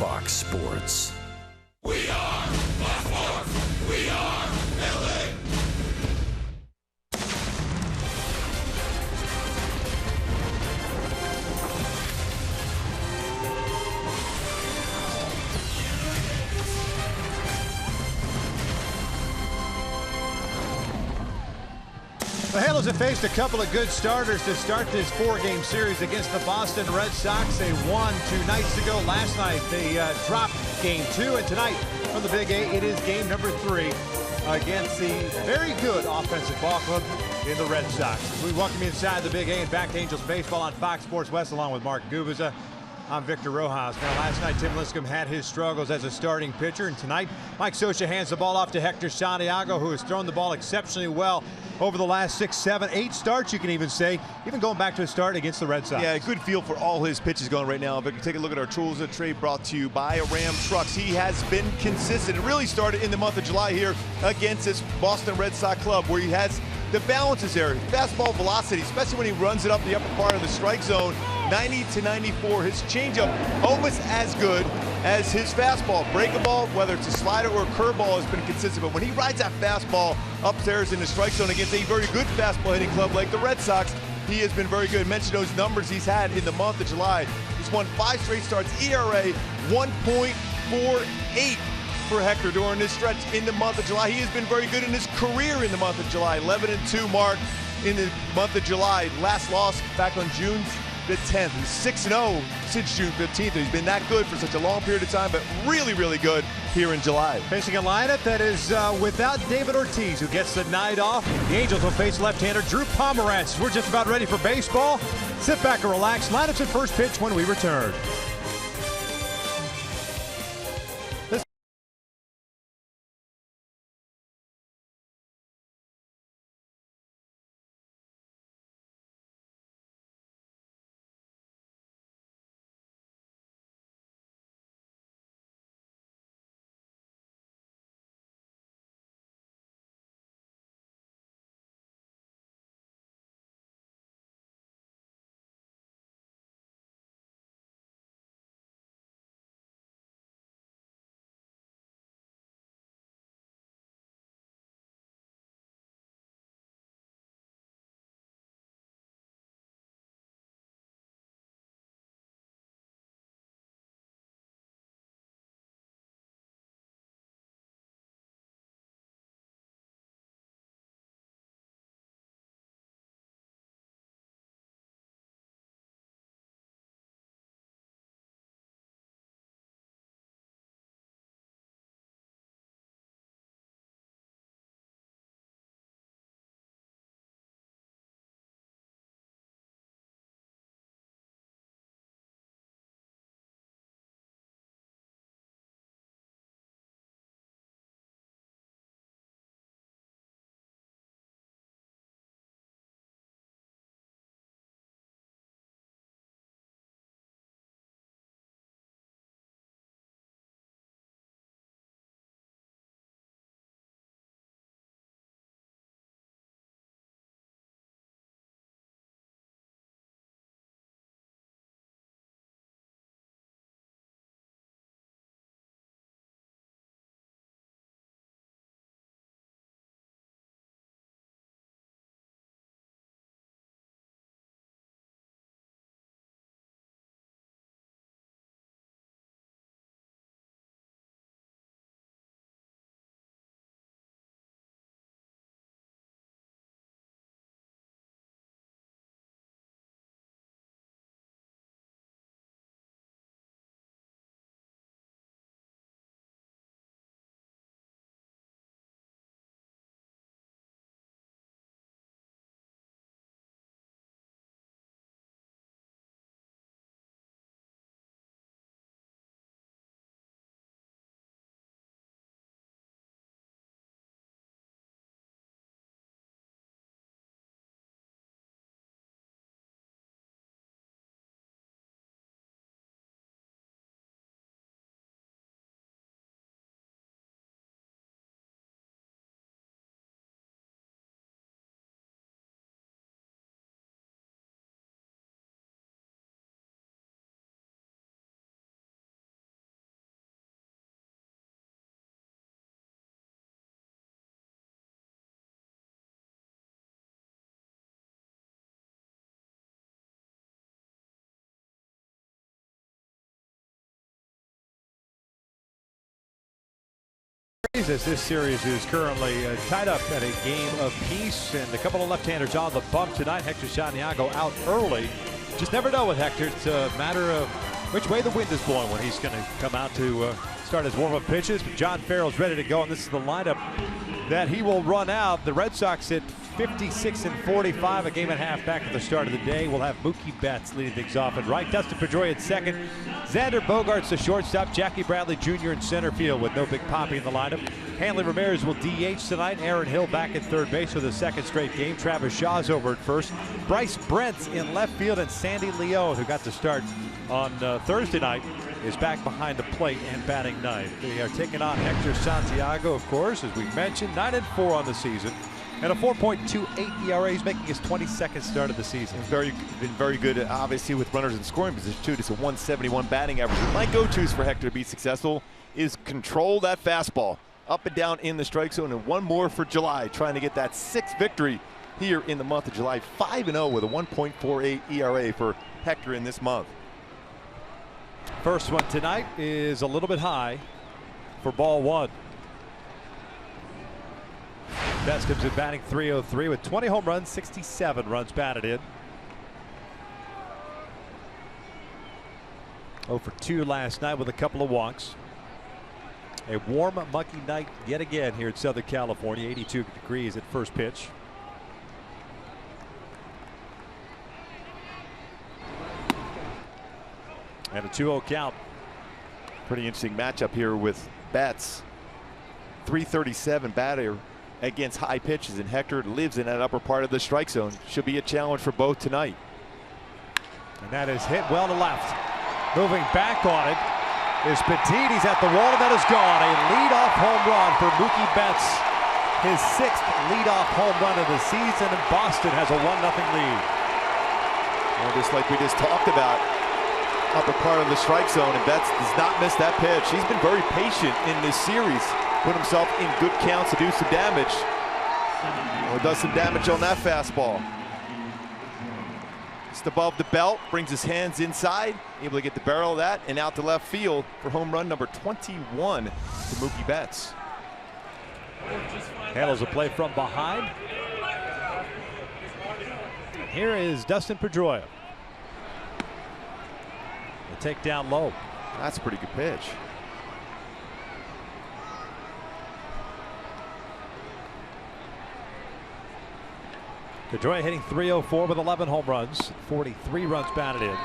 Fox Sports. We are Fox Sports. We are LA. The Halos have faced a couple of good starters to start this four-game series against the Boston Red Sox. They won 2 nights ago. Last night they dropped game 2, and tonight from the Big A it is game number 3 against the very good offensive ball club in the Red Sox. We welcome you inside the Big A and back to Angels baseball on Fox Sports West along with Mark Gubiza. I'm Victor Rojas. Now, last night, Tim Lincecum had his struggles as a starting pitcher, and tonight, Mike Scioscia hands the ball off to Hector Santiago, who has thrown the ball exceptionally well over the last 6, 7, 8 starts, you can even say, even going back to a start against the Red Sox. Yeah, good feel for all his pitches going right now. Victor, take a look at our tools of trade brought to you by Ram Trucks. He has been consistent. It really started in the month of July here against this Boston Red Sox club, where he has the balances there. Fastball velocity, especially when he runs it up the upper part of the strike zone, 90 to 94. His changeup almost as good as his fastball. Breakable, whether it's a slider or a curveball, has been consistent. But when he rides that fastball upstairs in the strike zone against a very good fastball hitting club like the Red Sox, he has been very good. Mention those numbers he's had in the month of July. He's won 5 straight starts. ERA 1.48 for Hector during this stretch in the month of July. He has been very good in his career in the month of July. 11-2 mark in the month of July. Last loss back on June the 10th. He's 6-0 since June 15th. He's been that good for such a long period of time, but really, really good here in July. Facing a lineup that is without David Ortiz, who gets the night off. The Angels will face left-hander Drew Pomeranz. We're just about ready for baseball. Sit back and relax. Lineups at first pitch when we return. As this series is currently tied up at a game of peace, and a couple of left-handers on the bump tonight. Hector Santiago out early. Just never know with Hector. It's a matter of which way the wind is blowing when he's going to come out to start his warm-up pitches. But John Farrell's ready to go, and this is the lineup that he will run out. The Red Sox at 56-45, a game and a half back at the start of the day. We'll have Mookie Betts leading things off at right, Dustin Pedroia at second, Xander Bogaerts the shortstop, Jackie Bradley Jr. in center field with no Big Poppy in the lineup. Hanley Ramirez will DH tonight. Aaron Hill back at third base for the second straight game. Travis Shaw's over at first. Bryce Brent's in left field, and Sandy Leone, who got the start on Thursday night, is back behind the plate and batting ninth. They are taking on Hector Santiago, of course, as we mentioned, 9-4 on the season. And a 4.28 ERA. He's making his 22nd start of the season. Been very good, obviously, with runners in scoring position, too. Just a 171 batting average. My go-tos for Hector to be successful is control that fastball up and down in the strike zone, and one more for July, trying to get that 6th victory here in the month of July. 5-0 with a 1.48 ERA for Hector in this month. First one tonight is a little bit high for ball one. Betts comes in batting .303 with 20 home runs, 67 runs batted in. 0 for 2 last night with a couple of walks. A warm, mucky night yet again here in Southern California. 82 degrees at first pitch. And a 2-0 count. Pretty interesting matchup here with Betts. .337 batter against high pitches, and Hector lives in that upper part of the strike zone. Should be a challenge for both tonight. And that is hit well to left. Moving back on it is Petit. He's at the wall, and that is gone. A leadoff home run for Mookie Betts. His 6th leadoff home run of the season, and Boston has a 1-0 lead. Well, just like we just talked about, upper part of the strike zone, and Betts does not miss that pitch. He's been very patient in this series. Put himself in good counts to do some damage. Well, does some damage on that fastball. Just above the belt, brings his hands inside, able to get the barrel of that and out to left field for home run number 21 to Mookie Betts. Handles a play from behind. Here is Dustin Pedroia. The takedown low. That's a pretty good pitch. Pedroia hitting .304 with 11 home runs, 43 runs batted in.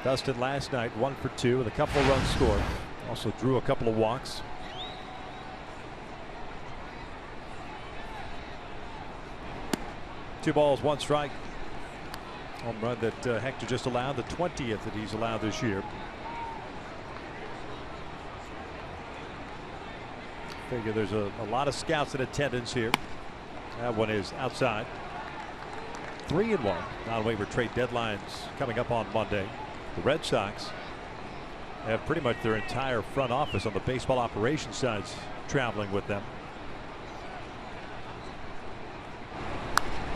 Dustin last night 1 for 2 with a couple of runs scored. Also drew a couple of walks. Two balls, one strike. Home run that Hector just allowed, the 20th that he's allowed this year. Figure there's a lot of scouts in attendance here. That one is outside. 3-1. Non-waiver trade deadlines coming up on Monday. The Red Sox have pretty much their entire front office on the baseball operations side traveling with them.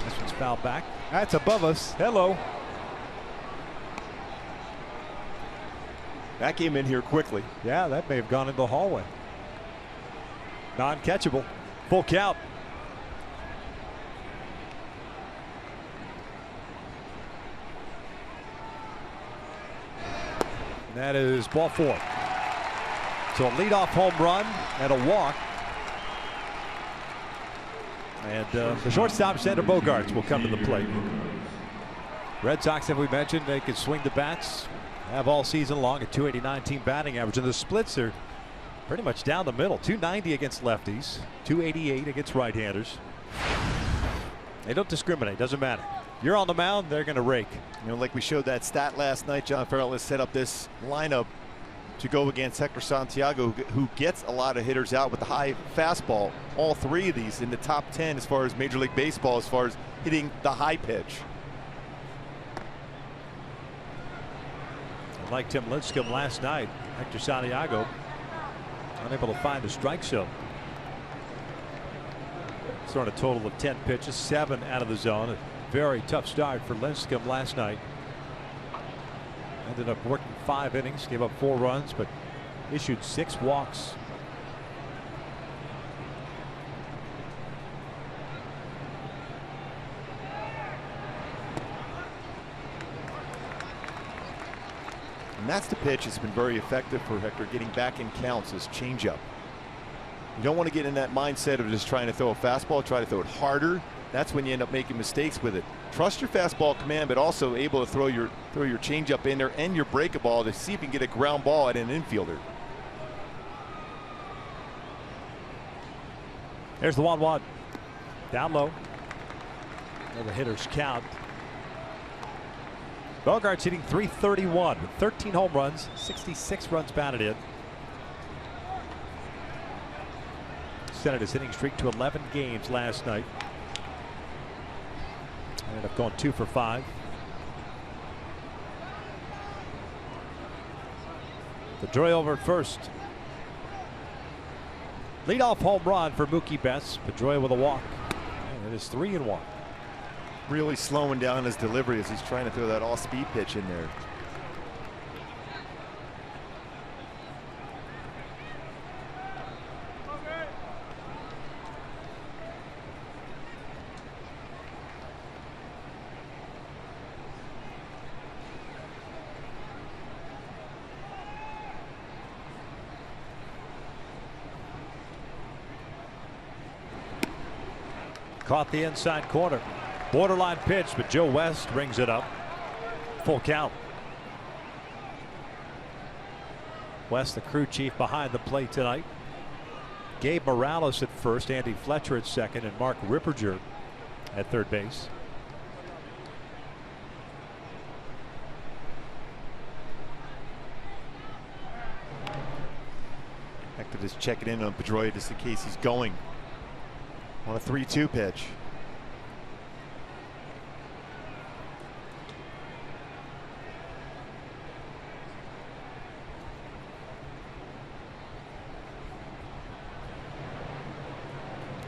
This one's fouled back. That's above us. Hello. That came in here quickly. Yeah, that may have gone into the hallway. Non-catchable. Full count. And that is ball 4. So a leadoff home run and a walk. And the shortstop, Xander Bogaerts, will come to the plate. Red Sox, as we mentioned, they can swing the bats, have all season long a .289 team batting average, and the splits are pretty much down the middle. .290 against lefties, .288 against right-handers. They don't discriminate. Doesn't matter. You're on the mound, they're going to rake. You know, like we showed that stat last night, John Farrell has set up this lineup to go against Hector Santiago, who gets a lot of hitters out with the high fastball. All 3 of these in the top 10 as far as Major League Baseball, as far as hitting the high pitch. Like Tim Lincecum last night, Hector Santiago unable to find a strike zone. Throwing a total of 10 pitches, 7 out of the zone. A very tough start for Lincecum last night. Ended up working 5 innings, gave up 4 runs, but issued 6 walks. And that's the pitch that's been very effective for Hector, getting back in counts, his changeup. You don't want to get in that mindset of just trying to throw a fastball, try to throw it harder. That's when you end up making mistakes with it. Trust your fastball command, but also able to throw your changeup in there and your breaking ball to see if you can get a ground ball at an infielder. There's the 1-1. Down low. The hitters count. Bogart's hitting .331 with 13 home runs, 66 runs batted in. Extended his hitting streak to 11 games last night. Ended up going 2 for 5. Pedroia over at first. Leadoff home run for Mookie Betts. Pedroia with a walk. And it is 3-1. Really slowing down his delivery as he's trying to throw that all-speed pitch in there. Caught the inside corner. Borderline pitch, but Joe West brings it up. Full count. West, the crew chief behind the plate tonight. Gabe Morales at first, Andy Fletcher at second, and Mark Ripperger at third base. Hector just checking in on Pedroia just in case he's going on a 3-2 pitch.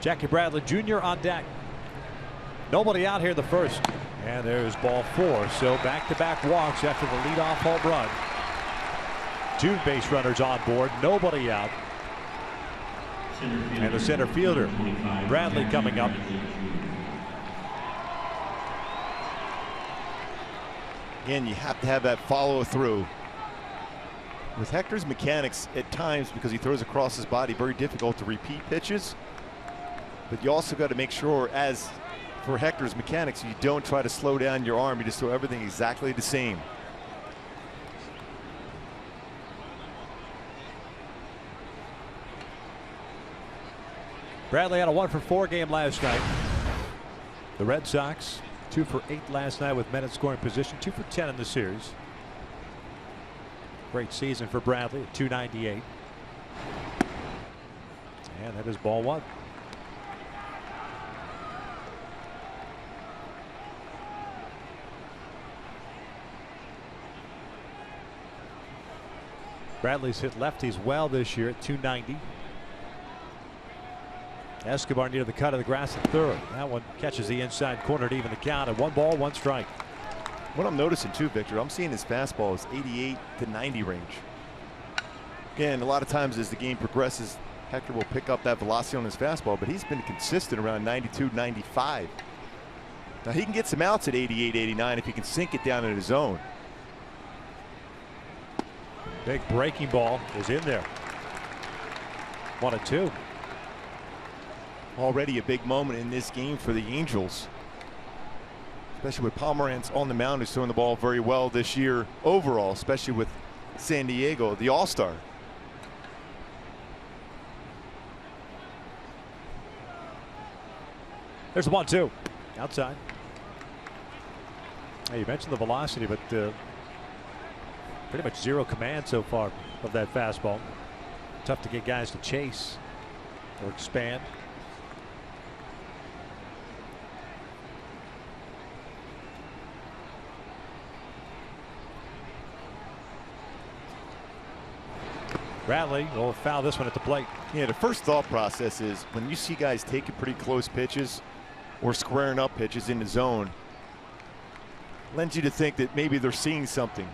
Jackie Bradley Jr. on deck. Nobody out here in the first. And there's ball 4. So back-to-back walks after the leadoff home run. 2 base runners on board. Nobody out. And the center fielder, Bradley, coming up. Again, you have to have that follow through. With Hector's mechanics at times, because he throws across his body, very difficult to repeat pitches. But you also got to make sure, as for Hector's mechanics, you don't try to slow down your arm. You just throw everything exactly the same. Bradley had a 1 for 4 game last night. The Red Sox 2 for 8 last night with men in scoring position, 2 for 10 in the series. Great season for Bradley at .298. And that is ball 1. Bradley's hit lefties well this year at .290. Escobar near the cut of the grass at third. That one catches the inside corner to even the count at 1 ball, 1 strike. What I'm noticing too, Victor, I'm seeing his fastball is 88 to 90 range. Again, a lot of times as the game progresses, Hector will pick up that velocity on his fastball, but he's been consistent around 92, 95. Now he can get some outs at 88, 89 if he can sink it down in his zone. Big breaking ball is in there. 1-2. Already a big moment in this game for the Angels, especially with Pomeranz on the mound, who's throwing the ball very well this year overall, especially with San Diego, the All-Star. There's the 1-2 outside. Hey, you mentioned the velocity, but pretty much zero command so far of that fastball. Tough to get guys to chase or expand. Bradley will foul this one at the plate. Yeah, the first thought process is when you see guys taking pretty close pitches or squaring up pitches in the zone, lends you to think that maybe they're seeing something.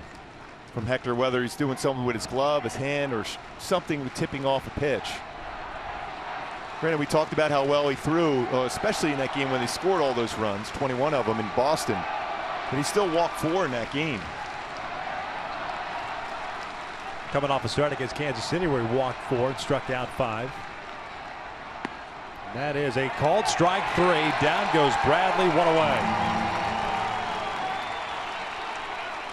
from Hector, whether he's doing something with his glove, his hand, or something tipping off a pitch. Granted, we talked about how well he threw, especially in that game when they scored all those runs, 21 of them in Boston. But he still walked 4 in that game. Coming off a start against Kansas City where he walked 4 and struck out 5. That is a called strike 3. Down goes Bradley, 1 away.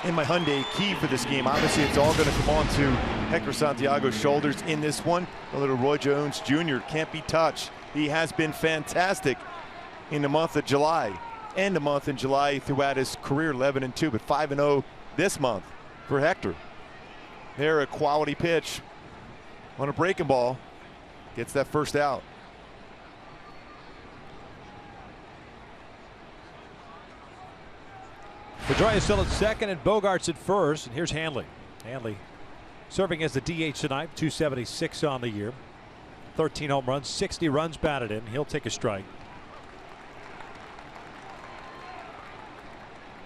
And my Hyundai key for this game, obviously it's all going to come on to Hector Santiago's shoulders in this one. A little Roy Jones Jr. can't be touched. He has been fantastic in the month of July. And the month in July throughout his career, 11-2, but 5-0 this month for Hector. There, a quality pitch on a breaking ball. Gets that first out. Pedroia is still at second and Bogart's at first. And here's Hanley. Hanley serving as the DH tonight, 276 on the year. 13 home runs, 60 runs batted in. He'll take a strike.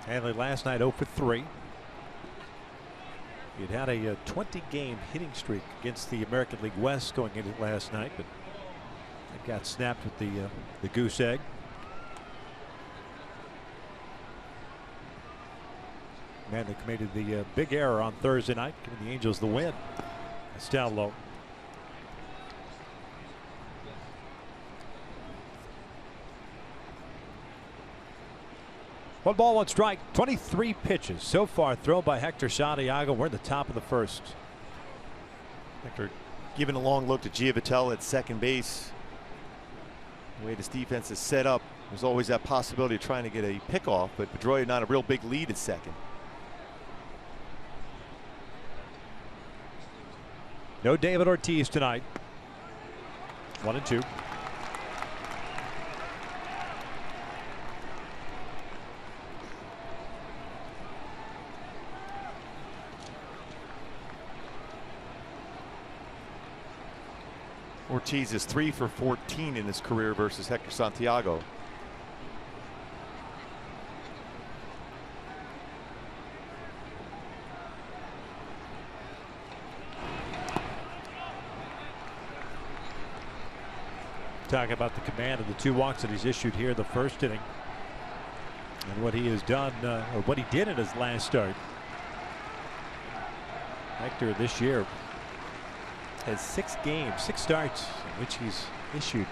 Hanley last night 0 for 3. He'd had a 20-game hitting streak against the American League West going into last night, but it got snapped with the goose egg. Man, they committed the big error on Thursday night, giving the Angels the win. That's down low. One ball, one strike. 23 pitches so far thrown by Hector Santiago. We're in the top of the first. Hector giving a long look to Giavitello at second base. The way this defense is set up, there's always that possibility of trying to get a pickoff, but Pedroia not a real big lead at second. No David Ortiz tonight. 1-2. Ortiz is 3 for 14 in his career versus Hector Santiago. Talking about the command of the 2 walks that he's issued here in the first inning, and what he has done, or what he did in his last start. Hector this year has 6 games, 6 starts in which he's issued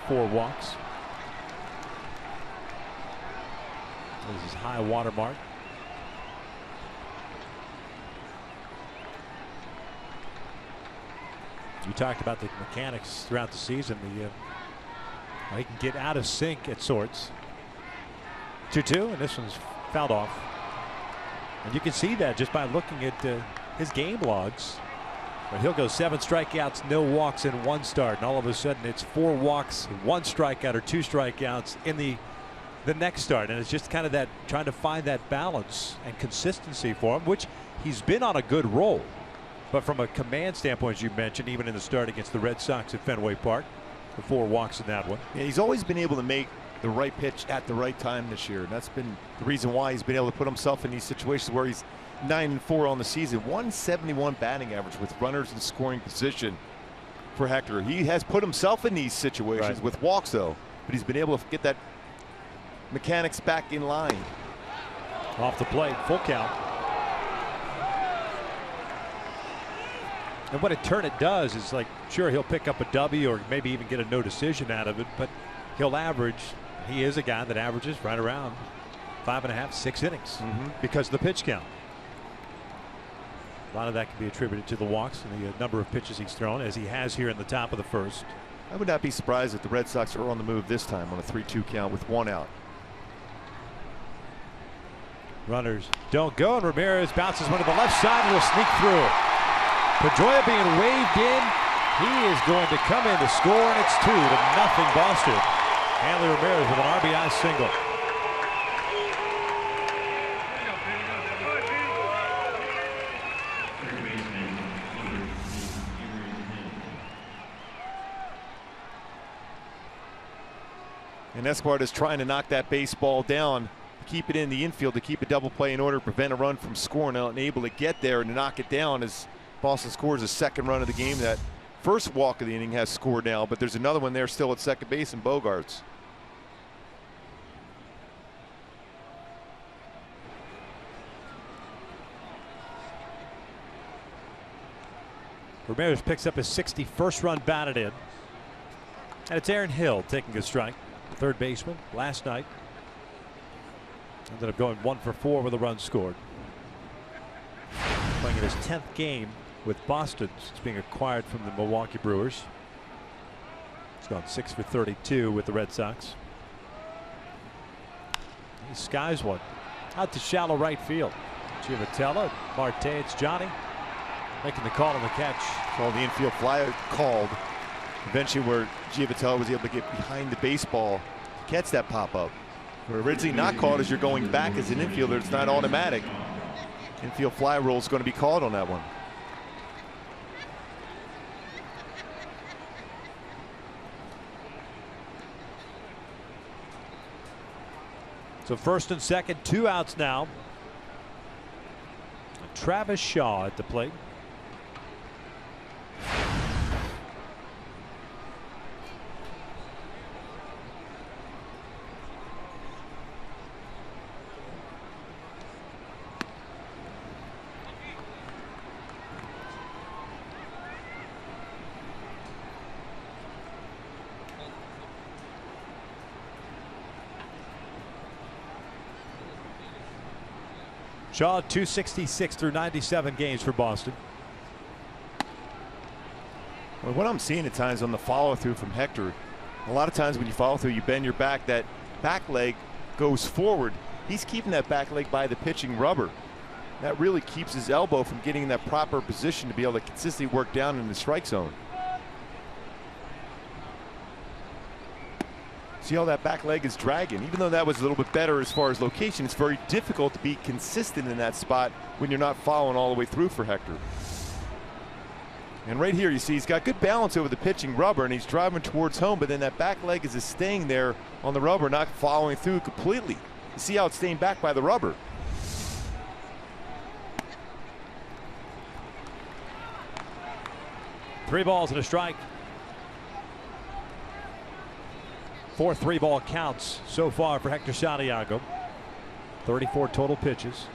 4 walks. This is his high water mark. You talked about the mechanics throughout the season. He can get out of sync at sorts. 2-2, and this one's fouled off. And you can see that just by looking at his game logs. But he'll go 7 strikeouts, no walks in 1 start, and all of a sudden it's 4 walks, 1 strikeout, or 2 strikeouts in the next start. And it's just kind of that, trying to find that balance and consistency for him, which he's been on a good roll. But from a command standpoint, as you mentioned, even in the start against the Red Sox at Fenway Park, the 4 walks in that one. Yeah, he's always been able to make the right pitch at the right time this year, and that's been the reason why he's been able to put himself in these situations where he's 9-4 on the season. 171 batting average with runners in scoring position for Hector. He has put himself in these situations with walks, though, but he's been able to get that mechanics back in line. Off the plate, full count. And what a turn it does is, like, sure, he'll pick up a W or maybe even get a no decision out of it, but he'll average. He is a guy that averages right around 5.5, 6 innings because of the pitch count. A lot of that can be attributed to the walks and the number of pitches he's thrown, as he has here in the top of the first. I would not be surprised if the Red Sox are on the move this time on a 3-2 count with 1 out. Runners don't go, and Ramirez bounces one to the left side and will sneak through. Pedroia being waved in. He is going to come in to score, and it's 2-0 Boston. Hanley Ramirez with an RBI single. And Escobar is trying to knock that baseball down. keep it in the infield, to keep a double play in order to prevent a run from scoring, and able to get there and to knock it down as Boston scores a second run of the game. That first walk of the inning has scored now, but there's another one there still at second base in Bogarts. Ramirez picks up his 61st run batted in. And it's Aaron Hill taking a strike. Third baseman last night. Ended up going 1 for 4 with a run scored. Playing in his 10th game with Boston since being acquired from the Milwaukee Brewers. He's gone 6 for 32 with the Red Sox. He skies one out to shallow right field. Giovitella, Marte, it's Johnny making the call on the catch. So the infield fly called eventually, where Giovitella was able to get behind the baseball to catch that pop-up. Where originally not called, as you're going back as an infielder, it's not automatic. Infield fly rule is going to be called on that one. So first and second, 2 outs now. Travis Shaw at the plate. Shaw 266 through 97 games for Boston. Well, what I'm seeing at times on the follow through from Hector, a lot of times when you follow through, you bend your back, that back leg goes forward. He's keeping that back leg by the pitching rubber. That really keeps his elbow from getting in that proper position to be able to consistently work down in the strike zone. See how that back leg is dragging. Even though that was a little bit better as far as location, it's very difficult to be consistent in that spot when you're not following all the way through for Hector. And right here you see he's got good balance over the pitching rubber, and he's driving towards home, but then that back leg is just staying there on the rubber, not following through completely. You see how it's staying back by the rubber. Three balls and a strike. 4 3-ball counts so far for Hector Santiago. 34 total pitches.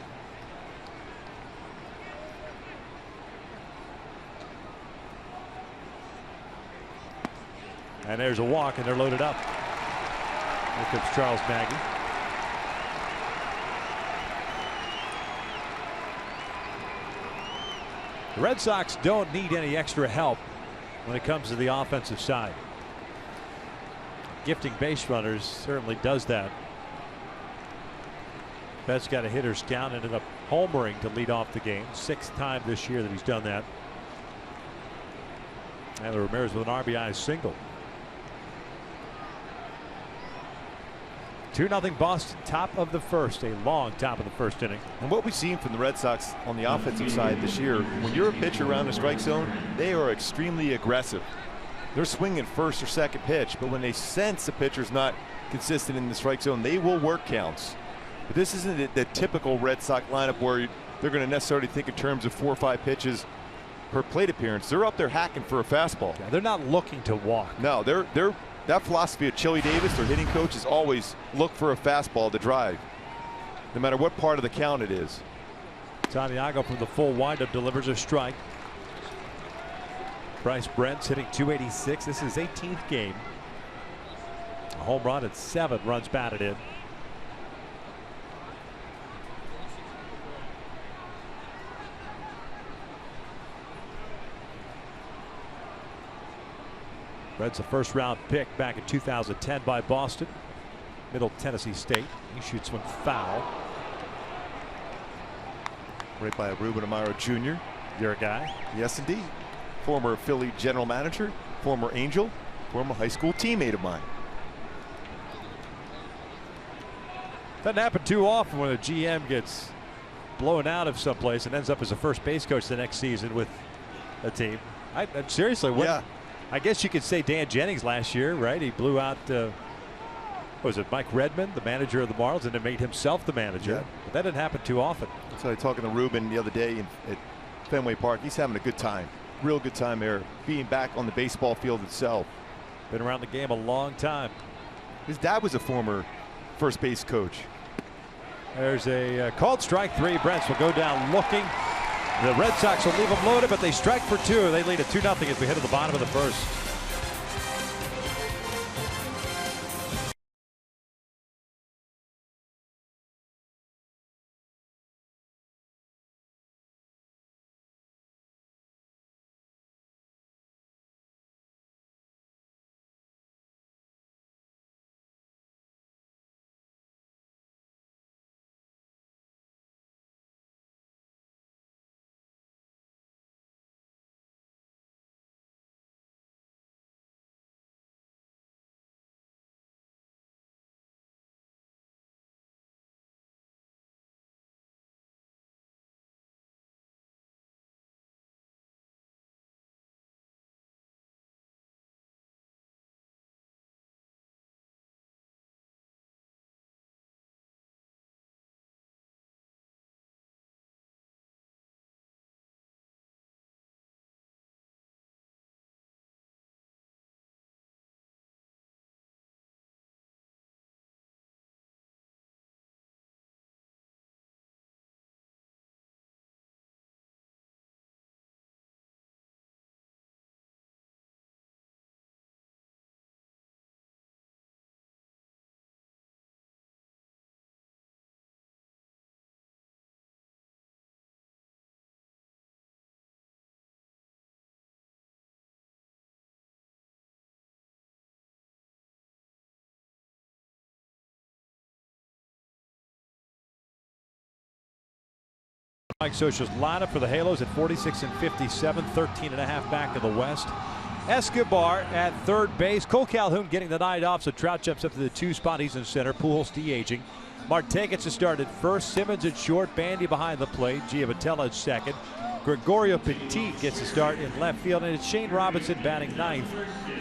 And there's a walk, and they're loaded up. Here comes Charles Maggie. The Red Sox don't need any extra help when it comes to the offensive side. Gifting base runners certainly does that. Betts got a hitter's count, ended up homering to lead off the game. 6th time this year that he's done that. And Ramirez with an RBI single. 2-0 Boston, top of the first, a long top of the first inning. And what we've seen from the Red Sox on the offensive side this year, when you're a pitcher around the strike zone, they are extremely aggressive. They're swinging first or second pitch, but when they sense the pitcher's not consistent in the strike zone, they will work counts. But this isn't the typical Red Sox lineup where they're going to necessarily think in terms of 4 or 5 pitches per plate appearance. They're up there hacking for a fastball. Yeah, they're not looking to walk. No, that philosophy of Chili Davis, their hitting coach, is always look for a fastball to drive, no matter what part of the count it is. Santiago from the full windup delivers a strike. Bryce Brent's hitting .286. This is his 18th game. A home run and 7 runs batted in. Brent's a first-round pick back in 2010 by Boston. Middle Tennessee State. He shoots one foul. Right by Ruben Amaro Jr. You're a guy. Yes, indeed. Former Philly general manager, former Angel, former high school teammate of mine. Doesn't happen too often when a GM gets blown out of someplace and ends up as a first base coach the next season with a team. Seriously, yeah. I guess you could say Dan Jennings last year, right? He blew out Was it Mike Redmond, the manager of the Marlins, and then made himself the manager? Yeah. But that didn't happen too often. So I was talking to Ruben the other day at Fenway Park. He's having a good time, real good time there, being back on the baseball field itself. Been around the game a long time. His dad was a former first base coach. There's a called strike 3. Brents will go down looking. The Red Sox will leave them loaded, but they strike for 2. They lead at 2-0 as we head to the bottom of the first. Mike Scioscia's lineup for the Halos at 46 and 57, 13.5 back in the West. Escobar at third base. Cole Calhoun getting the night off, so Trout jumps up to the 2 spot. He's in center. Pujols de-aging. Marte gets to start at first. Simmons at short. Bandy behind the plate. Giavotella at second. Gregorio Petit gets to start in left field, and it's Shane Robinson batting ninth,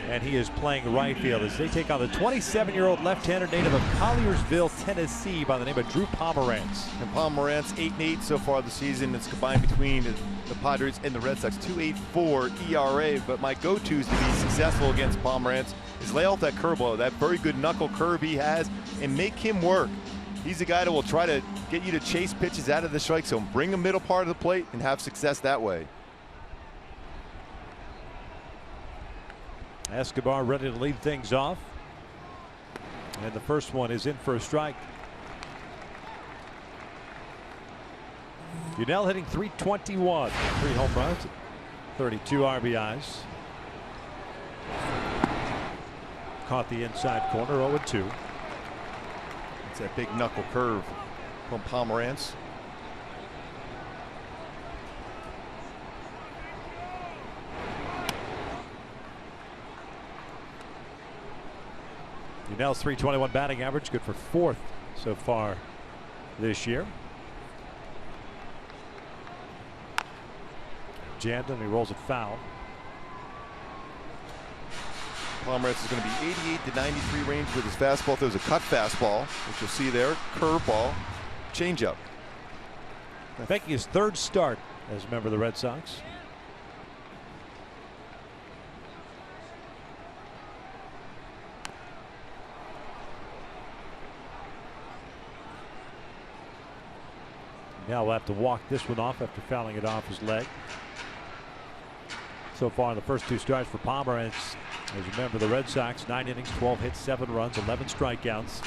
and he is playing right field as they take on the 27-year-old left-hander native of Colliersville, Tennessee, by the name of Drew Pomerantz. And Pomerantz 8-8 so far this season. It's combined between the Padres and the Red Sox. 2.84 ERA. But my go-tos to be successful against Pomerantz is lay off that curveball, that very good knuckle curve he has, and make him work. He's a guy that will try to get you to chase pitches out of the strike zone, bring the middle part of the plate, and have success that way. Escobar ready to lead things off. And the first one is in for a strike. Yunel hitting .321, 3 home runs, 32 RBIs. Caught the inside corner, 0-2. It's that big knuckle curve from Pomerantz. Yunel's .321 batting average, good for 4th so far this year. Jandon, he rolls it foul. Pomerantz is going to be 88 to 93 range with his fastball. If there was a cut fastball, which you'll see there, curveball, changeup. Making his 3rd start as a member of the Red Sox. Now we'll have to walk this one off after fouling it off his leg. So far in the first 2 starts for Pomerantz as a member of the Red Sox, 9 innings, 12 hits, 7 runs, 11 strikeouts.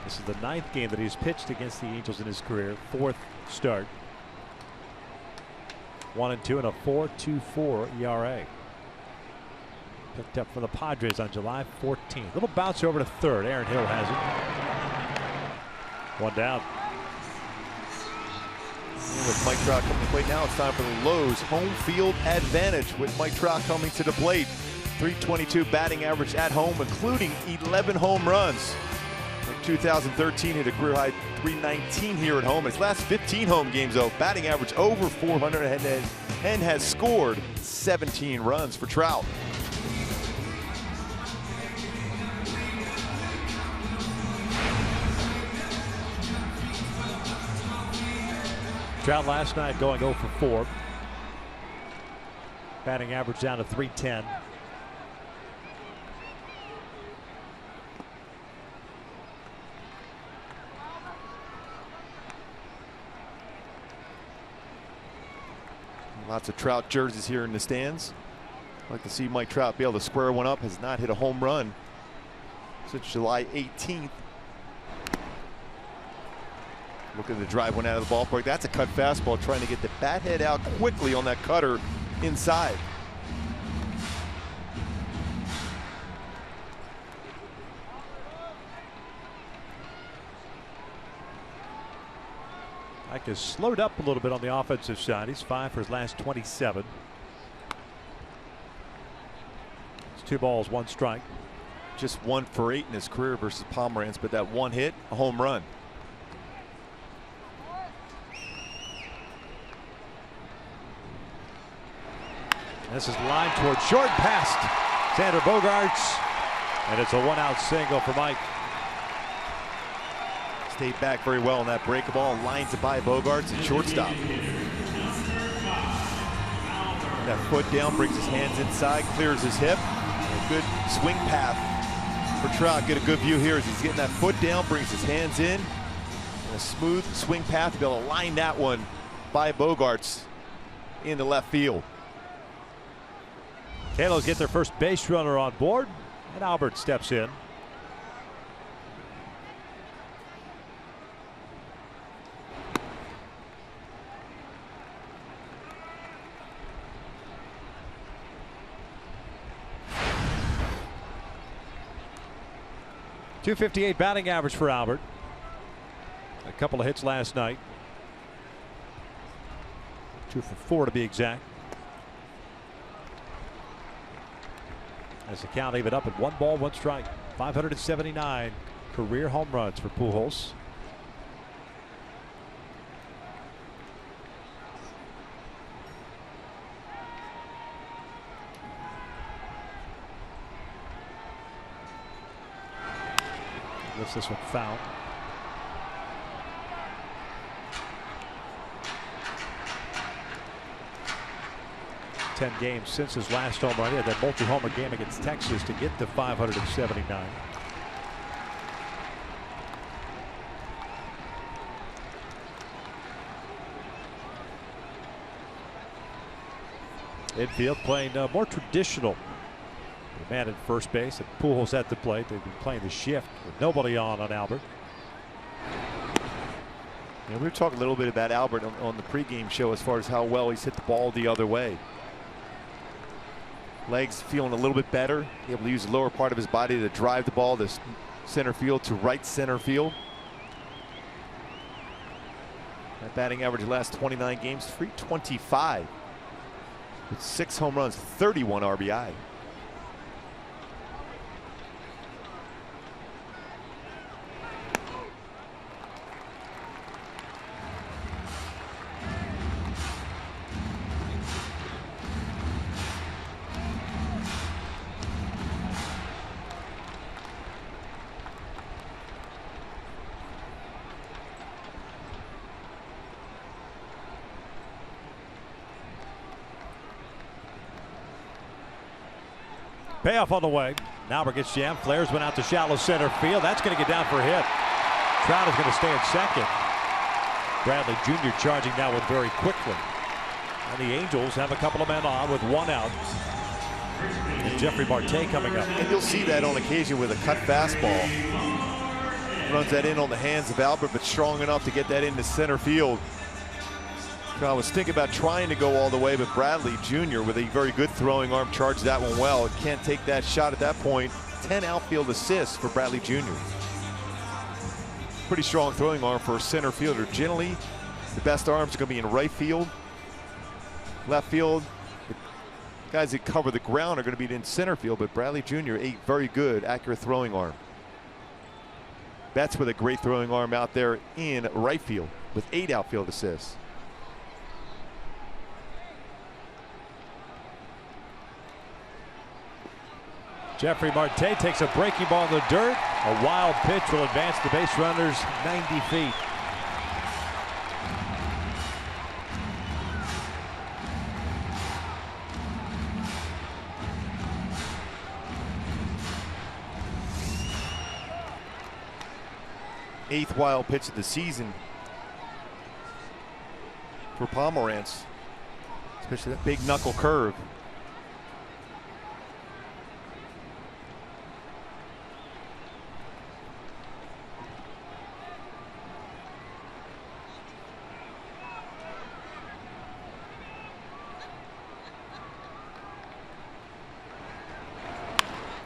This is the 9th game that he's pitched against the Angels in his career, 4th start. 1-2 and a 4.24 ERA. Picked up for the Padres on July 14th. Little bounce over to third. Aaron Hill has it. 1 down. With Mike Trout coming to the plate now, it's time for the Lowe's home field advantage with Mike Trout coming to the plate. .322 batting average at home, including 11 home runs. In 2013, hit a career high .319 here at home. His last 15 home games, though, batting average over 400 and has scored 17 runs for Trout. Trout last night going 0 for 4. Batting average down to .310. Lots of Trout jerseys here in the stands. I'd like to see Mike Trout be able to square one up. Has not hit a home run since July 18th. Looking to drive one out of the ballpark. That's a cut fastball, trying to get the bat head out quickly on that cutter inside. Mike has slowed up a little bit on the offensive side. He's 5 for his last 27. It's 2 balls, 1 strike. Just 1 for 8 in his career versus Pomeranz, but that one hit, a home run. This is lined towards short, past Xander Bogaerts, and it's a 1-out single for Mike. Stayed back very well on that break ball, lines it by Bogaerts at shortstop. That foot down, brings his hands inside, clears his hip. A good swing path for Trout. Get a good view here as he's getting that foot down, brings his hands in. And a smooth swing path to be able to line that one by Bogaerts into left field. Halos get their first base runner on board, and Albert steps in. .258 batting average for Albert. A couple of hits last night. 2 for 4 to be exact. As the count even up at 1 ball, 1 strike. 579 career home runs for Pujols. Lifts this one foul. Ten games since his last home run. He had that multi-homer game against Texas to get to 579. Infield playing more traditional. The man at first base and Pujols at the plate. They've been playing the shift with nobody on Albert. Yeah, we were talking a little bit about Albert on the pregame show as far as how well he's hit the ball the other way. Legs feeling a little bit better, able to use the lower part of his body to drive the ball to center field, to right center field. That batting average the last 29 games, .325 with 6 home runs, 31 RBI. Payoff on the way. Albert gets jammed. Flares went out to shallow center field. That's going to get down for a hit. Trout is going to stay at second. Bradley Jr. charging that one very quickly. And the Angels have a couple of men on with 1 out. And Jeffrey Marte coming up. And you'll see that on occasion with a cut fastball. Runs that in on the hands of Albert, but strong enough to get that into center field. I was thinking about trying to go all the way, but Bradley Jr. with a very good throwing arm charged that one well. Can't take that shot at that point. 10 outfield assists for Bradley Jr. Pretty strong throwing arm for a center fielder. Generally, the best arms are going to be in right field. Left field, the guys that cover the ground are going to be in center field, but Bradley Jr. a very good, accurate throwing arm. Betts with a great throwing arm out there in right field with 8 outfield assists. Jeffrey Marte takes a breaking ball in the dirt. A wild pitch will advance the base runners 90 feet. 8th wild pitch of the season for Pomeranz, especially that big knuckle curve.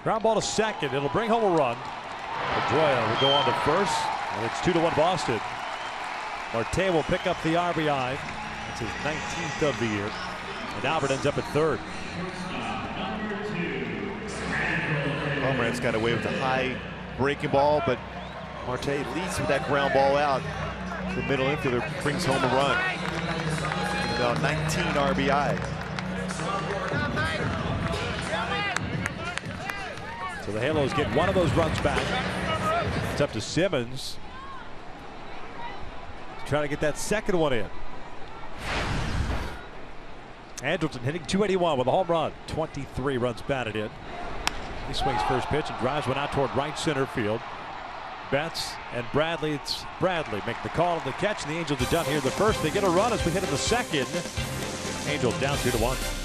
Ground ball to second. It'll bring home a run. Pedroia will go on to first, and it's 2-1 Boston. Marte will pick up the RBI. That's his 19th of the year. And Albert ends up at third. Pomeranz got away with a high breaking ball, but Marte leads with that ground ball out. The middle infielder brings home a run. About 19 RBI. So the Halos get one of those runs back. It's up to Simmons to try to get that second one in. Andrelton hitting .281 with a home run. 23 runs batted in. He swings first pitch and drives one out toward right center field. Betts and Bradley. It's Bradley making the call on the catch, and the Angels are done here in the first. They get a run as we hit in the second. Angels down 2-1.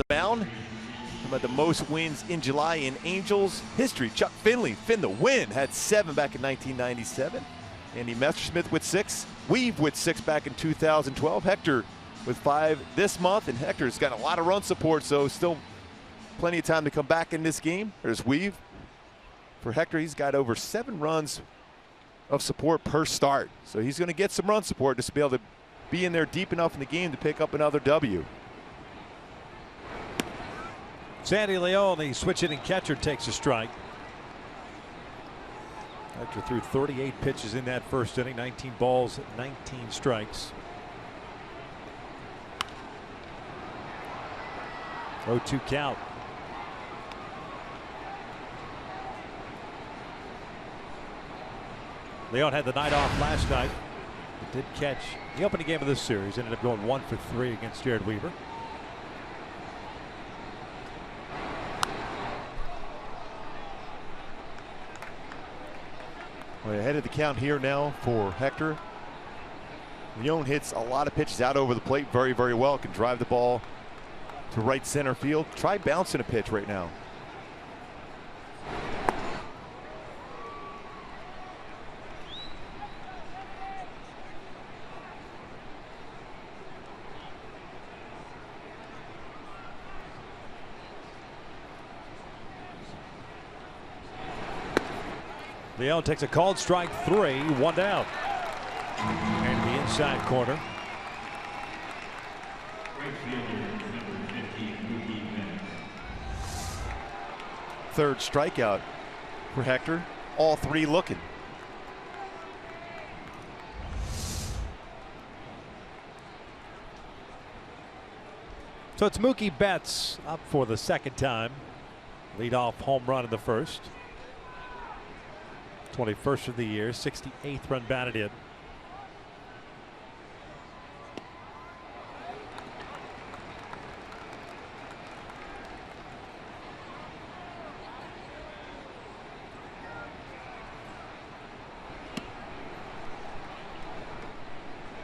The mound, about the most wins in July in Angels history. Chuck Finley, Finn the Win, had 7 back in 1997. Andy Messersmith with 6. Weave with 6 back in 2012. Hector with 5 this month, and Hector's got a lot of run support, so still plenty of time to come back in this game. There's Weave. For Hector, he's got over 7 runs of support per start, so he's going to get some run support just to be able to be in there deep enough in the game to pick up another W. Sandy Leon, the switch hitting catcher, takes a strike. Hector threw 38 pitches in that first inning, 19 balls, 19 strikes. 0-2 count. Leon had the night off last night, but did catch the opening game of this series. Ended up going 1 for 3 against Jared Weaver. Well, ahead of the count here now for Hector. Leon hits a lot of pitches out over the plate very, very well. Can drive the ball to right center field. Try bouncing a pitch right now. Leon takes a called strike 3, 1 down. And the inside corner. Third strikeout for Hector. All three looking. So it's Mookie Betts up for the second time. Leadoff home run in the first. 21st of the year, 68th run batted in.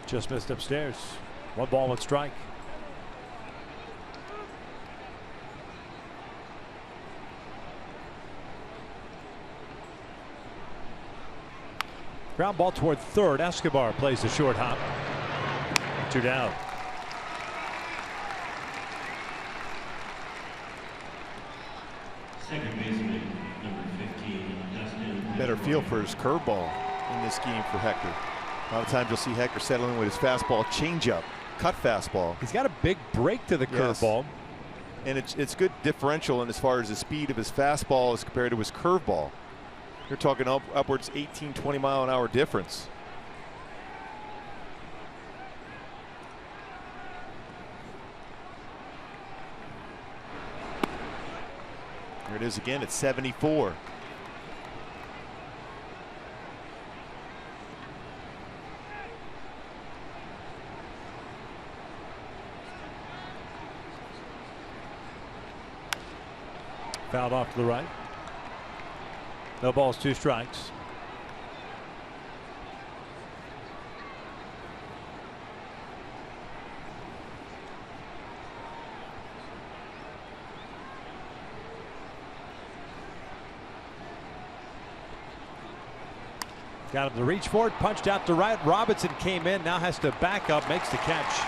Just missed upstairs. 1 ball, 1 strike. Ground ball toward third. Escobar plays the short hop. 2 down. Second baseman, number 15, Dustin. Better feel for his curveball in this game for Hector. A lot of times you'll see Hector settling with his fastball, changeup, cut fastball. He's got a big break to the curveball. And it's good differential in as far as the speed of his fastball as compared to his curveball. You're talking upwards 18, 20 mile an hour difference. Here it is again at 74. Fouled off to the right. No balls, 2 strikes. Got him to reach for it, punched out to right. Robinson came in, now has to back up, makes the catch.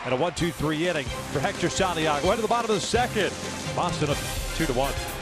And a 1-2-3 inning for Hector Santiago. Went to the bottom of the second. Boston up 2-1.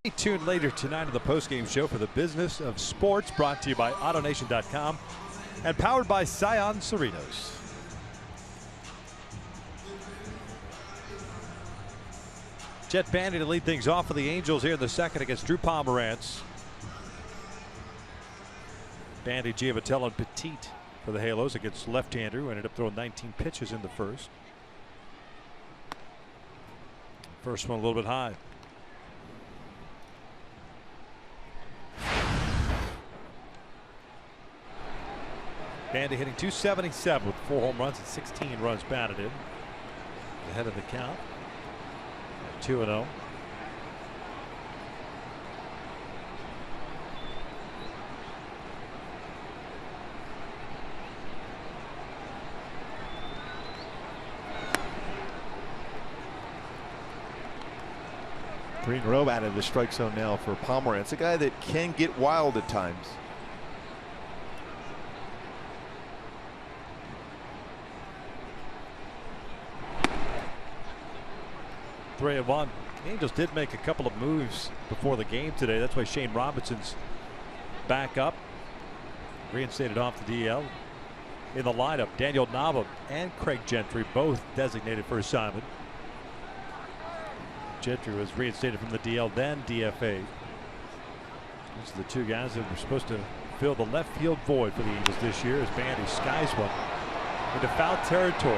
Stay tuned later tonight on the postgame show for the business of sports, brought to you by AutoNation.com and powered by Scion Cerritos. Jet Bandy to lead things off for the Angels here in the second against Drew Pomerantz. Bandy, Giavatello, and Petit for the Halos against left-hander who ended up throwing 19 pitches in the first. First one a little bit high. Bandy hitting .277 with 4 home runs and 16 runs batted in. Ahead of the count. 2-0. 3 in a row out of the strike zone now for Pomeranz, a guy that can get wild at times. Three and one. The Angels did make a couple of moves before the game today. That's why Shane Robinson's back up, reinstated off the DL. In the lineup, Daniel Nava and Craig Gentry both designated for assignment. Gentry was reinstated from the DL, then DFA. These are the two guys that were supposed to fill the left field void for the Angels this year, as Bandy skies one into foul territory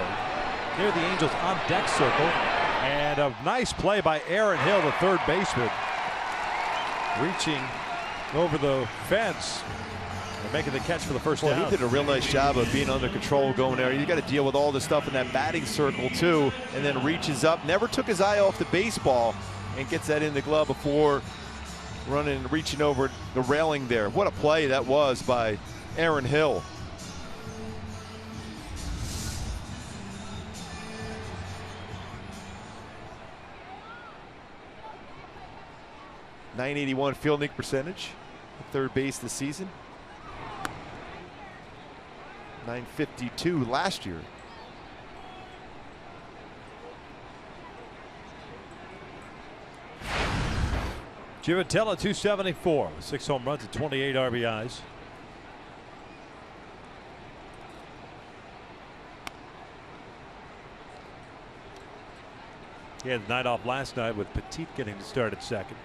near the Angels on deck circle. And a nice play by Aaron Hill, the third baseman, reaching over the fence and making the catch for the first down. He did a real nice job of being under control going there. You got to deal with all the stuff in that batting circle too, and then reaches up, never took his eye off the baseball, and gets that in the glove before running and reaching over the railing there. What a play that was by Aaron Hill. .981 fielding percentage at third base this season. .952 last year. Giovantella 274, 6 home runs and 28 RBIs. He had the night off last night with Petit getting to start at second.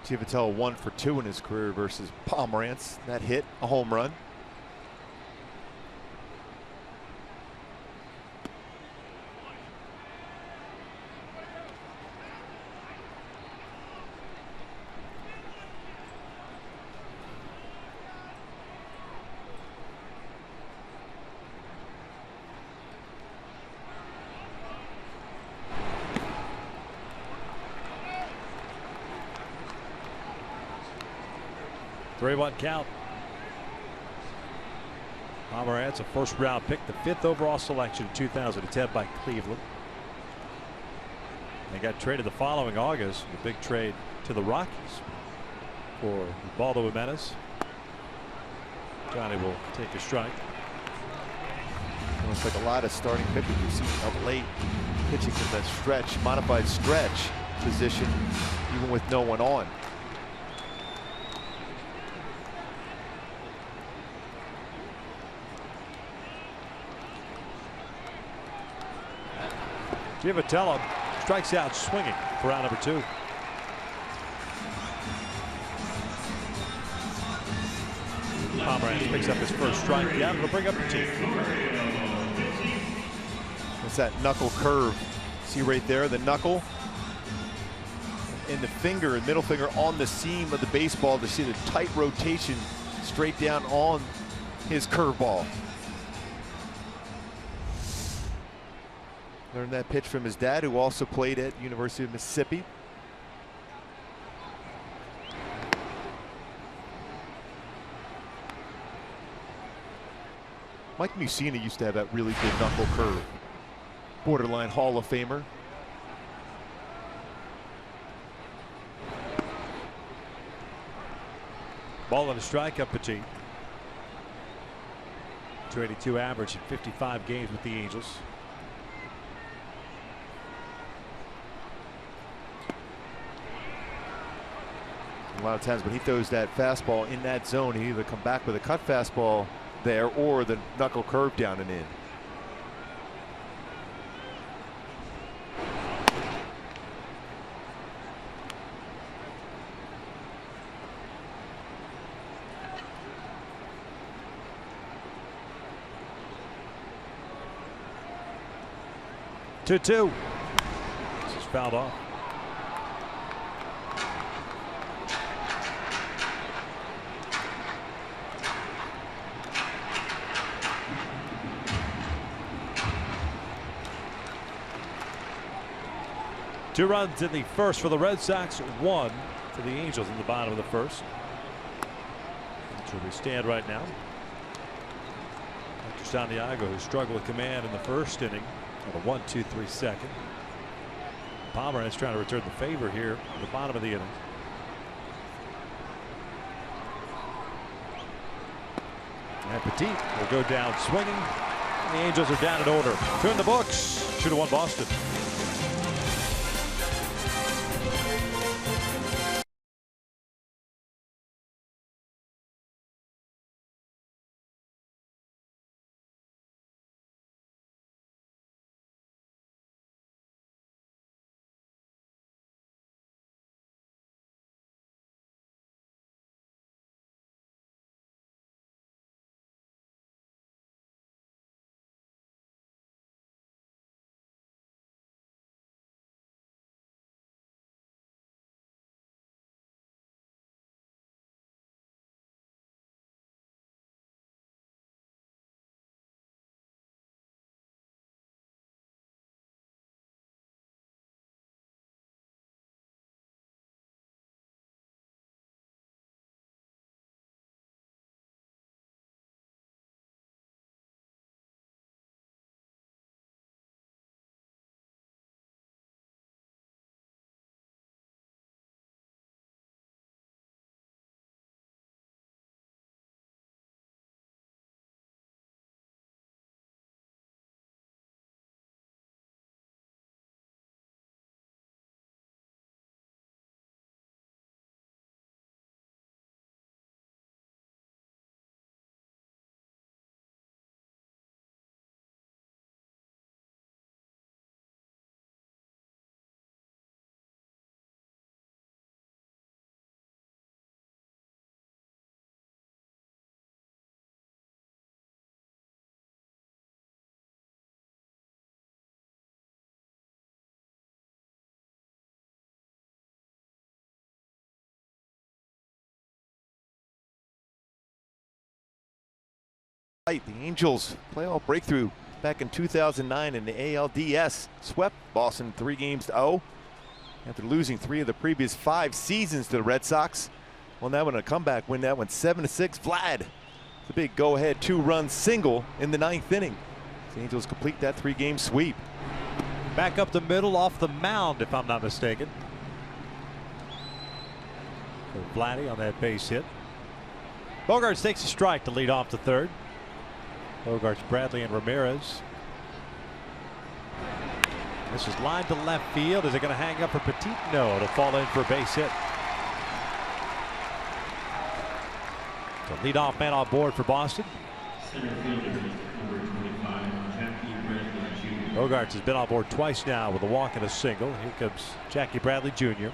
Giovantella 1 for 2 in his career versus Pomeranz. That hit a home run. Three-one count. Pomeranz, a first-round pick, the 5th overall selection in 2010 by Cleveland. They got traded the following August, the big trade to the Rockies for Ubaldo Jimenez. Johnny will take a strike. Looks like a lot of starting pitchers we've seen of late pitching in that stretch, modified stretch position, even with no one on. Giovantella strikes out swinging for round number 2. Pomeranz picks up his first strike down. It'll bring up the team. It's that knuckle curve. See right there, the knuckle and the finger and middle finger on the seam of the baseball to see the tight rotation straight down on his curveball. Learned that pitch from his dad, who also played at University of Mississippi. Mike Mussina used to have that really good knuckle curve. Borderline Hall of Famer. Ball and a strike up Petit. 282 average in 55 games with the Angels. A lot of times when he throws that fastball in that zone, he either come back with a cut fastball there or the knuckle curve down and in. Two. This is fouled off. Two runs in the first for the Red Sox, 1 for the Angels in the bottom of the first. That's where we stand right now. After Santiago, who struggled with command in the first inning, on a 1-2-3 second. Pomeranz trying to return the favor here at the bottom of the inning. And Petit will go down swinging. And the Angels are down in order. Two in the books. Should have won Boston. The Angels playoff breakthrough back in 2009 in the ALDS swept Boston 3-0 after losing 3 of the previous 5 seasons to the Red Sox. Well, now in a comeback win, that went 7-6. Vlad, the big go-ahead 2-run single in the 9th inning. The Angels complete that 3-game sweep. Back up the middle off the mound, if I'm not mistaken. For Vladdy on that base hit. Bogaerts takes a strike to lead off the third. Bogaerts, Bradley, and Ramirez. This is lined to left field. Is it going to hang up for Petit? No, it'll fall in for a base hit. The leadoff man on board for Boston. Center fielder, number 25, Jackie Bradley Jr. Bogaerts has been on board twice now with a walk and a single. Here comes Jackie Bradley Jr.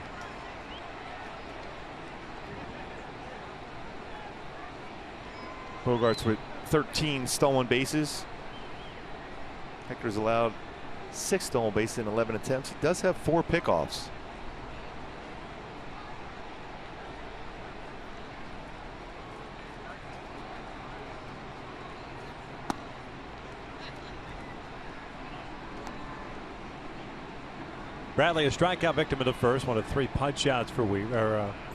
Bogaerts with 13 stolen bases. Hector's allowed 6 stolen bases in 11 attempts. He does have 4 pickoffs. Bradley, a strikeout victim in the first, one of 3 punch outs for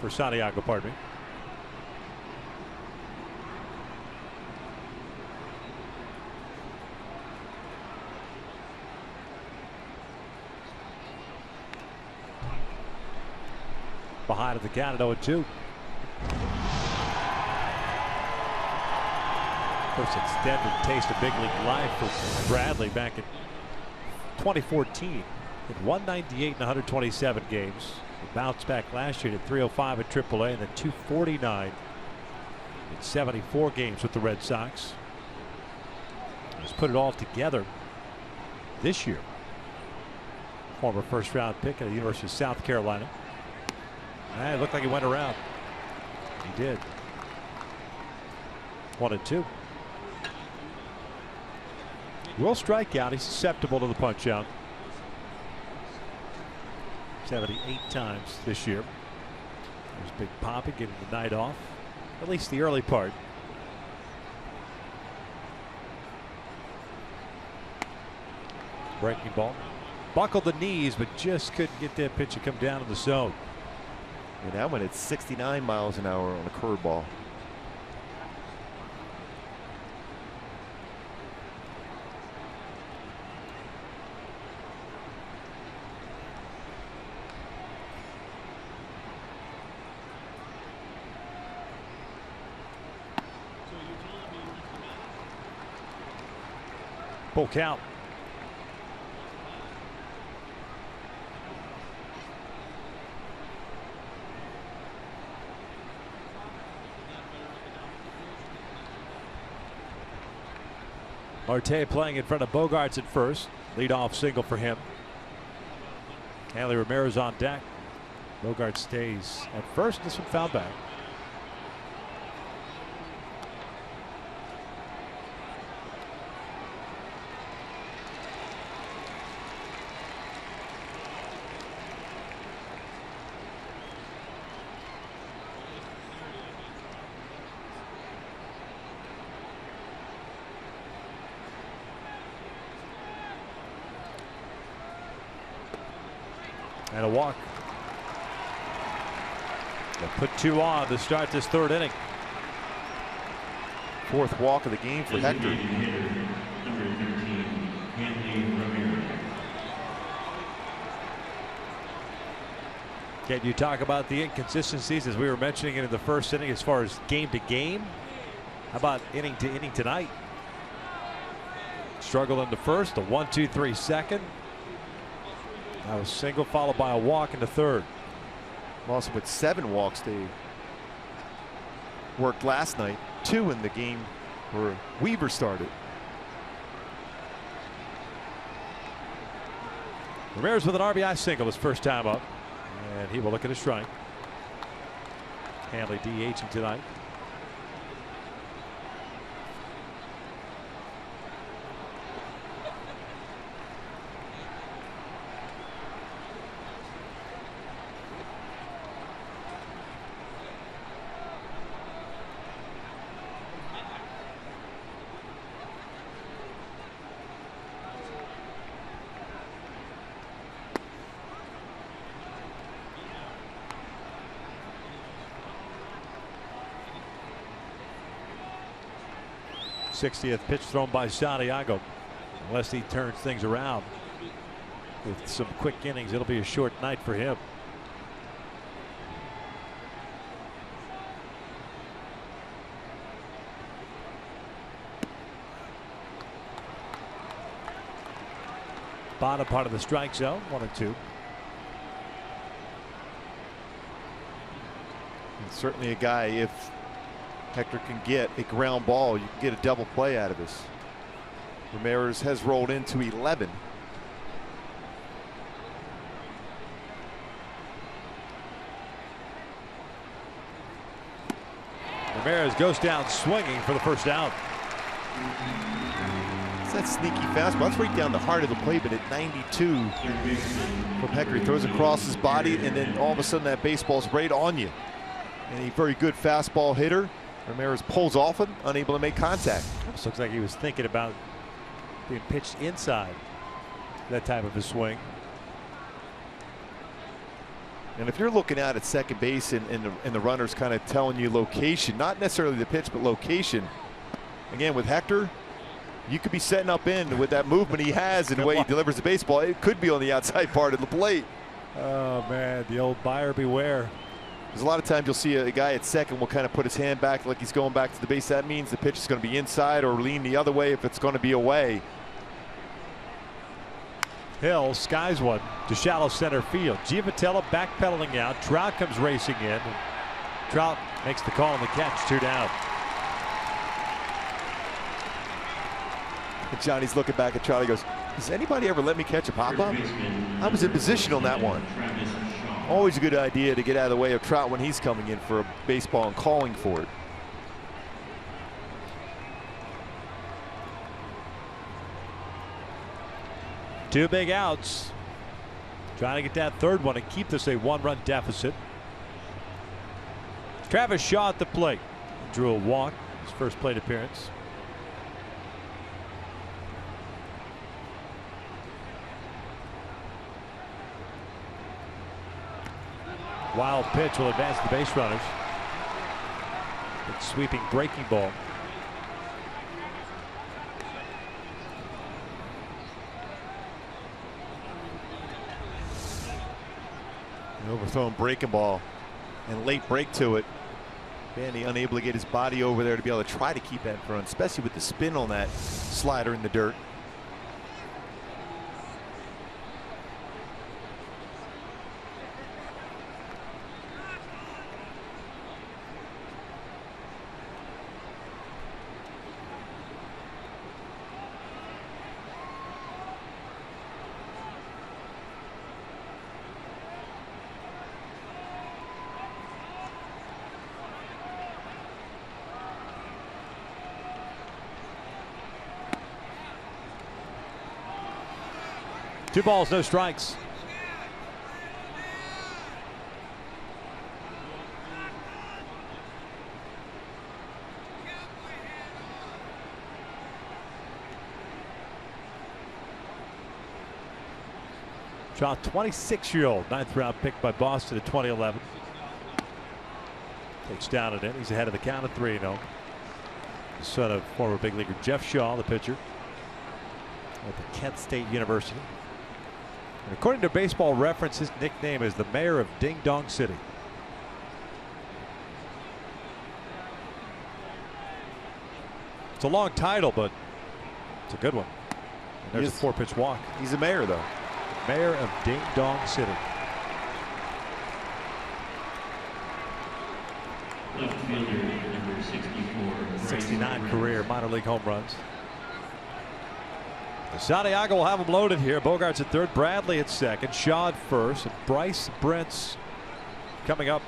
for Santiago, pardon me. Behind at the count at 0-2. First extended taste of big league life for Bradley back in 2014. At 198 in 127 games. He bounced back last year to 305 at AAA and then 249 in 74 games with the Red Sox. He's put it all together this year. Former first-round pick at the University of South Carolina. It looked like he went around. He did. 1-2. Will strike out. He's susceptible to the punch out. 78 times this year. There's Big Poppy getting the night off, at least the early part. Breaking ball. Buckled the knees, but just couldn't get that pitch to come down in the zone. And that one at 69 miles an hour on a curveball. Full count. Marte playing in front of Bogarts at first. Leadoff single for him. Hanley Ramirez on deck. Bogarts stays at first. This one fouled back. And a walk. They'll put 2 on to start this 3rd inning. 4th walk of the game for Hector. Can you talk about the inconsistencies as we were mentioning it in the 1st inning as far as game to game? How about inning to inning tonight? Struggle in the 1st, a 1-2-3 second. That was single followed by a walk in the 3rd. Also with 7 walks they worked last night. 2 in the game where Weaver started. Ramirez with an RBI single his first time up. And he will look at a strike. Hanley DHing tonight. '60th pitch thrown by Santiago. Unless he turns things around with some quick innings, it'll be a short night for him. Bottom part of the strike zone, 1-2. And certainly a guy, if Hector can get a ground ball, you can get a double play out of this. Ramirez has rolled into 11. Ramirez goes down swinging for the first out. It's that sneaky fastball. That's right down the heart of the plate, but at 92 from Hector, he throws across his body, and then all of a sudden that baseball's right on you. And a very good fastball hitter. Ramirez pulls off it, unable to make contact. This looks like he was thinking about being pitched inside that type of a swing. And if you're looking out at second base and the runner's kind of telling you location, not necessarily the pitch, but location. Again, with Hector, you could be setting up in with that movement he has and the way he delivers the baseball. It could be on the outside part of the plate. Oh, man, the old buyer beware. There's a lot of times you'll see a guy at second will kind of put his hand back like he's going back to the base. That means the pitch is going to be inside or lean the other way if it's going to be away. Hill skies one to shallow center field. Giavotella backpedaling out. Trout comes racing in. Trout makes the call on the catch. 2 down. And Johnny's looking back at Trout. He goes, "Does anybody ever let me catch a pop-up? I was in position on that one." Always a good idea to get out of the way of Trout when he's coming in for a baseball and calling for it. Two big outs. Trying to get that 3rd one and keep this a 1-run deficit. Travis Shaw at the plate. Drew a walk, his first plate appearance. Wild pitch will advance the base runners. It's sweeping breaking ball. An overthrown breaking ball and late break to it. Vandy unable to get his body over there to be able to try to keep that in front, especially with the spin on that slider in the dirt. 2 balls, no strikes. Shaw, 26-year-old, 9th round pick by Boston in 2011. Takes down and in. He's ahead of the count of 3-0. The son of former big leaguer Jeff Shaw, the pitcher at the Kent State University. And according to Baseball Reference, his nickname is the Mayor of Ding Dong City. It's a long title, but it's a good one. And there's a 4-pitch walk. He's a mayor, though. Mayor of Ding Dong City. Left fielder, number 64. 69 career minor league home runs. Santiago will have him loaded here. Bogart's at third, Bradley at second, Shaw at first, and Bryce Brent's coming up.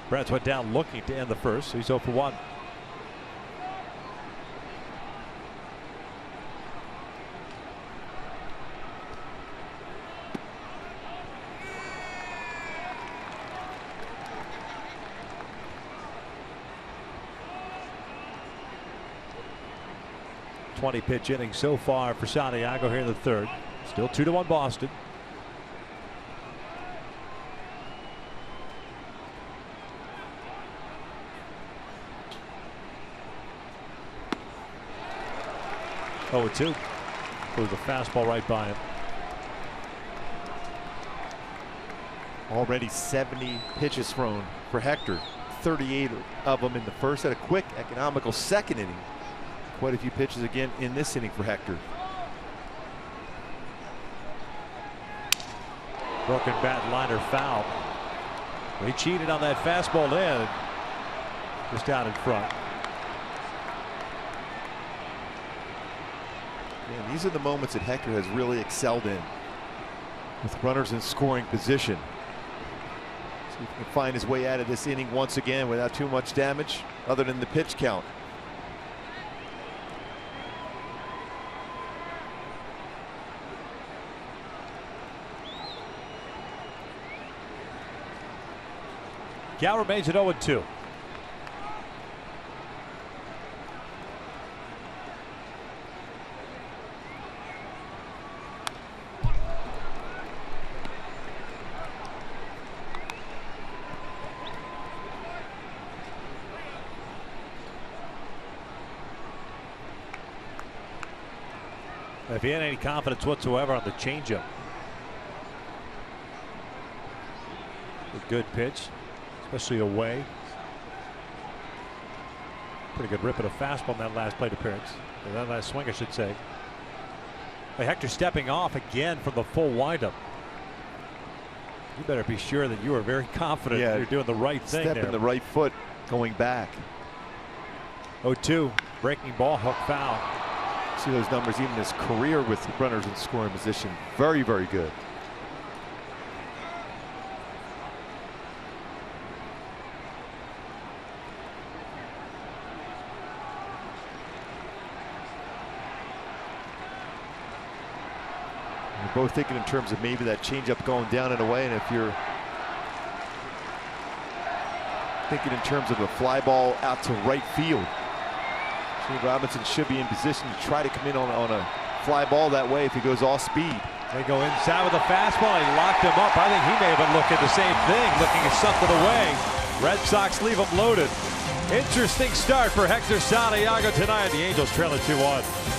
Brent's went down looking to end the first, so he's 0 for 1. Pitch inning so far for Santiago here in the third. Still 2-1 Boston. Oh, 2. Threw the fastball right by him. Already 70 pitches thrown for Hector. 38 of them in the first. Had a quick, economical second inning. Quite a few pitches again in this inning for Hector. Broken bat liner foul. He cheated on that fastball in. Just down in front. Man, these are the moments that Hector has really excelled in. With runners in scoring position. See if he can find his way out of this inning once again without too much damage other than the pitch count. Cal remains at 0-2. If he had any confidence whatsoever on the changeup. A good pitch. Especially away. Pretty good rip at a fastball in that last plate appearance. Or that last swing, I should say. Hey, Hector stepping off again from the full windup. You better be sure that you are very confident you're doing the right thing there. Stepping the right foot going back. 0-2. Breaking ball, hook foul. See those numbers, even his career with runners in scoring position. Very, very good. Both thinking in terms of maybe that changeup going down and away, and if you're thinking in terms of a fly ball out to right field, Steve Robinson should be in position to try to come in on a fly ball that way if he goes off speed. They go inside with a fastball. He locked him up. I think he may have been looking the same thing, looking at something away. Red Sox leave him loaded. Interesting start for Hector Santiago tonight. The Angels trailing 2-1.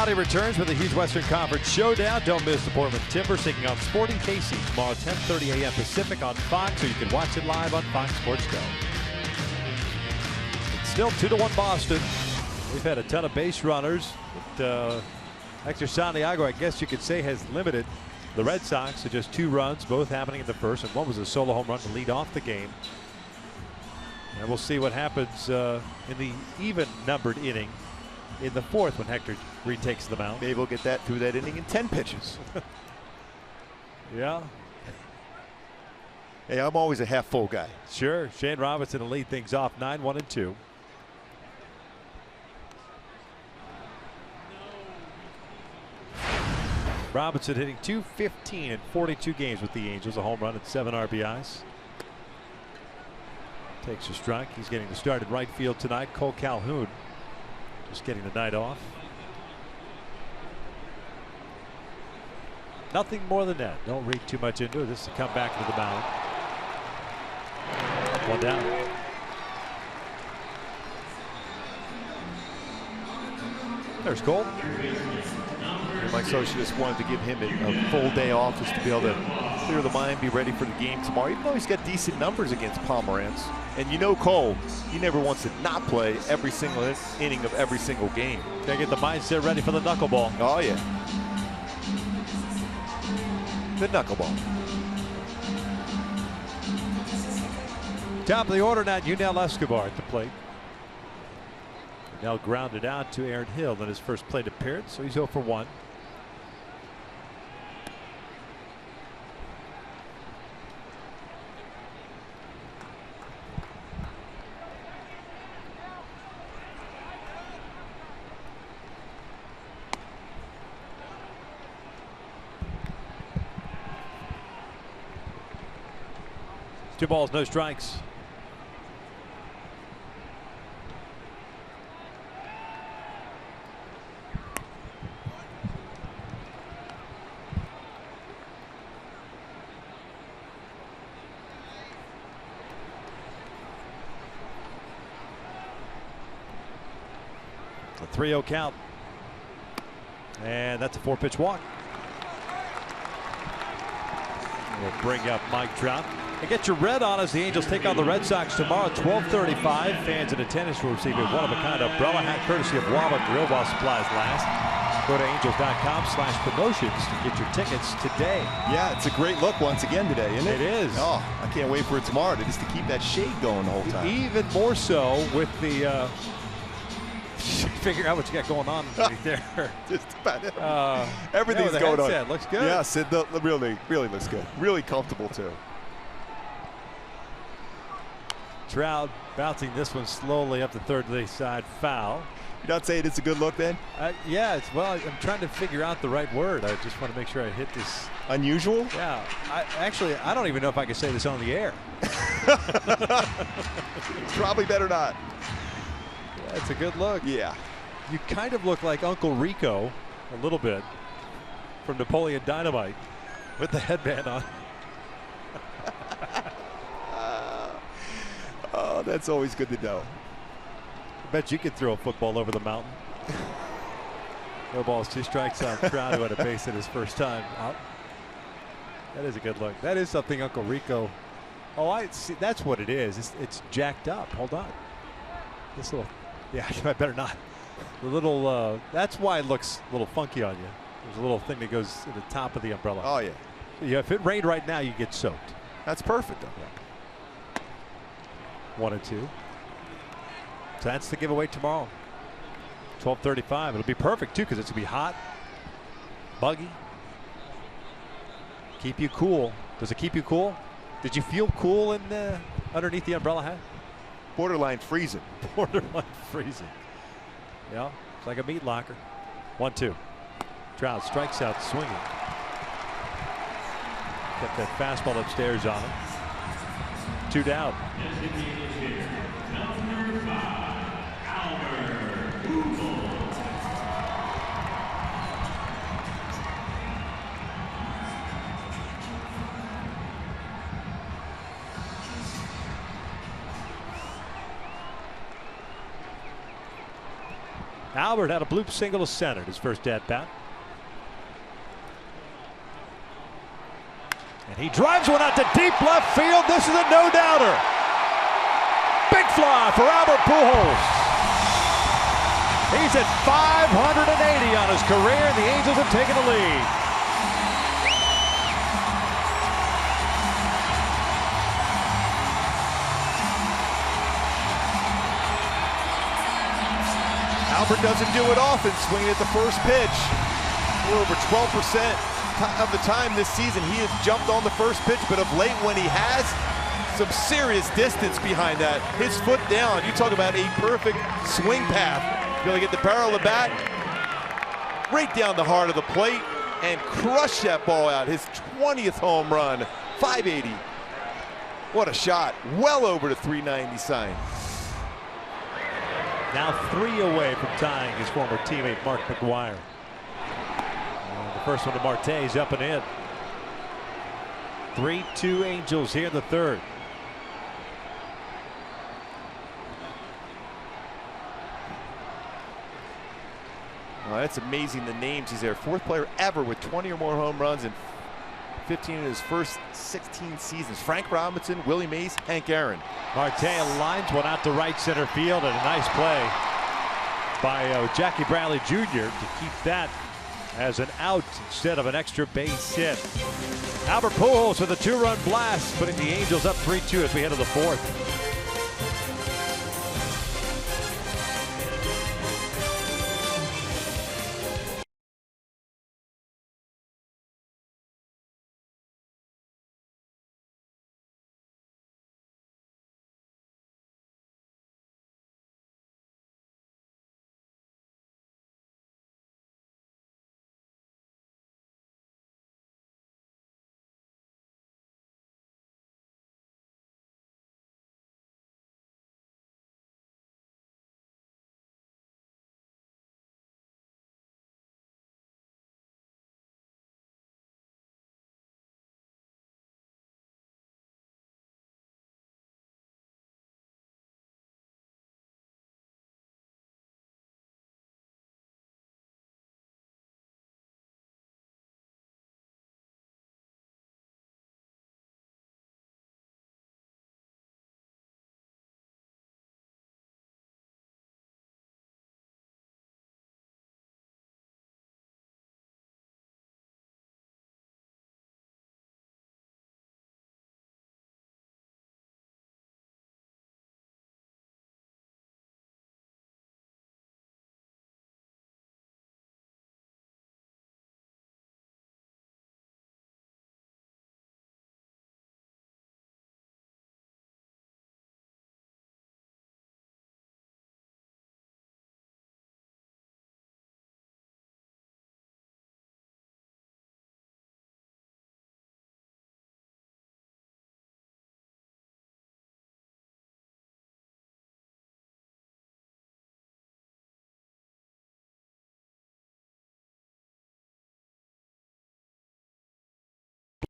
Reality returns with a huge Western Conference showdown. Don't miss the Portland Timbers taking on Sporting KC tomorrow, 10:30 a.m. Pacific on Fox, or you can watch it live on Fox Sports Go. It's still 2-1 Boston. We've had a ton of base runners. But, Hector Santiago, I guess you could say, has limited the Red Sox to just 2 runs, both happening in the first, and one was a solo home run to lead off the game. And we'll see what happens in the even-numbered inning in the fourth when Hector retakes the mound. Maybe we'll get that through that inning in 10 pitches. Yeah. Hey, I'm always a half-full guy. Sure. Shane Robinson to lead things off, 9-1-2. Robinson hitting .215 in 42 games with the Angels, a home run and 7 RBIs. Takes a strike. He's getting the start in right field tonight. Cole Calhoun just getting the night off. Nothing more than that. Don't read too much into it. This is a comeback to the mound. 1 down. There's Cole. Mike Scioscia just wanted to give him a full day off just to be able to clear the mind, be ready for the game tomorrow, even though he's got decent numbers against Pomeranz. And you know Cole, he never wants to not play every single inning of every single game. Gotta get the mindset ready for the knuckleball. Oh, yeah. The knuckleball. Top of the order now, Yunel Escobar at the plate. Now grounded out to Aaron Hill in his first plate appearance, so he's 0 for 1. Two balls, no strikes. A 3-0 count. And that's a 4-pitch walk. We'll bring up Mike Trout. And get your red on as the Angels take on the Red Sox tomorrow at 12:35. Fans in attendance will receive a one-of-a-kind umbrella hat courtesy of Wawa Grill while supplies last. Go to angels.com/promotions to get your tickets today. Yeah, it's a great look once again today, isn't it? It is. Oh, I can't wait for it tomorrow just to keep that shade going the whole time. Even more so with the figure out what you got going on right there. Just about it. Everything's going on. Looks good. Yes, it really looks good. Really comfortable too. Trout bouncing this one slowly up the third base side, foul. You're not saying it's a good look then? Yeah, well, I'm trying to figure out the right word. I just want to make sure I hit this. Unusual? Yeah. I don't even know if I can say this on the air. Probably better not. Yeah, it's a good look. Yeah. You kind of look like Uncle Rico a little bit from Napoleon Dynamite with the headband on. Oh, that's always good to know. I bet you could throw a football over the mountain. No balls, 2 strikes on Trout, who had a base at his first time out. That is a good look. That is something Uncle Rico. Oh, I see. That's what it is. It's jacked up. Hold on. This little. Yeah, I better not. The little. That's why it looks a little funky on you. There's a little thing that goes at the top of the umbrella. Oh, yeah. Yeah, if it rained right now, you get soaked. That's perfect, though. Yeah. 1-2. So that's the giveaway tomorrow. 12:35. It'll be perfect too because it's gonna be hot, buggy. Keep you cool. Does it keep you cool? Did you feel cool in underneath the umbrella hat? Borderline freezing. Borderline freezing. Yeah, it's like a meat locker. 1-2. Trout strikes out swinging. Kept that fastball upstairs on him. 2 down. Albert had a bloop single to center his first at bat. And he drives one out to deep left field. This is a no-doubter. Big fly for Albert Pujols. He's at 580 on his career, and the Angels have taken the lead. Albert doesn't do it often, swinging at the first pitch. We're over 12% of the time this season he has jumped on the first pitch, but of late when he has, some serious distance behind that. His foot down. You talk about a perfect swing path. Going to get the barrel of the bat right down the heart of the plate and crush that ball out. His 20th home run, 580. What a shot. Well over the 390 sign. Now 3 away from tying his former teammate Mark McGwire. And the first one to Marte is up and in. 3-2 Angels here in the third. Oh, that's amazing, the names he's there. 4th player ever with 20 or more home runs and 15 in his first 16 seasons. Frank Robinson, Willie Mays, Hank Aaron. Marte lines one out to right center field, and a nice play by Jackie Bradley Jr. to keep that as an out instead of an extra base hit. Albert Pujols with a 2-run blast, putting the Angels up 3-2 as we head to the 4th.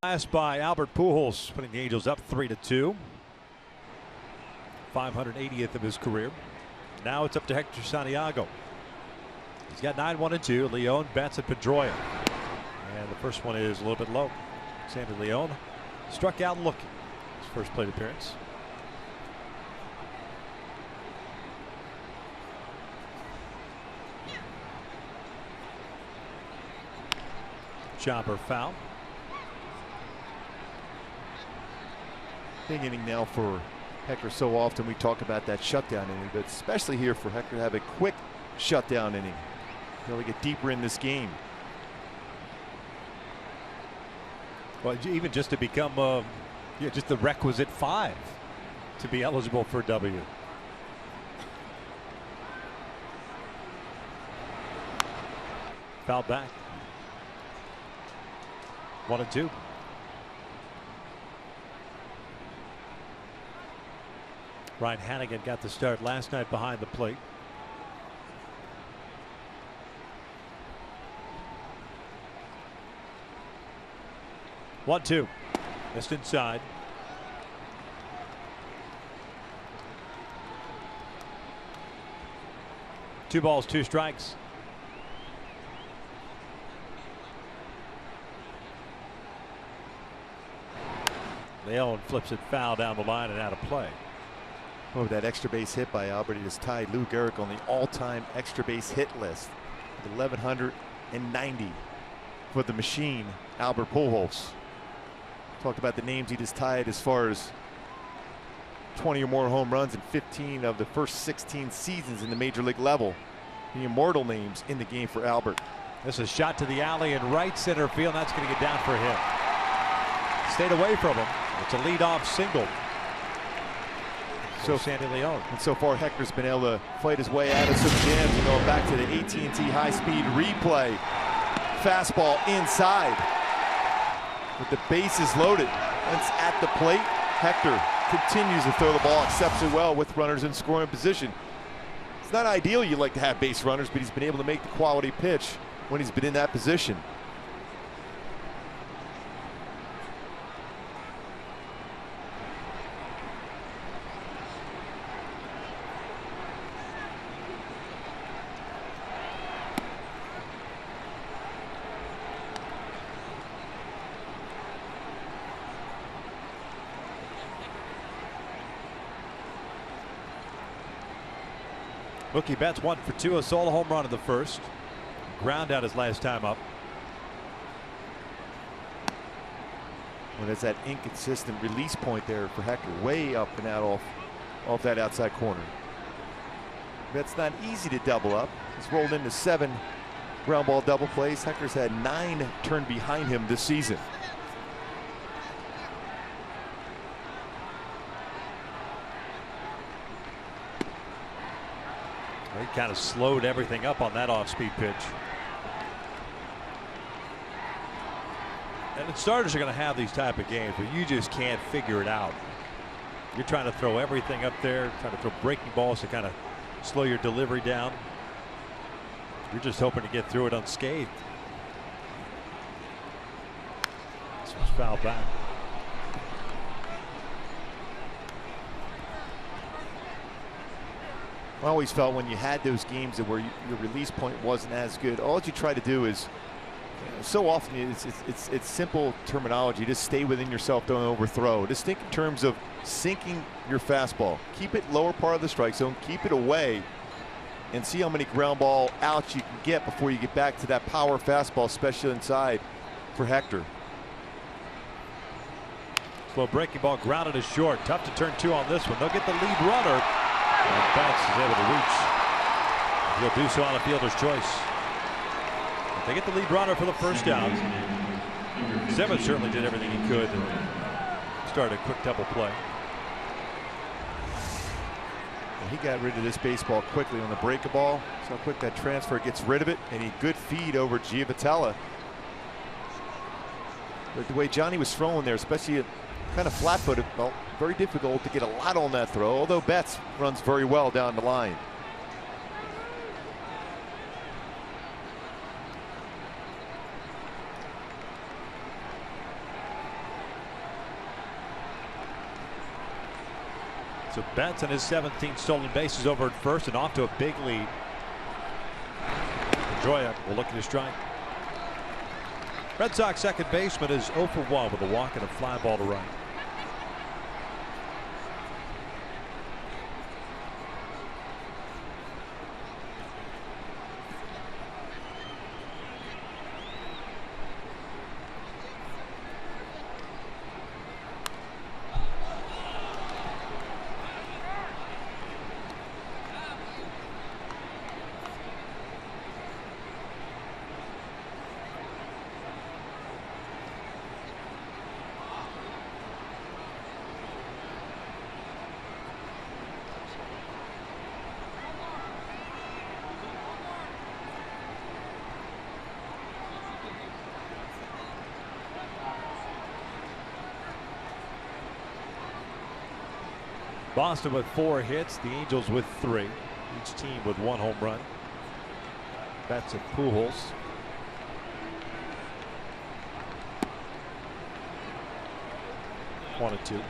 Blast by Albert Pujols, putting the Angels up 3-2. 580th of his career. Now it's up to Hector Santiago. He's got 9-1-2. Leon, Betts, and Pedroia. And the first one is a little bit low. Sandy Leon struck out looking. His first plate appearance. Chopper foul. Big inning now for Hector. So often we talk about that shutdown inning, but especially here for Hector to have a quick shutdown inning. Be able to get deeper in this game. Well, even just to become just the requisite 5 to be eligible for a W. Foul back. 1-2. Ryan Hannigan got the start last night behind the plate. One, two. Missed inside. 2 balls, 2 strikes. Leon flips it foul down the line and out of play. Oh, that extra base hit by Albert. He just tied Lou Gehrig on the all-time extra base hit list with 1,190 for the machine, Albert Pujols. Talked about the names he just tied as far as 20 or more home runs in 15 of the first 16 seasons in the major league level. The immortal names in the game for Albert. This is shot to the alley in right center field. That's going to get down for a hit. Stayed away from him. It's a leadoff single. So Sandy Leon. And so far, Hector's been able to fight his way out of some jams and going back to the AT&T high-speed replay. Fastball inside. With the bases loaded. Once at the plate, Hector continues to throw the ball exceptionally well with runners in scoring position. It's not ideal you like to have base runners, but he's been able to make the quality pitch when he's been in that position. Mookie Betts 1 for 2, a solo home run in the first. Ground out his last time up. Well, there's that inconsistent release point there for Hector, way up and out off that outside corner. That's not easy to double up. He's rolled into 7 ground ball double plays. Hector's had 9 turned behind him this season. He kind of slowed everything up on that off-speed pitch. And the starters are going to have these type of games where you just can't figure it out. You're trying to throw everything up there, trying to throw breaking balls to kind of slow your delivery down. You're just hoping to get through it unscathed. This was fouled back. I always felt when you had those games where your release point wasn't as good, all you try to do is, so often it's simple terminology. Just stay within yourself, don't overthrow. Just think in terms of sinking your fastball. Keep it lower part of the strike zone, keep it away, and see how many ground ball outs you can get before you get back to that power fastball, especially inside for Hector. Slow breaking ball grounded is short. Tough to turn 2 on this one. They'll get the lead runner. And Betts is able to reach. He'll do so on a fielder's choice. If they get the lead runner for the first out. Simmons certainly did everything he could to start a quick double play. Well, he got rid of this baseball quickly on the breaker ball. So quick that transfer gets rid of it, and a good feed over Giavotella. But the way Johnny was throwing there, especially kind of flat-footed, well, very difficult to get a lot on that throw, although Betts runs very well down the line. So Betts and his 17th stolen bases over at first and off to a big lead. Pedroia will look at his strike. Red Sox second baseman is 0 for 1 with a walk and a fly ball to right. Boston with 4 hits, the Angels with 3. Each team with 1 home run. Betts and Pujols. One and 2.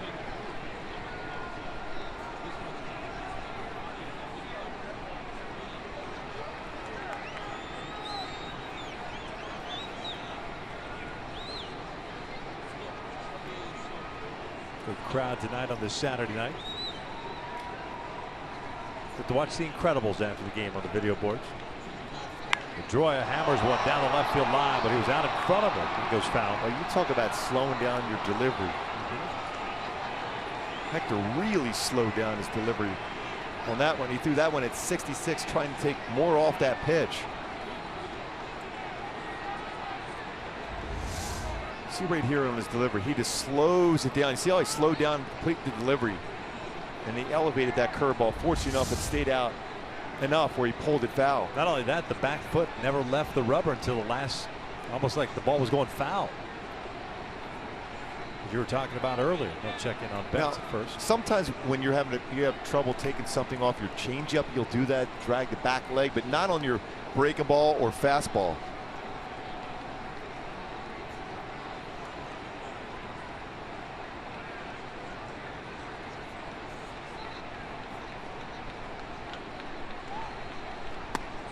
Good crowd tonight on this Saturday night. Get to watch The Incredibles after the game on the video boards. Pedroia hammers one down the left field line, but he was out in front of him. He goes foul. Well, you talk about slowing down your delivery. Hector really slowed down his delivery on that one. He threw that one at 66, trying to take more off that pitch. See right here on his delivery, he just slows it down. You see how he slowed down, complete the delivery, and he elevated that curveball. Fortunately enough, it stayed out enough where he pulled it foul. Not only that, the back foot never left the rubber until the last, almost like the ball was going foul. As you were talking about earlier, they'll check in on Betts at first. Sometimes when you have trouble taking something off your changeup, you'll do that, drag the back leg, but not on your breaking ball or fastball.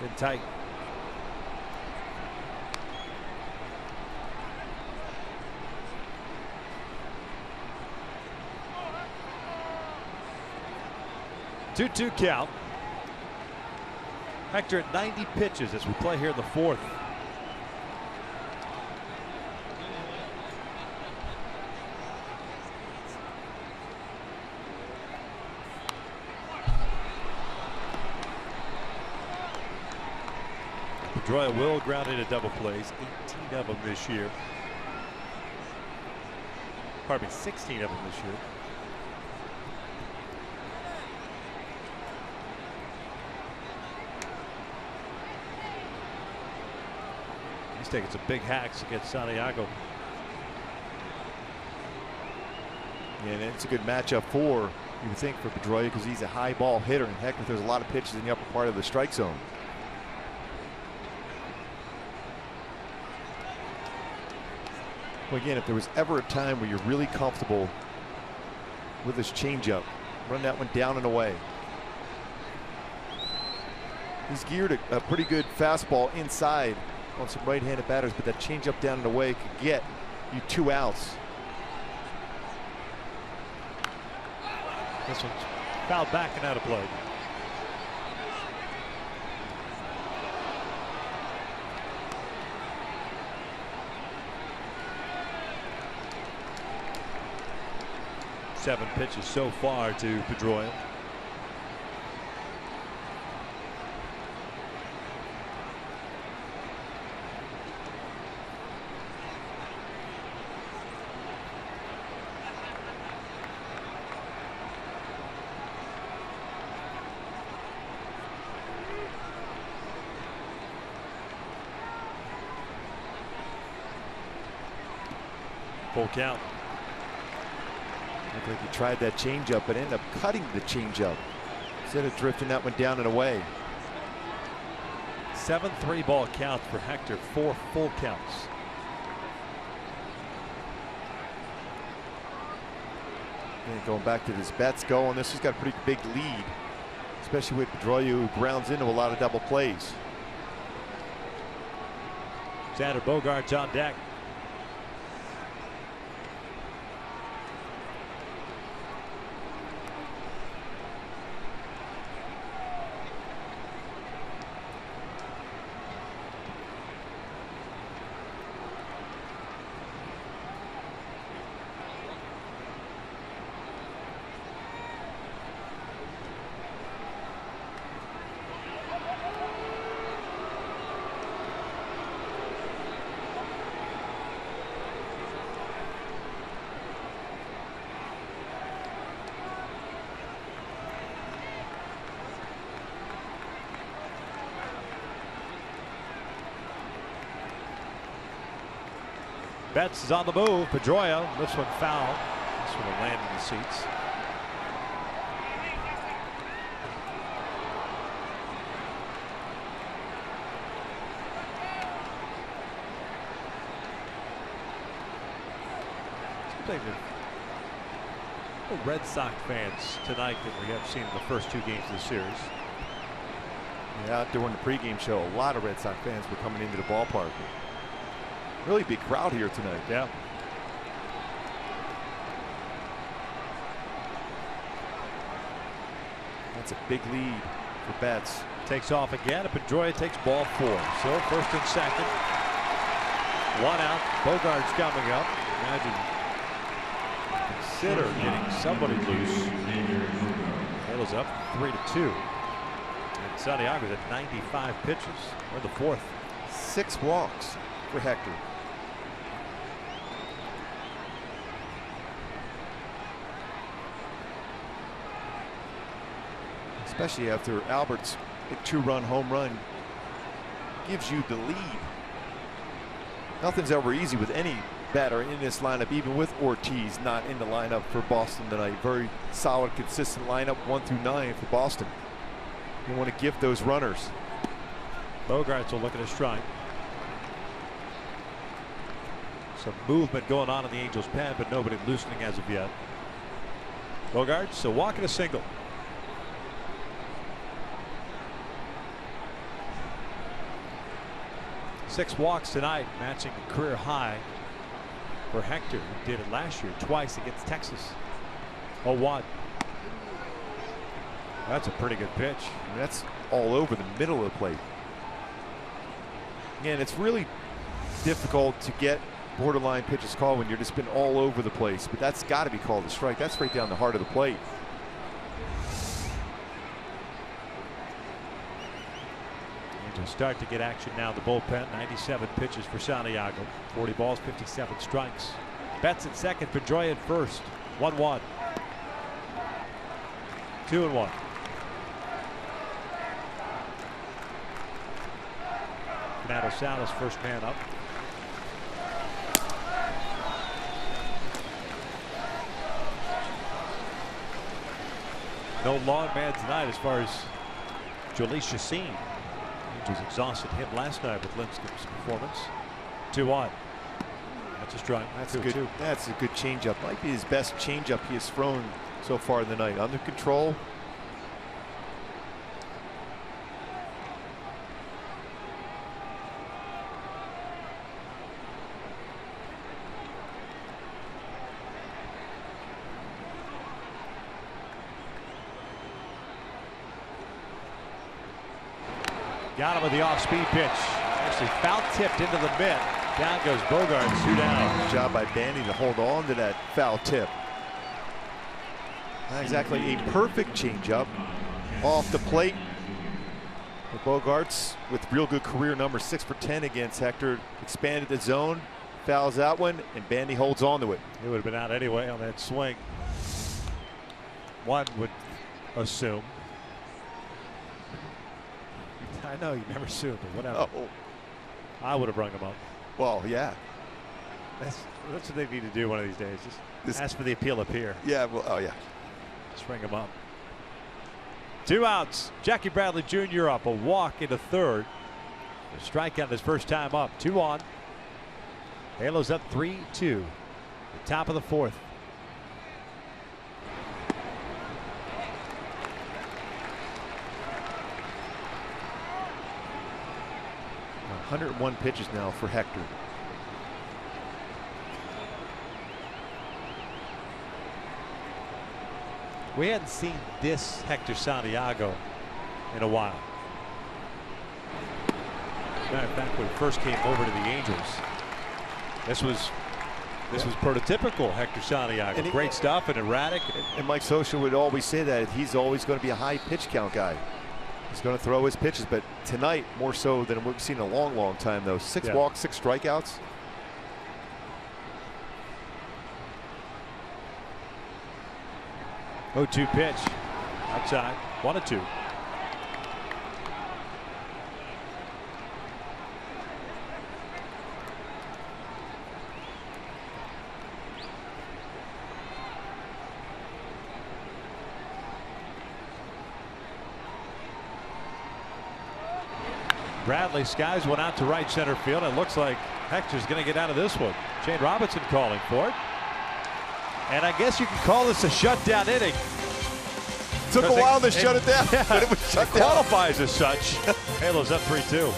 In tight. Two-two count. Hector at 90 pitches as we play here in the fourth. Pedroia will ground into double plays, 18 of them this year. Pardon me, 16 of them this year. He's taking some big hacks against Santiago. Yeah, and it's a good matchup for, you would think, for Pedroia, because he's a high ball hitter, and heck, there's a lot of pitches in the upper part of the strike zone. Well, again, if there was ever a time where you're really comfortable with this changeup, run that one down and away. He's geared a pretty good fastball inside on some right-handed batters, but that changeup down and away could get you 2 outs. This one's fouled back and out of play. Seven pitches so far to Pedroia. Full count. Looked like he tried that changeup, but ended up cutting the changeup instead of drifting that one down and away. 7-3 ball count for Hector, 4 full counts. And going back to this Betts go on this, he's got a pretty big lead, especially with Pedroia, who grounds into a lot of double plays. Xander Bogaerts on deck. Betts is on the move. Pedroia, this one foul. This one will land in the seats. The Red Sox fans tonight that we have seen in the first 2 games of the series. Yeah, during the pregame show, a lot of Red Sox fans were coming into the ballpark. Really big crowd here tonight. Yeah. That's a big lead for Betts. Takes off again. Pedroia takes ball 4. So first and second. 1 out. Bogart's coming up. Imagine. Consider getting somebody loose. Halos up 3-2. And Santiago's at 95 pitches. We're in the 4th. 6 walks for Hector. Especially after Albert's big 2-run home run gives you the lead. Nothing's ever easy with any batter in this lineup, even with Ortiz not in the lineup for Boston tonight. Very solid, consistent lineup, 1 through 9 for Boston. You want to gift those runners. Bogarts will look at a strike. Some movement going on in the Angels' pen, but nobody loosening as of yet. Bogarts, so walking a single. Six walks tonight, matching the career high for Hector, who did it last year twice against Texas. 0-1. That's a pretty good pitch. And that's all over the middle of the plate. Again, it's really difficult to get borderline pitches called when you're just been all over the place, but that's got to be called a strike. That's right down the heart of the plate. Angels start to get action now. The bullpen, 97 pitches for Santiago, 40 balls, 57 strikes. Betts at second, Pedroia at first. 1-1. 2-1. Fernando Salas, first man up. No long man tonight as far as Jhoulys Chacin. Angels exhausted him last night with Lincecum's performance. 2-1. That's a strike. That's good. That's a good changeup. Might be his best changeup he has thrown so far in the night. Under control. Got him with the off-speed pitch. Actually foul tipped into the mitt. Down goes Bogarts, 2 down. Good job by Bandy to hold on to that foul tip. Not exactly a perfect changeup off the plate. But Bogarts with real good career number, 6 for 10 against Hector. Expanded the zone, fouls that one, and Bandy holds on to it. He would have been out anyway on that swing. One would assume. I know you never assume, but whatever. Oh. I would have rung him up. Well, yeah. That's what they need to do one of these days. Just ask for the appeal up here. Yeah, well, oh yeah. Just ring him up. 2 outs. Jackie Bradley Jr. up. A walk into third. A strikeout his first time up. 2 on. Halos up 3-2. The top of the 4th. Now 101 pitches now for Hector. We hadn't seen this Hector Santiago in a while. Matter of fact, when he first came over to the Angels, this was prototypical Hector Santiago. And great stuff and erratic. And Mike Scioscia would always say that he's always going to be a high pitch count guy. He's going to throw his pitches, but tonight more so than we've seen in a long, long time. Though 6 walks, 6 strikeouts. Oh, 2 pitch outside. 1-2. Bradley skies one out to right center field. It looks like Hector's going to get out of this one. Shane Robinson calling for it. And I guess you can call this a shutdown inning. Took a while to shut it down, but it was shut down. Qualifies as such. Halos up 3-2.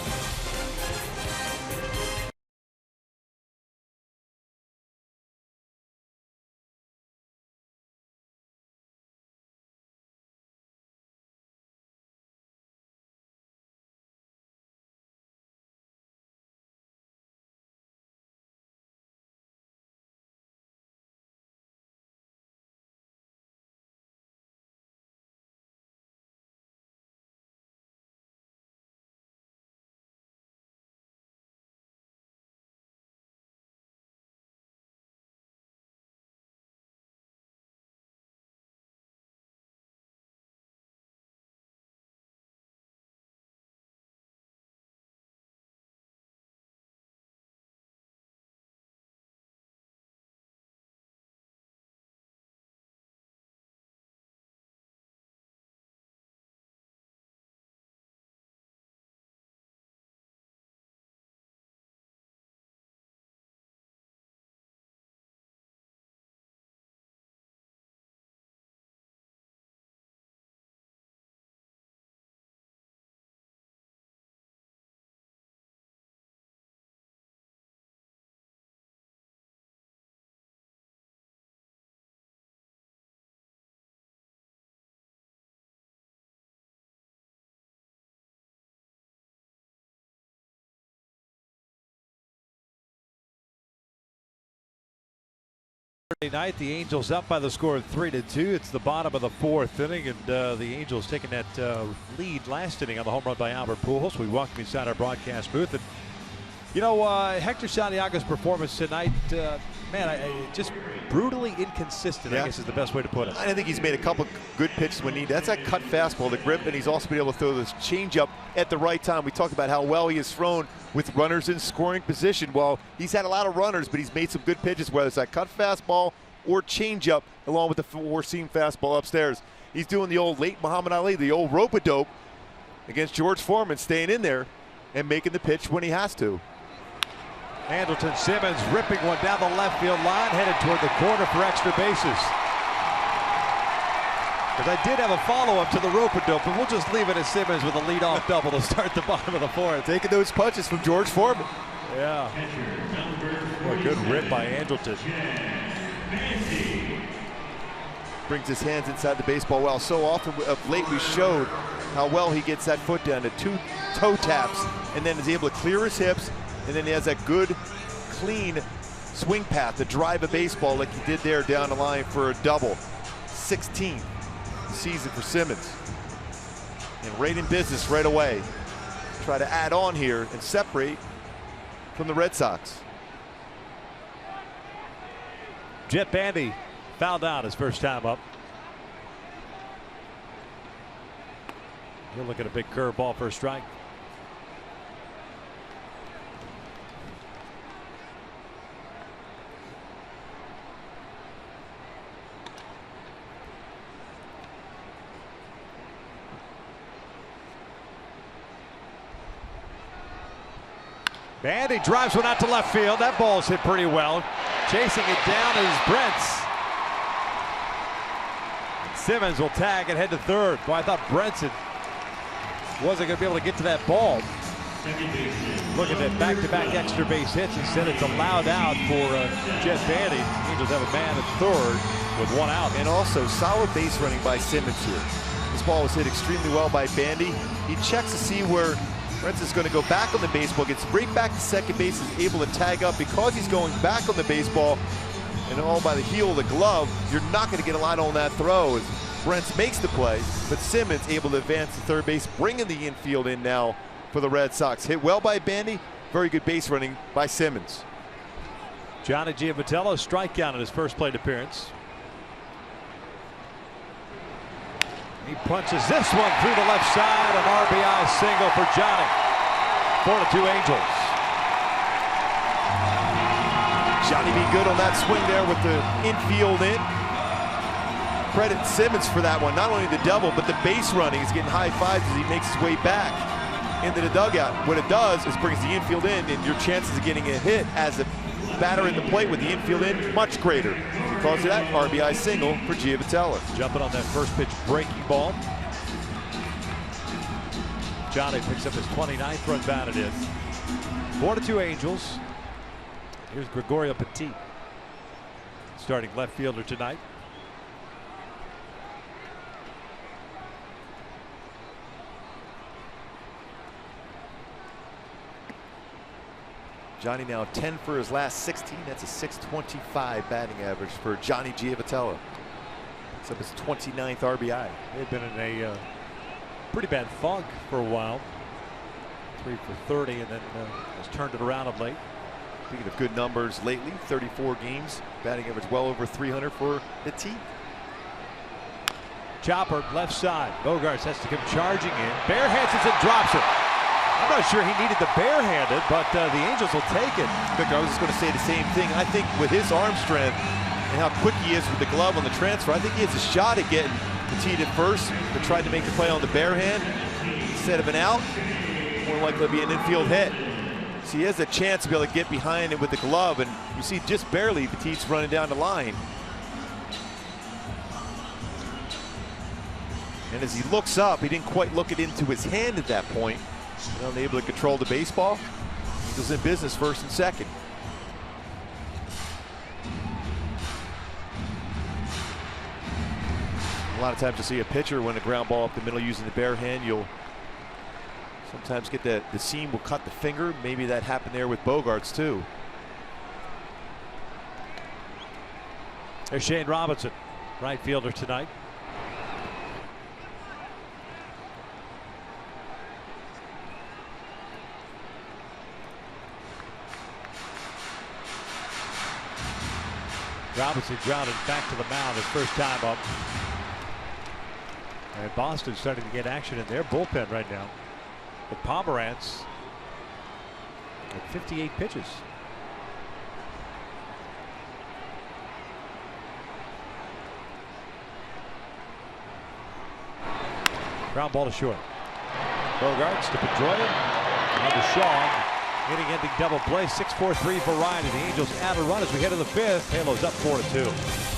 Night, the Angels up by the score of 3-2. It's the bottom of the 4th inning, and the Angels taking that lead last inning on the home run by Albert Pujols. We welcome you inside our broadcast booth. And you know, Hector Santiago's performance tonight, just brutally inconsistent, I guess is the best way to put it. I think he's made a couple good pitches when needed. That's that cut fastball, the grip, and he's also been able to throw this changeup at the right time. We talked about how well he has thrown with runners in scoring position. Well, he's had a lot of runners, but he's made some good pitches, whether it's that cut fastball or changeup, along with the four-seam fastball upstairs. He's doing the old late Muhammad Ali, the old rope-a-dope against George Foreman, staying in there and making the pitch when he has to. Andrelton Simmons ripping one down the left field line, headed toward the corner for extra bases. Because I did have a follow-up to the rope-a-dope, but we'll just leave it as Simmons with a leadoff double to start the bottom of the 4th. Taking those punches from George Foreman. Yeah. What a good rip by Andrelton. Brings his hands inside the baseball well. So often of late we showed how well he gets that foot down to 2 toe taps and then is able to clear his hips, and then he has that good, clean swing path to drive a baseball like he did there down the line for a double. 16th season for Simmons. And right in business right away. Try to add on here and separate from the Red Sox. Jet Bandy fouled out his first time up. He'll look at a big curveball for a strike. Bandy drives one out to left field. That ball's hit pretty well. Chasing it down is Brents. Simmons will tag and head to third. Boy, I thought Brenson wasn't going to be able to get to that ball. Looking at back-to-back extra base hits. Instead, it's allowed out for Jet Bandy. Angels have a man at third with one out. And also solid base running by Simmons here. This ball was hit extremely well by Bandy. He checks to see where Brenson's going to go back on the baseball, gets right back to second base, is able to tag up because he's going back on the baseball and all by the heel of the glove. You're not going to get a lot on that throw as Brents makes the play, but Simmons able to advance to third base, bringing the infield in now for the Red Sox. Hit well by Bandy, very good base running by Simmons. Johnny Giavitello strikeout in his first plate appearance. He punches this one through the left side, an RBI single for Johnny. 4-2 Angels. Johnny be good on that swing there with the infield in. Credit Simmons for that one. Not only the double, but the base running. He's getting high fives as he makes his way back into the dugout. What it does is brings the infield in, and your chances of getting a hit as a batter in the plate with the infield in much greater. Because of that RBI single for Giavitello. Jumping on that first pitch breaking ball. Johnny picks up his 29th run batted in. 4-2 Angels. Here's Gregorio Petit, starting left fielder tonight. Johnny now 10 for his last 16. That's a .625 batting average for Johnny Giavitello. It's up his 29th RBI. They've been in a pretty bad fog for a while. 3 for 30, and then has turned it around of late. Speaking of good numbers lately, 34 games, batting average well over 300 for the team. Chopper left side. Bogarts has to come charging in. Barehands it and drops it. I'm not sure he needed the barehanded, but the Angels will take it. Victor, I was just going to say the same thing. I think with his arm strength and how quick he is with the glove on the transfer, I think he has a shot at getting Petit at first, but tried to make the play on the barehand instead of an out. More likely to be an infield hit. So he has a chance to be able to get behind it with the glove, and you see just barely Petit's running down the line. And as he looks up, he didn't quite look it into his hand at that point. Unable to control the baseball. Eagles in business first and second. A lot of times you'll see a pitcher when a ground ball up the middle using the bare hand, you'll sometimes get the seam will cut the finger. Maybe that happened there with Bogarts too. There's Shane Robinson, right fielder tonight. Robinson grounded back to the mound his first time up. And Boston's starting to get action in their bullpen right now. The Pomeranz at 58 pitches. Ground ball to short. Bogarts to Pedroia and to Shaw. Hitting ending double play, 6-4-3 variety. The Angels add a run as we head to the fifth. Halos up 4-2.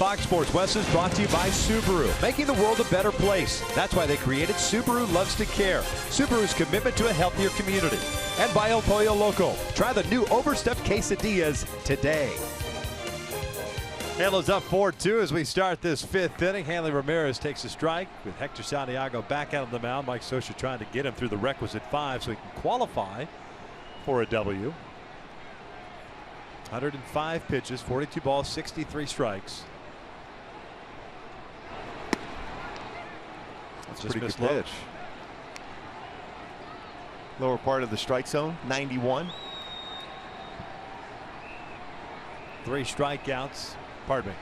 Fox Sports West is brought to you by Subaru, making the world a better place. That's why they created Subaru Loves to Care, Subaru's commitment to a healthier community. And by El Pollo Loco. Try the new overstuffed quesadillas today. Halos up 4-2 as we start this fifth inning. Hanley Ramirez takes a strike with Hector Santiago back out on the mound. Mike Scioscia trying to get him through the requisite 5 so he can qualify for a W. 105 pitches, 42 balls, 63 strikes. That's a pretty good pitch. Lower part of the strike zone, 91. 3 strikeouts. Pardon me.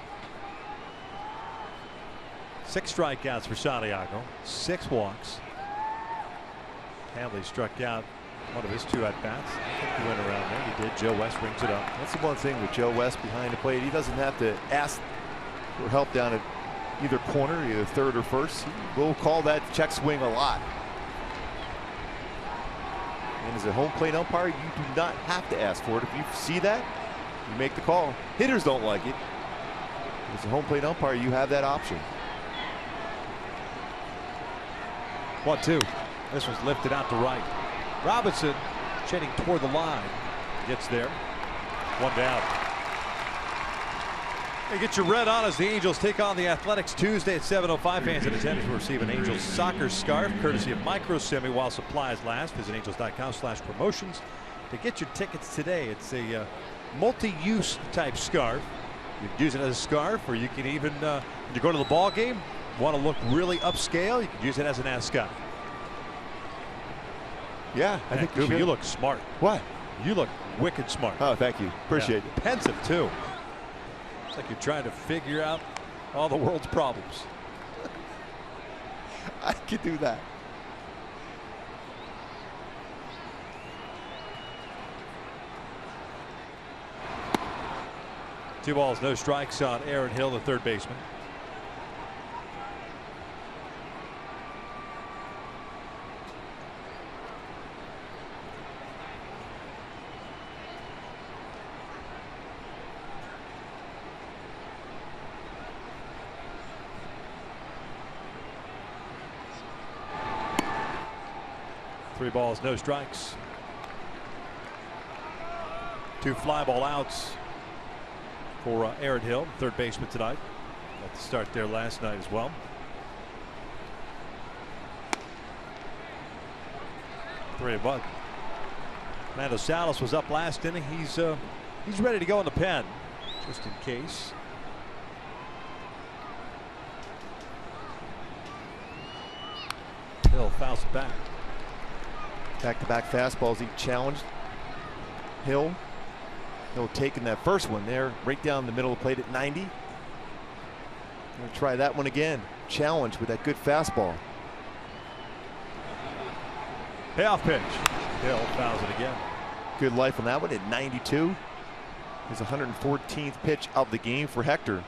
6 strikeouts for Santiago. 6 walks. Hanley struck out one of his 2 at-bats. I think he went around there. He did. Joe West rings it up. That's the one thing with Joe West behind the plate. He doesn't have to ask for help down at either corner, either third or first. We'll call that check swing a lot. And as a home plate umpire, you do not have to ask for it. If you see that, you make the call. Hitters don't like it. As a home plate umpire, you have that option. 1-2. This one's lifted out to right. Robinson shading toward the line. Gets there. 1 down. Hey, get your red on as the Angels take on the Athletics Tuesday at 7:05. Fans in attendance will receive an Angels soccer scarf courtesy of Micro Semi while supplies last. Visit angels.com/promotions to get your tickets today. It's a multi-use type scarf. You can use it as a scarf, or you can even when you go to the ball game, want to look really upscale, you can use it as an ascot. Yeah, I think you look smart. What? You look wicked smart. Oh, thank you. Appreciate it. Pensive too. It's like you're trying to figure out all the world's problems. I could do that. Two balls, no strikes on Aaron Hill, the third baseman. 3 balls, no strikes. 2 fly ball outs for Aaron Hill, third baseman tonight. Got the start there last night as well. 3-1. Fernando Salas was up last inning. He's ready to go in the pen, just in case. Hill fouls it back. Back-to-back fastballs he challenged. Hill taking that first one there right down the middle of the plate at 90. Gonna try that one again. Challenge with that good fastball. Payoff pitch. Hill fouls it again. Good life on that one at 92. His 114th pitch of the game for Hector.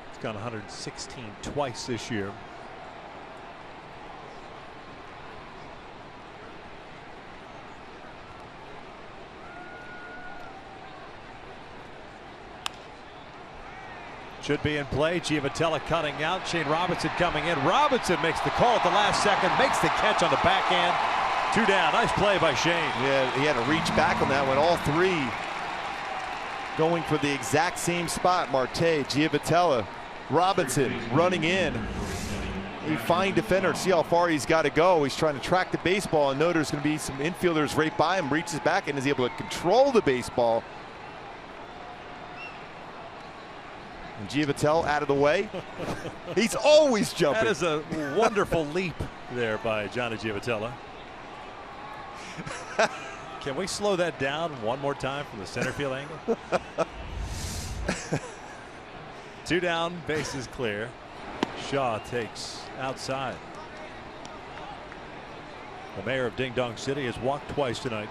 He's gone 116 twice this year. Should be in play. Giavotella cutting out. Shane Robinson coming in. Robinson makes the call at the last second. Makes the catch on the backhand. 2 down. Nice play by Shane. Yeah, he had to reach back on that one. All 3 going for the exact same spot. Marte, Giavotella, Robinson running in. A fine defender. See how far he's got to go. He's trying to track the baseball and know there's going to be some infielders right by him. Reaches back and is able to control the baseball. And Giavotella out of the way. He's always jumping. That is a wonderful leap there by Johnny Giavotella. Can we slow that down one more time from the center field angle? 2 down, bases clear. Shaw takes outside. The mayor of Ding Dong City has walked twice tonight.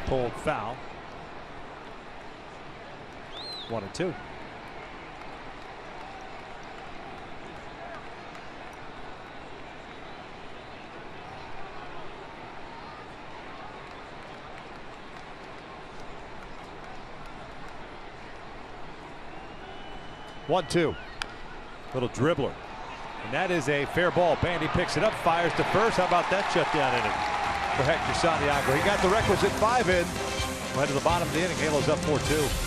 Pulled foul. 1-2. Little dribbler. And that is a fair ball. Bandy picks it up, fires to first. How about that shutdown inning for Hector Santiago? He got the requisite 5 in. Right to the bottom of the inning. Halos up 4-2.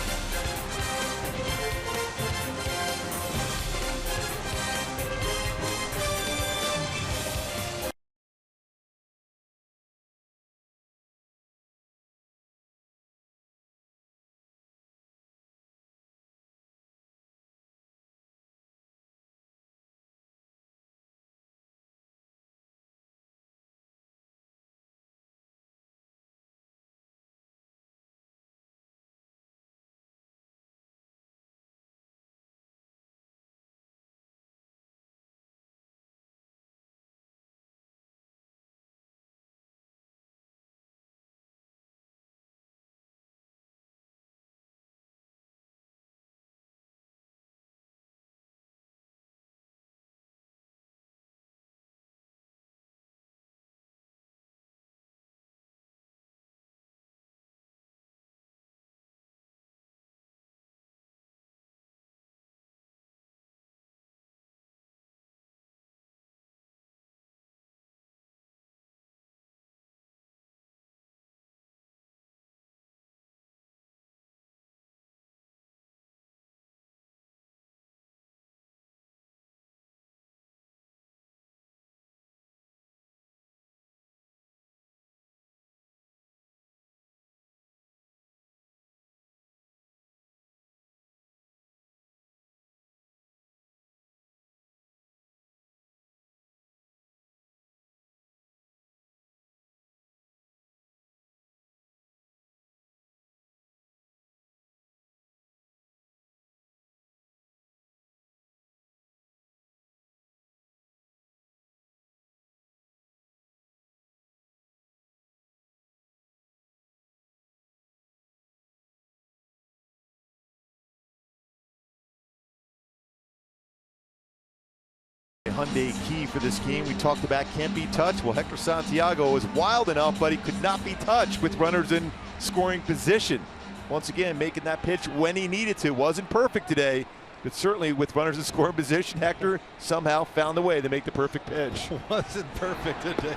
Hyundai key for this game. We talked about can't be touched. Well, Hector Santiago was wild enough, but he could not be touched with runners in scoring position. Once again, making that pitch when he needed to. Wasn't perfect today, but certainly with runners in scoring position, Hector somehow found a way to make the perfect pitch. Wasn't perfect today.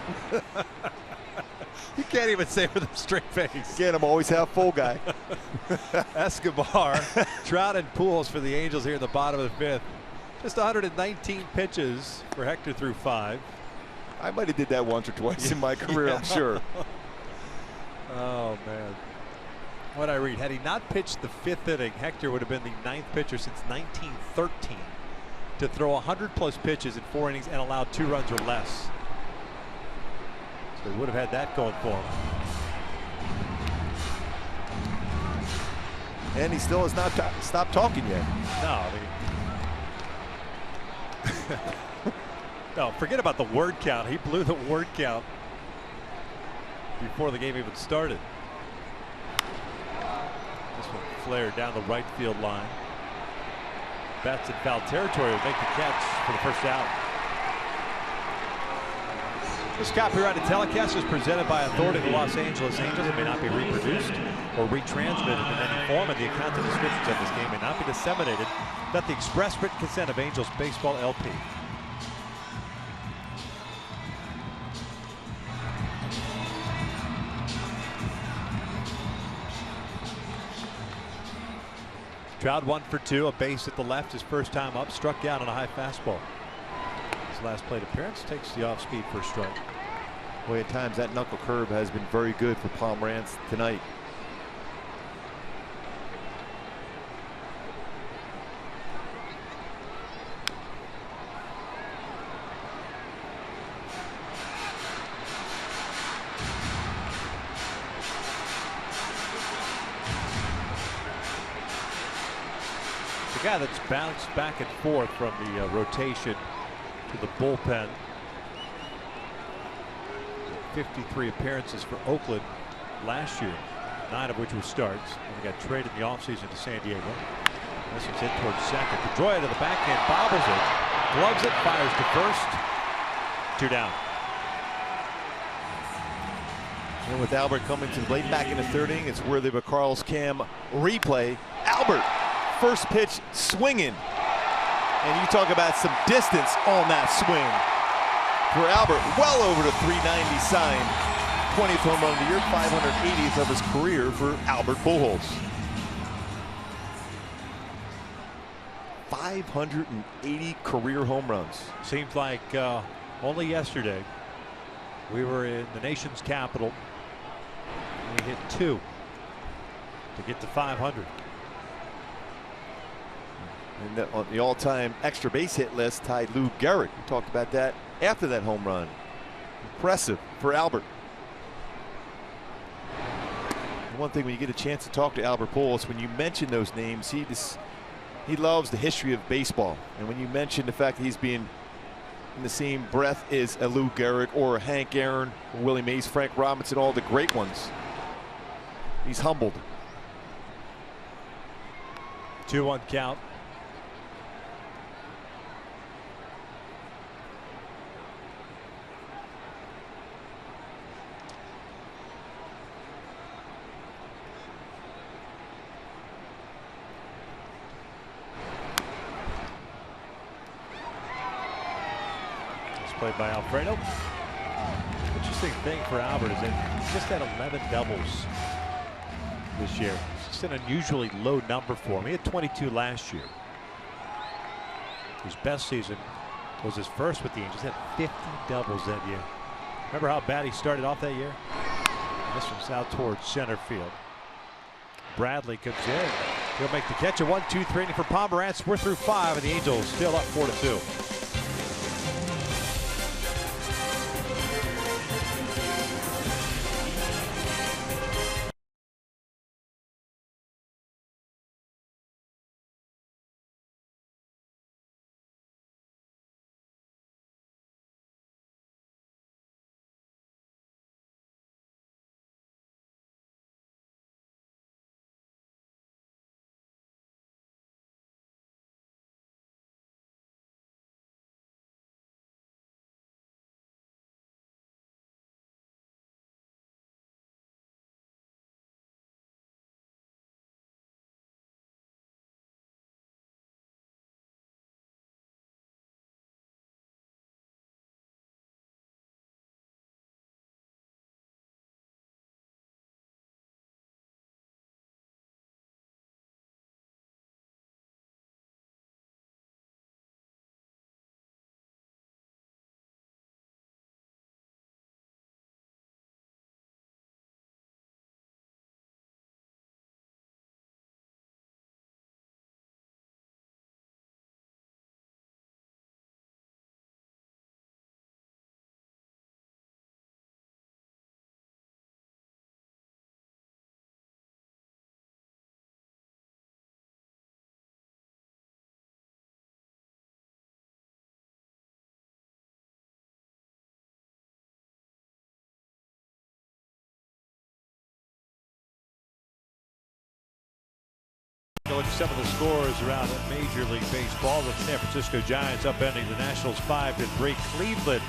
You can't even say with a straight face. Again, I'm always half full guy. Escobar, Trout, and Pujols for the Angels here in the bottom of the 5th. Just 119 pitches for Hector through 5. I might have did that once or twice in my career, I'm sure. Oh, man. What I read, had he not pitched the 5th inning, Hector would have been the 9th pitcher since 1913 to throw 100+ pitches in 4 innings and allowed 2 runs or less. So he would have had that going for him. And he still has not stopped talking yet. No, I mean, no, forget about the word count. He blew the word count before the game even started. This one flared down the right field line. Betts in foul territory will make the catch for the first out. This copyrighted telecast is presented by authority of the Los Angeles Angels. It may not be reproduced or retransmitted in any form, and the accounts and descriptions of this game may not be disseminated without the express written consent of Angels Baseball LP. Trout 1 for 2, a base at the left, his first time up, struck out on a high fastball. His last plate appearance takes the off-speed for a strike. Boy, at times that knuckle curve has been very good for Pomerantz tonight. The guy that's bounced back and forth from the rotation to the bullpen. 53 appearances for Oakland last year, 9 of which were starts. And he got traded in the offseason to San Diego. This one's hit towards second. Pedroia to the backhand, bobbles it, gloves it, fires to first. 2 down. And with Albert coming to late back in the 3rd inning, it's worthy of a Carl's Cam replay. Albert, first pitch swinging. And you talk about some distance on that swing. For Albert, well over the 390 sign. 20th home run of the year, 580th of his career for Albert Pujols. 580 career home runs. Seems like only yesterday we were in the nation's capital and we hit 2 to get to 500. And on the all-time extra base hit list tied Lou Gehrig. We talked about that after that home run. Impressive for Albert. One thing when you get a chance to talk to Albert Pujols, when you mention those names, he loves the history of baseball. And when you mention the fact that he's being in the same breath as a Lou Gehrig or a Hank Aaron, or Willie Mays, Frank Robinson, all the great ones, he's humbled. 2-1 count. Played by Alfredo. Interesting thing for Albert is that he just had 11 doubles this year. It's just an unusually low number for him. He had 22 last year. His best season was his first with the Angels. He had 50 doubles that year. Remember how bad he started off that year? This one's out towards center field. Bradley comes in. He'll make the catch. A 1-2-3 inning for Pomerantz. We're through 5 and the Angels still up 4-2. Look at some of the scores around Major League Baseball. The San Francisco Giants upending the Nationals 5-3. Cleveland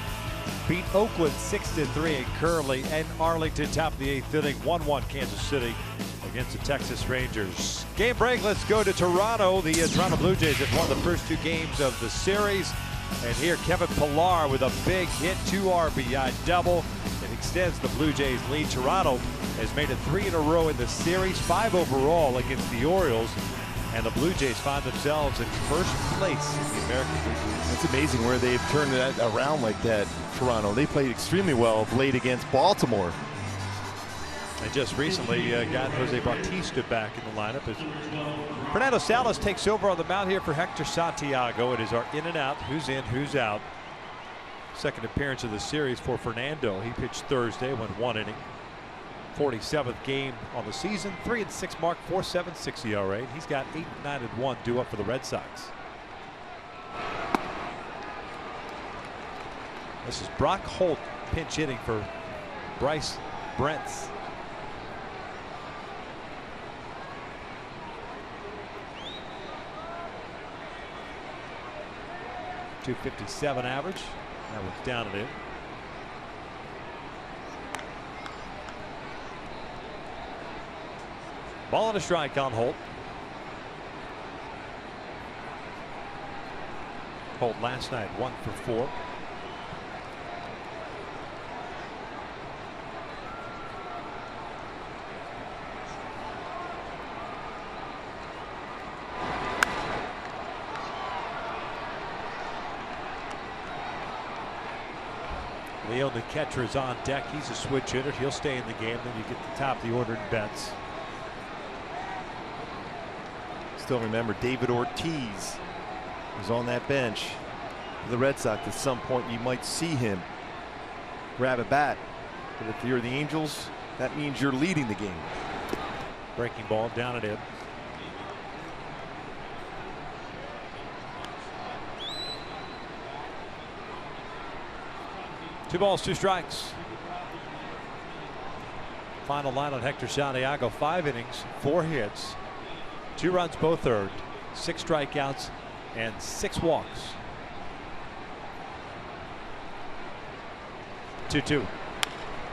beat Oakland 6-3 in Curly and Arlington. Top of the 8th inning, 1-1 Kansas City against the Texas Rangers. Game break. Let's go to Toronto. The Toronto Blue Jays have won the first 2 games of the series. And here Kevin Pillar with a big hit, 2 RBI double. It extends the Blue Jays lead. Toronto has made it 3 in a row in the series, 5 overall against the Orioles. And the Blue Jays find themselves in first place in the American League. It's amazing where they've turned that around like that, Toronto. They played extremely well of late against Baltimore. And just recently got Jose Bautista back in the lineup as Fernando Salas takes over on the mound here for Hector Santiago. It is our in and out, who's in, who's out. Second appearance of the series for Fernando. He pitched Thursday, went 1 inning. 47th game on the season, 3-6 mark, 4.76 ERA. He's got 8-9-1 due up for the Red Sox. This is Brock Holt pinch hitting for Bryce Brentz. .257 average. That one's down and in. Ball and a strike on Holt. Holt last night 1 for 4. Leo, the catcher, is on deck. He's a switch hitter. He'll stay in the game. Then you get the top of the order in Betts. Still remember David Ortiz was on that bench for the Red Sox. At some point you might see him grab a bat. But if you're the Angels, that means you're leading the game. Breaking ball down and in. Two balls, 2 strikes. Final line on Hector Santiago, 5 innings, 4 hits, 2 runs both earned, 6 strikeouts, and 6 walks. 2-2.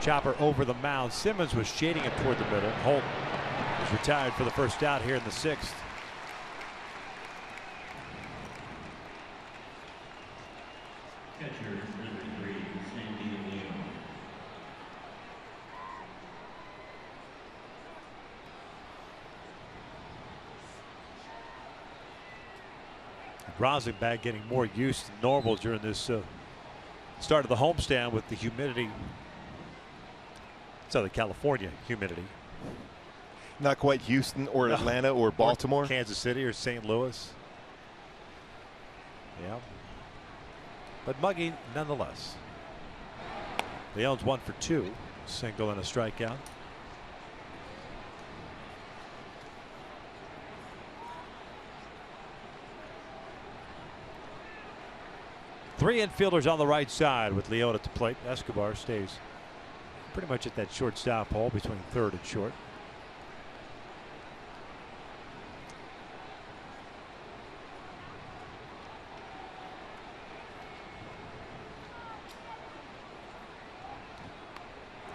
Chopper over the mound. Simmons was shading it toward the middle. Holt was retired for the first out here in the 6th. Catcher, number 3, Sandy Leo. Rosenbach getting more used to normal during this start of the homestand with the humidity. Southern California humidity. Not quite Houston or Atlanta or Baltimore. Or Kansas City or St. Louis. Yeah. But muggy nonetheless. Leon's 1 for 2. Single and a strikeout. Three infielders on the right side with Leon at the plate. Escobar stays pretty much at that shortstop hole between third and short.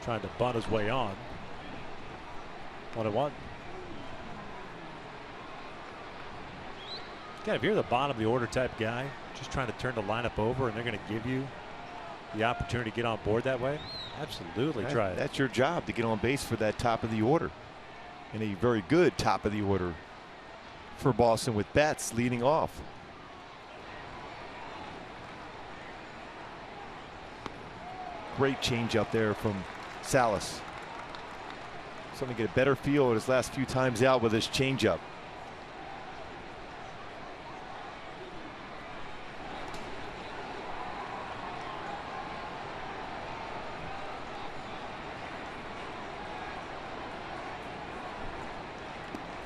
Trying to bunt his way on. 1-1. God, if you're the bottom of the order type guy, just trying to turn the lineup over and they're going to give you the opportunity to get on board that way, absolutely try it. That's your job, to get on base for that top of the order. And a very good top of the order for Boston with Betts leading off. Great change up there from Salas. Something to get a better feel of his last few times out with his changeup.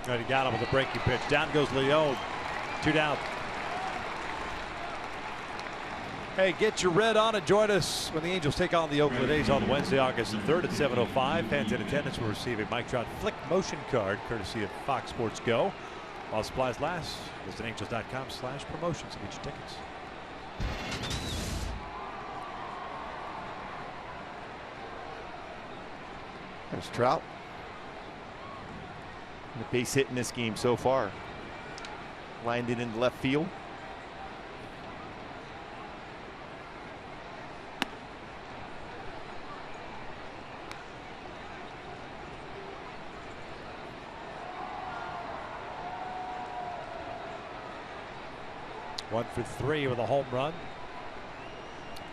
Right, he got him with a breaking pitch. Down goes Leon. 2 down. Hey, get your red on and join us when the Angels take on the Oakland A's on Wednesday, August the 3rd at 7:05. Fans in attendance will receive a Mike Trout Flick motion card courtesy of Fox Sports Go. While supplies last, visit angels.com/promotions to get your tickets. There's Trout. The base hit in this game so far. Lined it into left field. One for 3 with a home run.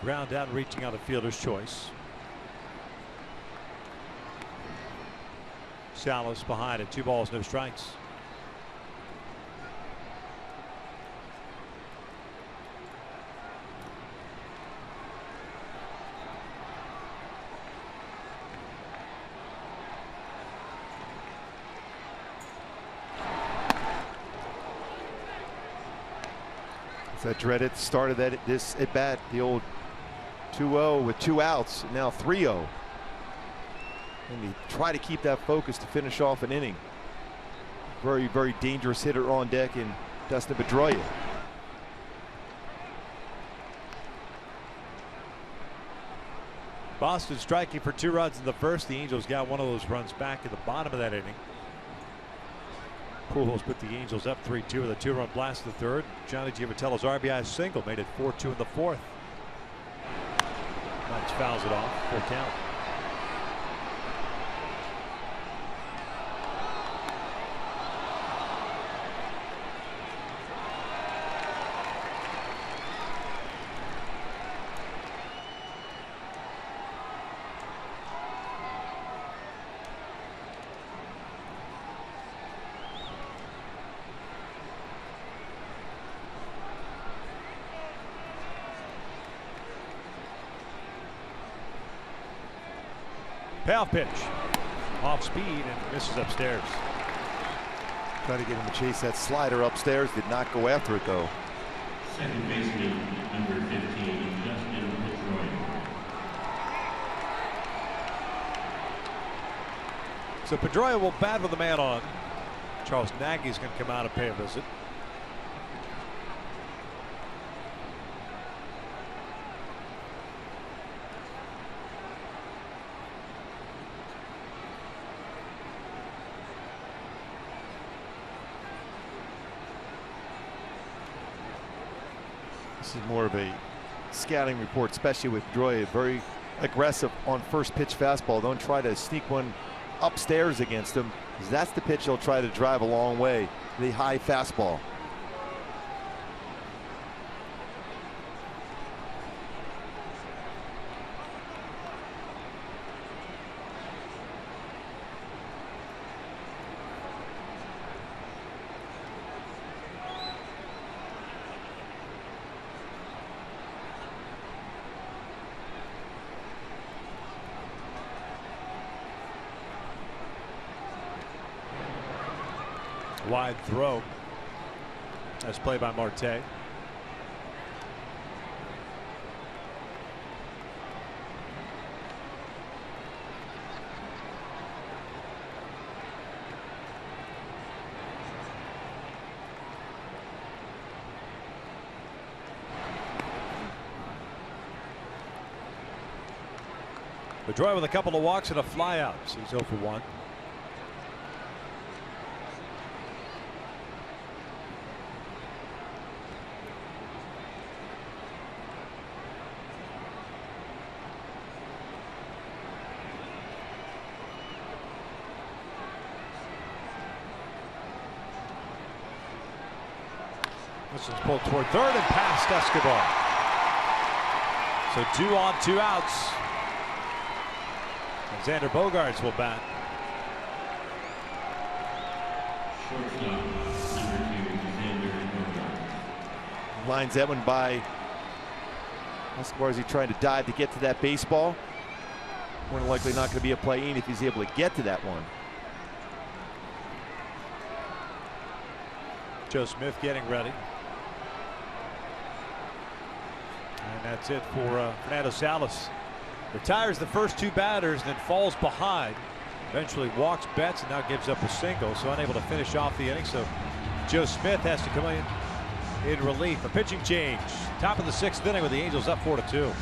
Ground out, reaching out a fielder's choice. Salas behind it. 2 balls, no strikes. That dreaded start of this at bat, the old 2-0 with 2 outs, now 3-0. And he try to keep that focus to finish off an inning. Very, very dangerous hitter on deck in Dustin Pedroia. Boston striking for 2 runs in the first. The Angels got one of those runs back at the bottom of that inning. Pujols put the Angels up 3-2 with a 2-run blast in the third. Johnny Giavatello's RBI single made it 4-2 in the fourth. Bunch fouls it off. Full count. Payoff pitch. Off speed and misses upstairs. Try to get him to chase that slider upstairs. Did not go after it though. Second baseman, number 15, Dustin Pedroia. So Pedroia will bat with the man on. Charles Nagy's going to come out and pay a visit. This is more of a scouting report, especially with Pedroia. Very aggressive on first pitch fastball. Don't try to sneak one upstairs against him, because that's the pitch he'll try to drive a long way, the high fastball. Wide throw. That's played by Marte. Pedroia with a couple of walks and a flyout. So he's 0 for 1. This is pulled toward third and past Escobar. So 2 on, 2 outs. And Xander Bogaerts will bat. Shortstop, number 2, Xander Bogaerts. Lines that one by Escobar as he tried to dive to get to that baseball. More than likely not going to be a play in if he's able to get to that one. Joe Smith getting ready. And that's it for Fernando Salas. Retires the first 2 batters and then falls behind. Eventually walks Betts and now gives up a single, so unable to finish off the inning. So Joe Smith has to come in relief. A pitching change. Top of the 6th inning with the Angels up 4-2.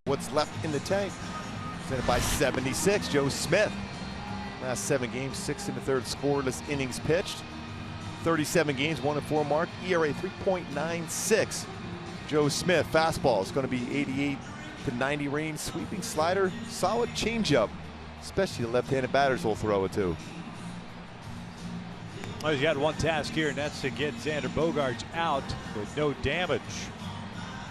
What's left in the tank? Presented by 76, Joe Smith. Last 7 games, 6 1/3 scoreless innings pitched. 37 games, 1-4 mark, ERA 3.96. Joe Smith, fastball is going to be 88 to 90 range, sweeping slider, solid changeup, especially the left-handed batters will throw it to. Well, he's got one task here, and that's to get Xander Bogaerts out with no damage.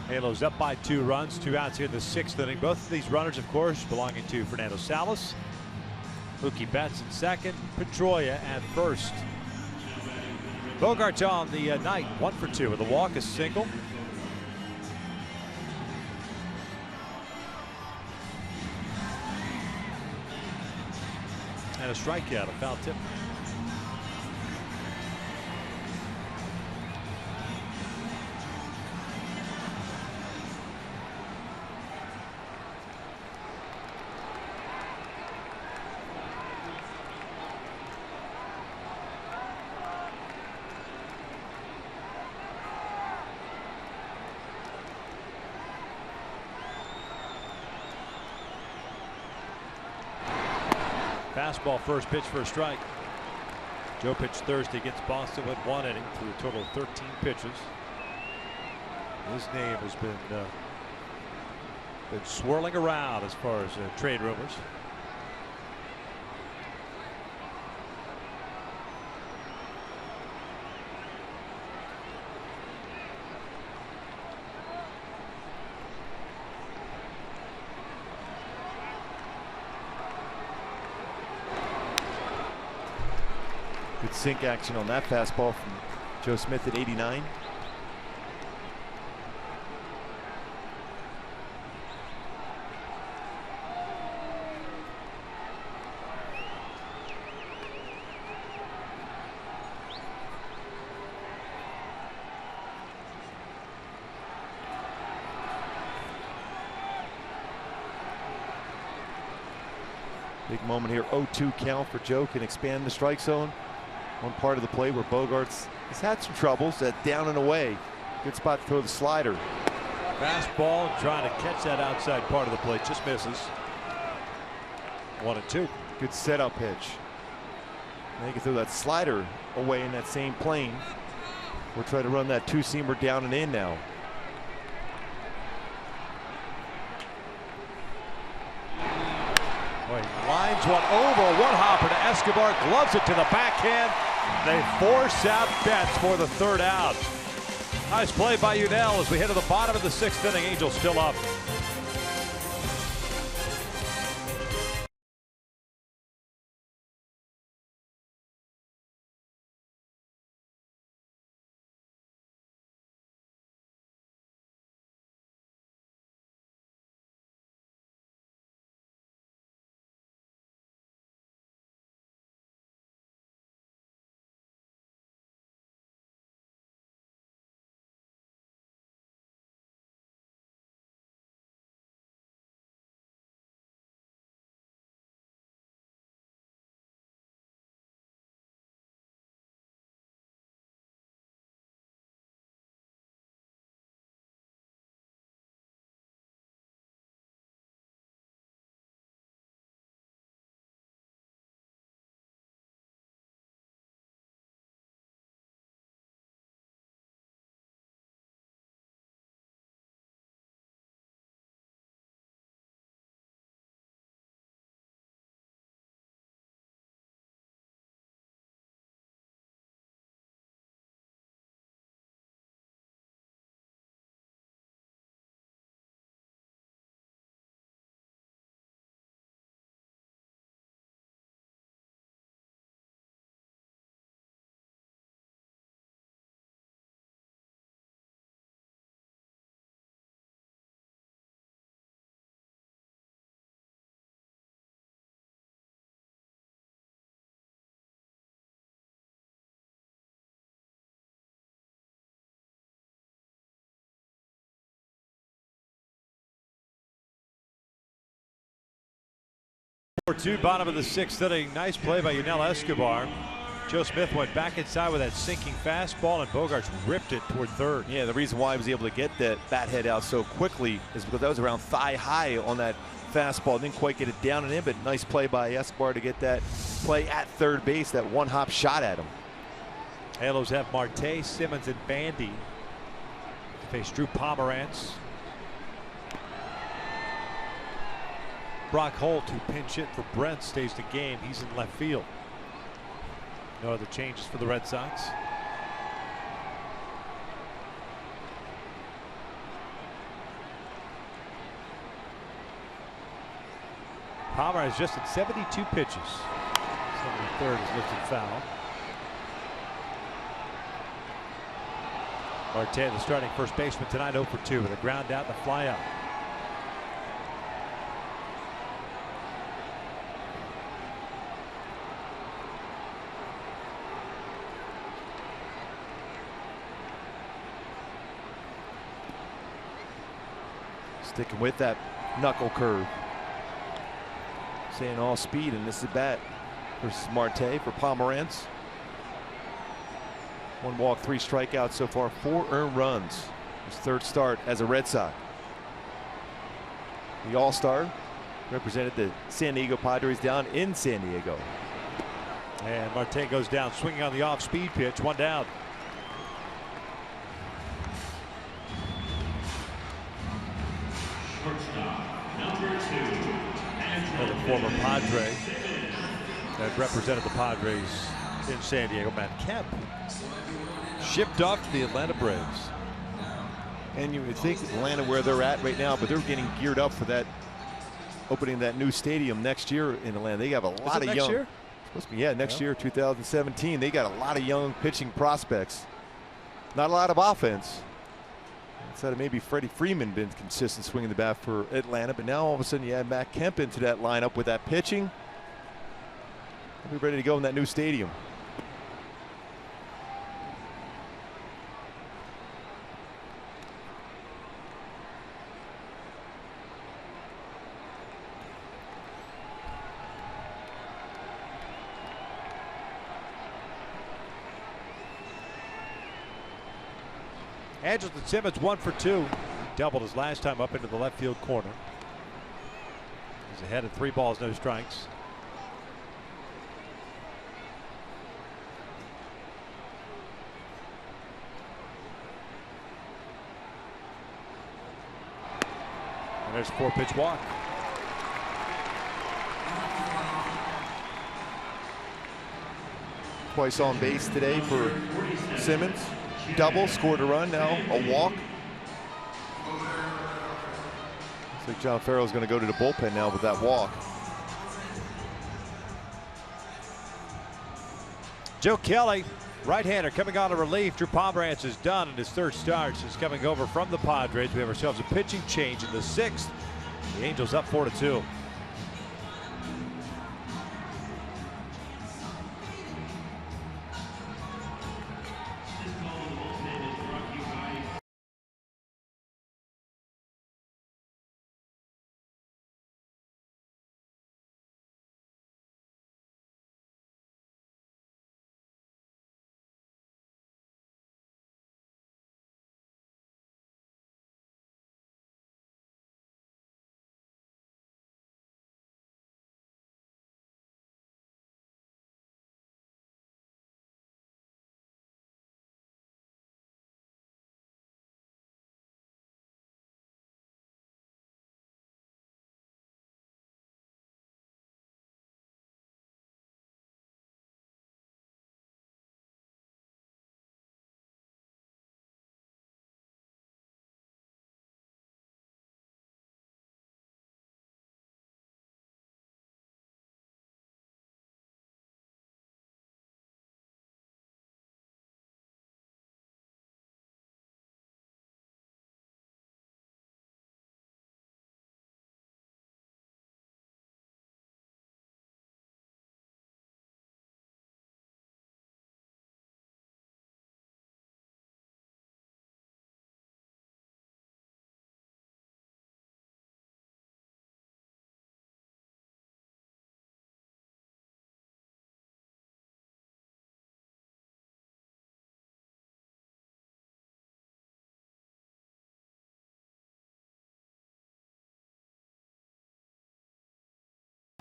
Halos up by 2 runs, 2 outs here in the 6th inning. Both of these runners, of course, belonging to Fernando Salas. Mookie Betts in second, Pedroia at first. Bogaerts on the night, 1 for 2 with a walk, a single. And a strikeout, a foul tip. Fastball, first pitch for a strike. Joe pitched Thursday against Boston, went 1 inning through a total of 13 pitches. His name has been swirling around as far as trade rumors. Good sink action on that fastball from Joe Smith at 89. Big moment here, 0-2 count for Joe, can expand the strike zone. One part of the play where Bogaerts has had some troubles at down and away. Good spot to throw the slider. Fastball, trying to catch that outside part of the plate, just misses. 1-2. Good setup pitch. They can throw that slider away in that same plane. We're trying to run that 2-seamer down and in now. Boy, lines one over, one hopper to Escobar, gloves it to the backhand. They force out Betts for the 3rd out. Nice play by Unell as we head to the bottom of the 6th inning. Angels still up. 4-2, bottom of the 6th inning. Nice play by Yunel Escobar. Joe Smith went back inside with that sinking fastball, and Bogaerts ripped it toward third. Yeah, the reason why he was able to get that bat head out so quickly is because that was around thigh high on that fastball. Didn't quite get it down and in, but nice play by Escobar to get that play at third base, that one-hop shot at him. Halos have Marte, Simmons, and Bandy to face Drew Pomerantz. Brock Holt, who pinch hit for Brent, stays the game. He's in left field. No other changes for the Red Sox. Pomerantz just at 72 pitches. 73rd is lifted foul. Marte, the starting first baseman tonight, 0 for 2 with a ground out and a fly out. Sticking with that knuckle curve. Staying all speed, and this is bat versus Marte for Pomerantz. 1 walk, 3 strikeouts so far, 4 earned runs. His 3rd start as a Red Sox. The All-Star represented the San Diego Padres down in San Diego. And Marte goes down swinging on the off-speed pitch. 1 down. Another former Padre that represented the Padres in San Diego, Matt Kemp, shipped off to the Atlanta Braves. And you would think Atlanta where they're at right now, but they're getting geared up for that opening that new stadium next year in Atlanta. They have a lot of young. Year? Supposed to be, yeah, next year, 2017. They got a lot of young pitching prospects. Not a lot of offense. Instead of maybe Freddie Freeman been consistent swinging the bat for Atlanta, but now all of a sudden you add Matt Kemp into that lineup with that pitching. We'll be ready to go in that new stadium. Andrelton Simmons 1 for 2. Doubled his last time up into the left field corner. He's ahead of 3 balls, no strikes. And there's a 4-pitch walk. Twice on base today for Simmons. Double, scored a run, now a walk. Looks like John Farrell's going to go to the bullpen now with that walk. Joe Kelly, right-hander, coming out of relief. Drew Pomerantz is done, and his 3rd start since coming over from the Padres. We have ourselves a pitching change in the 6th. The Angels up 4-2.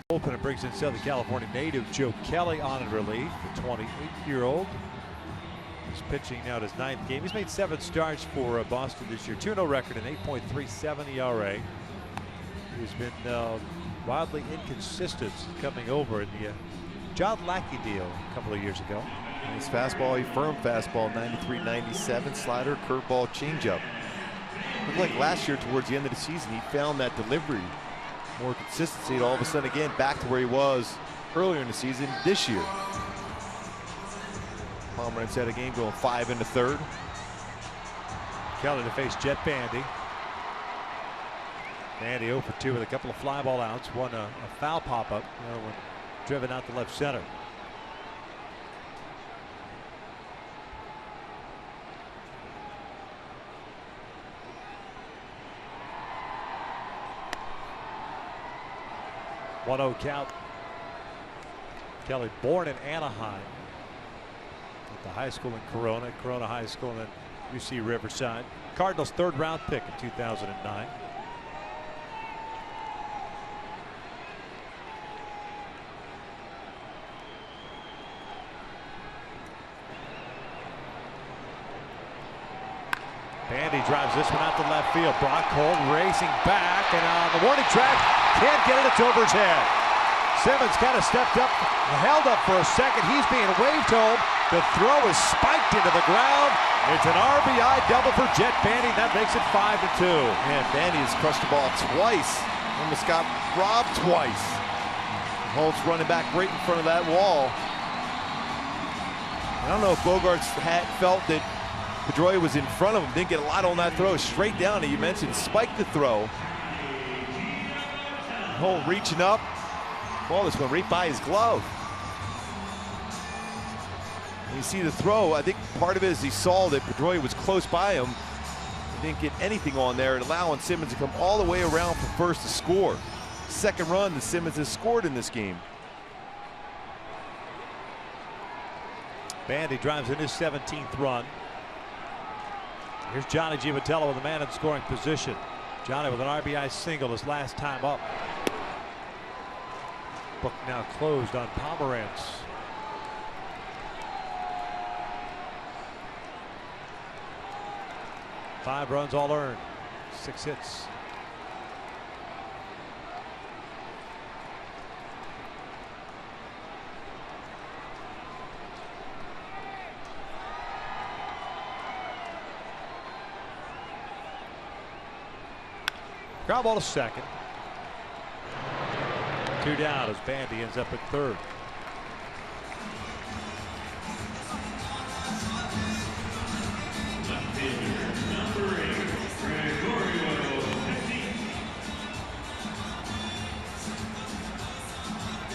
Bullpen and brings in Southern California native Joe Kelly on in relief. The 28-year-old is pitching now his 9th game. He's made 7 starts for Boston this year. 2-0 record and 8.37 ERA. He's been wildly inconsistent coming over in the John Lackey deal a couple of years ago. Nice fastball, a firm fastball, 93-97, slider, curveball, changeup. Looked like last year towards the end of the season, he found that delivery, more consistency, and all of a sudden again back to where he was earlier in the season this year. Palmer inside a game going 5 in the 3rd. Kelly to face Jet Bandy. Bandy 0 for 2 with a couple of fly ball outs. One a foul pop-up when driven out to left center. One-0 count. Kelly born in Anaheim at the high school in Corona High School, and then UC Riverside. Cardinals 3rd round pick in 2009. Bandy drives this one out to left field. Brock Holt racing back, and on the warning track, can't get it. It's over his head. Simmons kind of stepped up, held up for a second. He's being waved home. The throw is spiked into the ground. It's an RBI double for Jet Bandy. That makes it 5-2. Man, Bandy has crushed the ball twice. Almost got robbed twice. Holt's running back right in front of that wall. I don't know if Bogarts had felt that Pedroia was in front of him. Didn't get a lot on that throw. Straight down, and you mentioned spiked the throw. Holt reaching up. Ball is going right by his glove. And you see the throw. I think part of it is he saw that Pedroia was close by him. He didn't get anything on there, and allowing Simmons to come all the way around for first to score. Second run that Simmons has scored in this game. Bandy drives in his 17th run. Here's Johnny Givatello with a man in scoring position. Johnny with an RBI single his last time up. Book now closed on Pomerantz. Five runs all earned, 6 hits. Ground ball to second. 2 down as Bandy ends up at 3rd.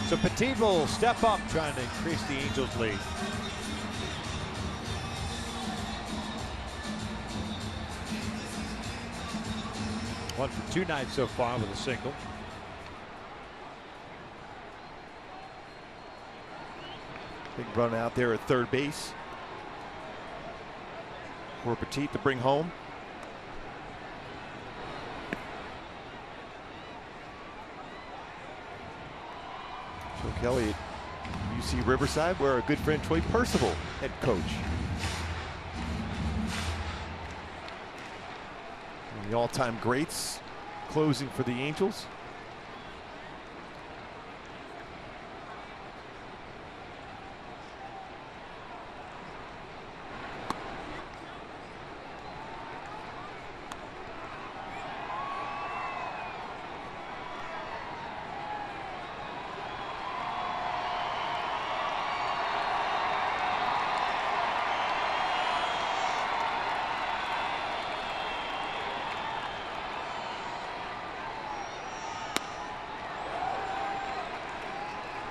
So Petit will step up, trying to increase the Angels' lead. One for 2 nights so far with a single. Big run out there at third base for Petit to bring home. Joe Kelly at UC Riverside, where our good friend Troy Percival, head coach. The all-time greats closing for the Angels.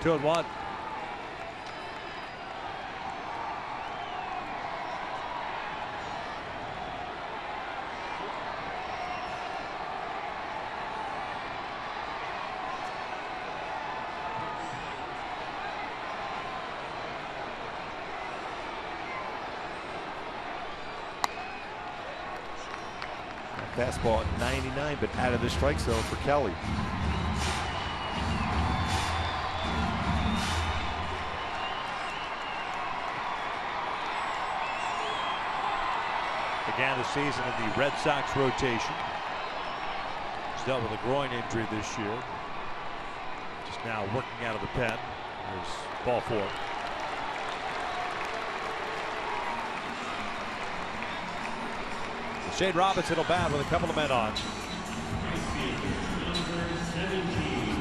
Two and one. Fastball at 99, but out of the strike zone for Kelly. Began the season in the Red Sox rotation. He's dealt with a groin injury this year. Just now working out of the pen. Here's ball 4. Shane Robinson will bat with a couple of men on.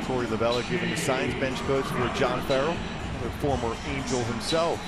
Torey Lovella giving the signs bench coach for John Farrell, the former Angel himself.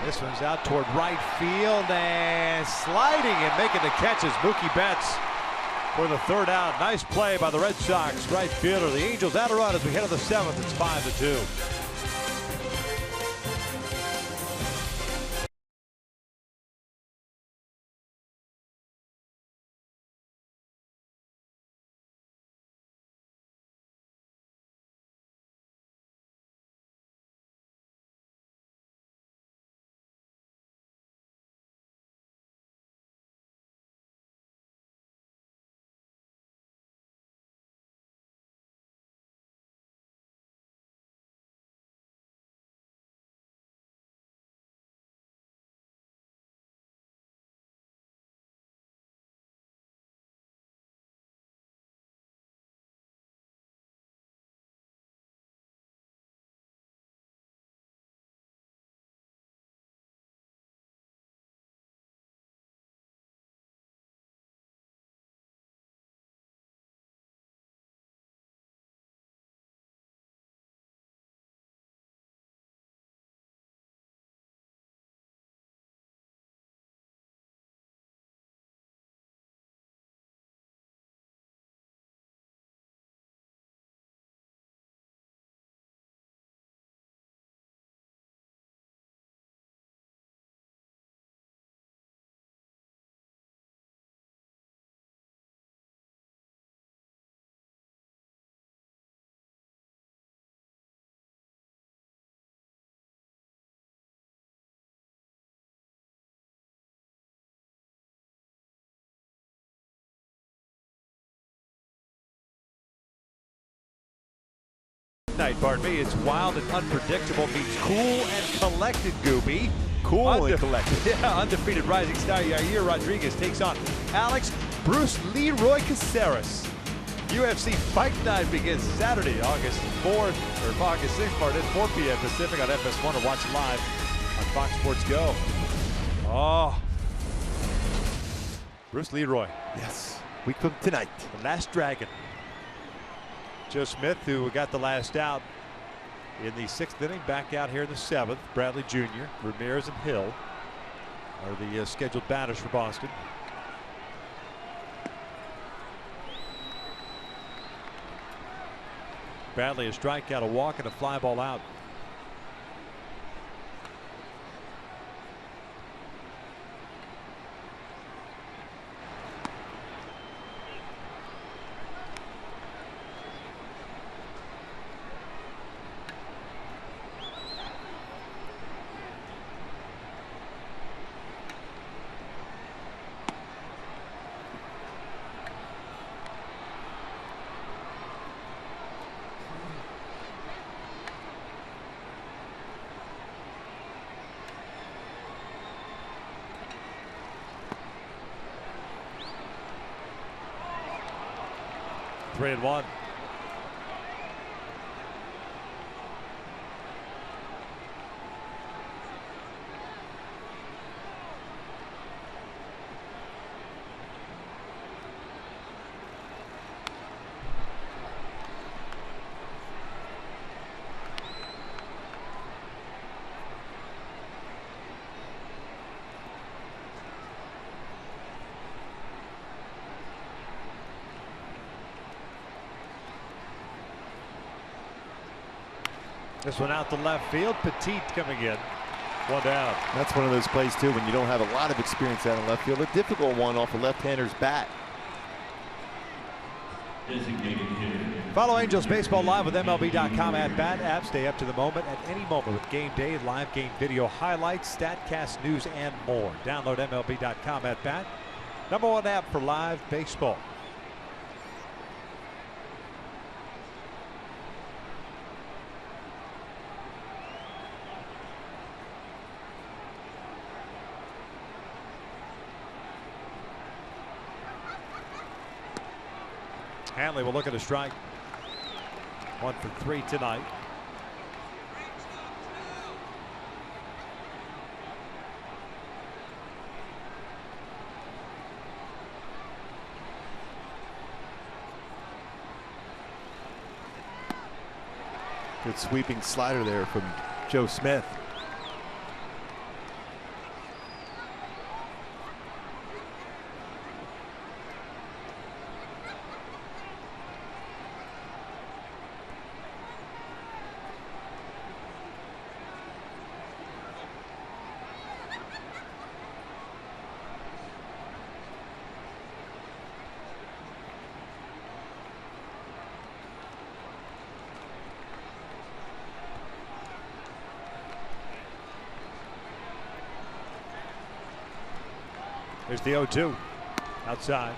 This one's out toward right field and sliding and making the catch is Mookie Betts for the 3rd out. Nice play by the Red Sox right fielder. The Angels out of run as we head to the 7th. It's 5-2. Pardon me. It's wild and unpredictable meets cool and collected, Gooby. Cool and collected. Yeah, undefeated rising star Yair Rodriguez takes on Alex Bruce Leroy Caceres. UFC Fight Night begins Saturday, August 4th, or August 6th, pardon, 4 p.m. Pacific on FS1 or watch it live on Fox Sports Go. Oh, Bruce Leroy. Yes, week from tonight. The Last Dragon. Joe Smith, who got the last out in the 6th inning, back out here in the 7th. Bradley Jr., Ramirez, and Hill are the scheduled batters for Boston. Bradley, a strikeout, a walk, and a fly ball out. Three and one. This one out to left field. Petit coming in. One down. That's one of those plays too when you don't have a lot of experience out in left field. A difficult one off a left-hander's bat. Designated hitter. Follow Angels Baseball live with MLB.com at bat app. Stay up to the moment at any moment with game day, live game video highlights, StatCast news, and more. Download MLB.com at bat. #1 app for live baseball. Hanley will look at a strike. 1 for 3 tonight. Good sweeping slider there from Joe Smith. There's the 0-2 outside.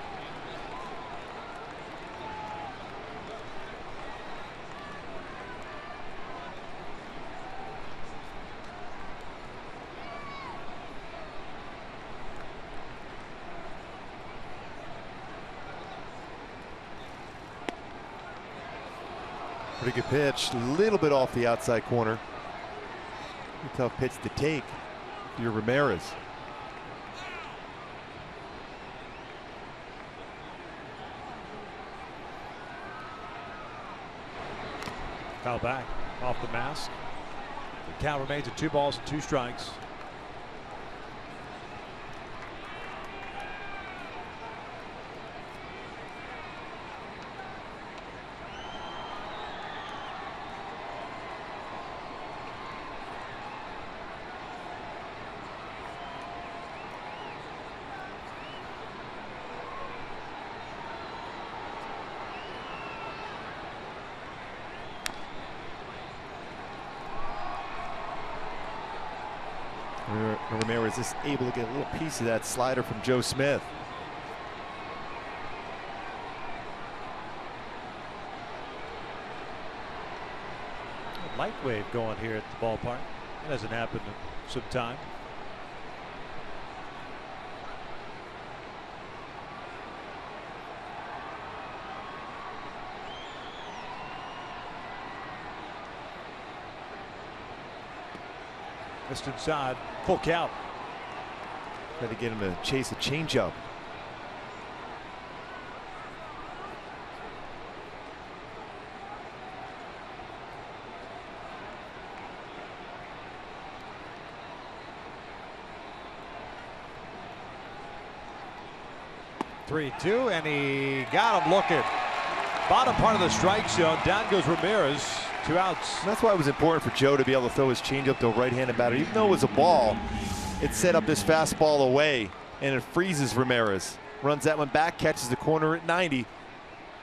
Pretty good pitch, a little bit off the outside corner. Pretty tough pitch to take if you're Ramirez. Foul back off the mask. The count remains at 2 balls and 2 strikes. Ramirez is able to get a little piece of that slider from Joe Smith. Light wave going here at the ballpark. It hasn't happened in some time. Missed inside. Full count. Try to get him to chase a changeup. Three-two, and he got him looking. Bottom part of the strike zone. Down goes Ramirez. 2 outs. And that's why it was important for Joe to be able to throw his changeup to a right-handed batter. Even though it was a ball, it set up this fastball away, and it freezes Ramirez. Runs that one back, catches the corner at 90.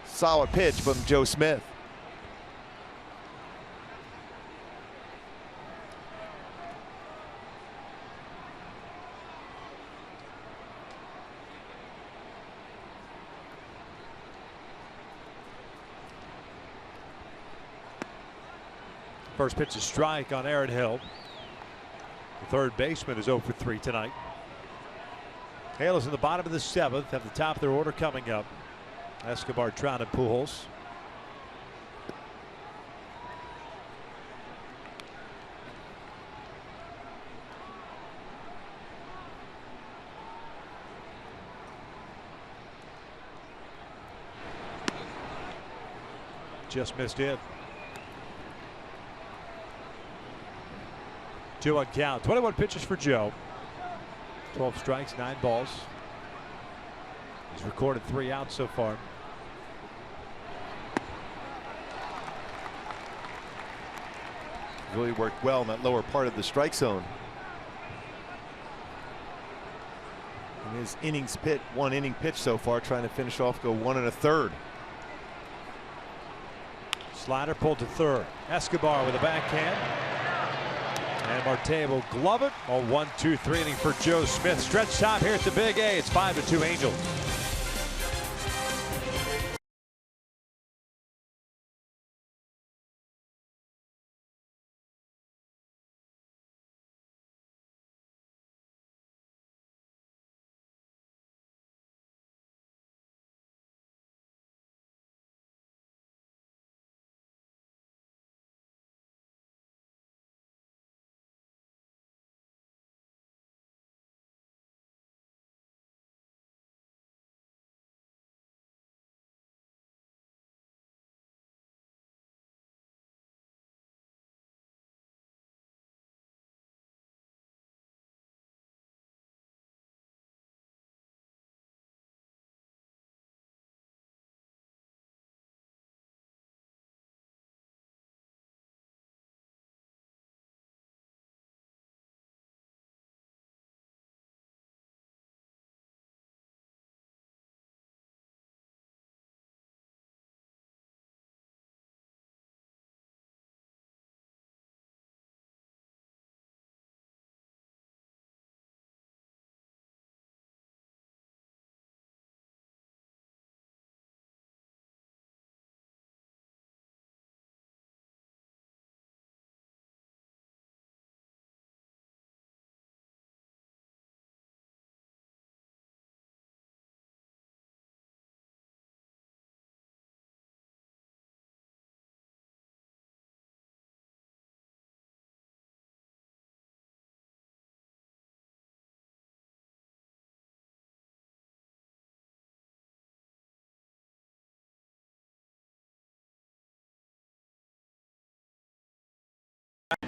Solid pitch from Joe Smith. First pitch is strike on Aaron Hill. The third baseman is 0 for 3 tonight. Hale is in the bottom of the 7th, at the top of their order coming up. Escobar, Trout, and Pujols. Just missed it. 2-1 count. 21 pitches for Joe. 12 strikes, 9 balls. He's recorded 3 outs so far. Really worked well in that lower part of the strike zone. And his innings pitch, 1 inning pitch so far, trying to finish off, go 1 1/3. Slider pulled to third. Escobar with a backhand. And Marte will glove it. A 1-2-3 inning for Joe Smith. Stretch time here at the Big A. It's 5-2 Angels.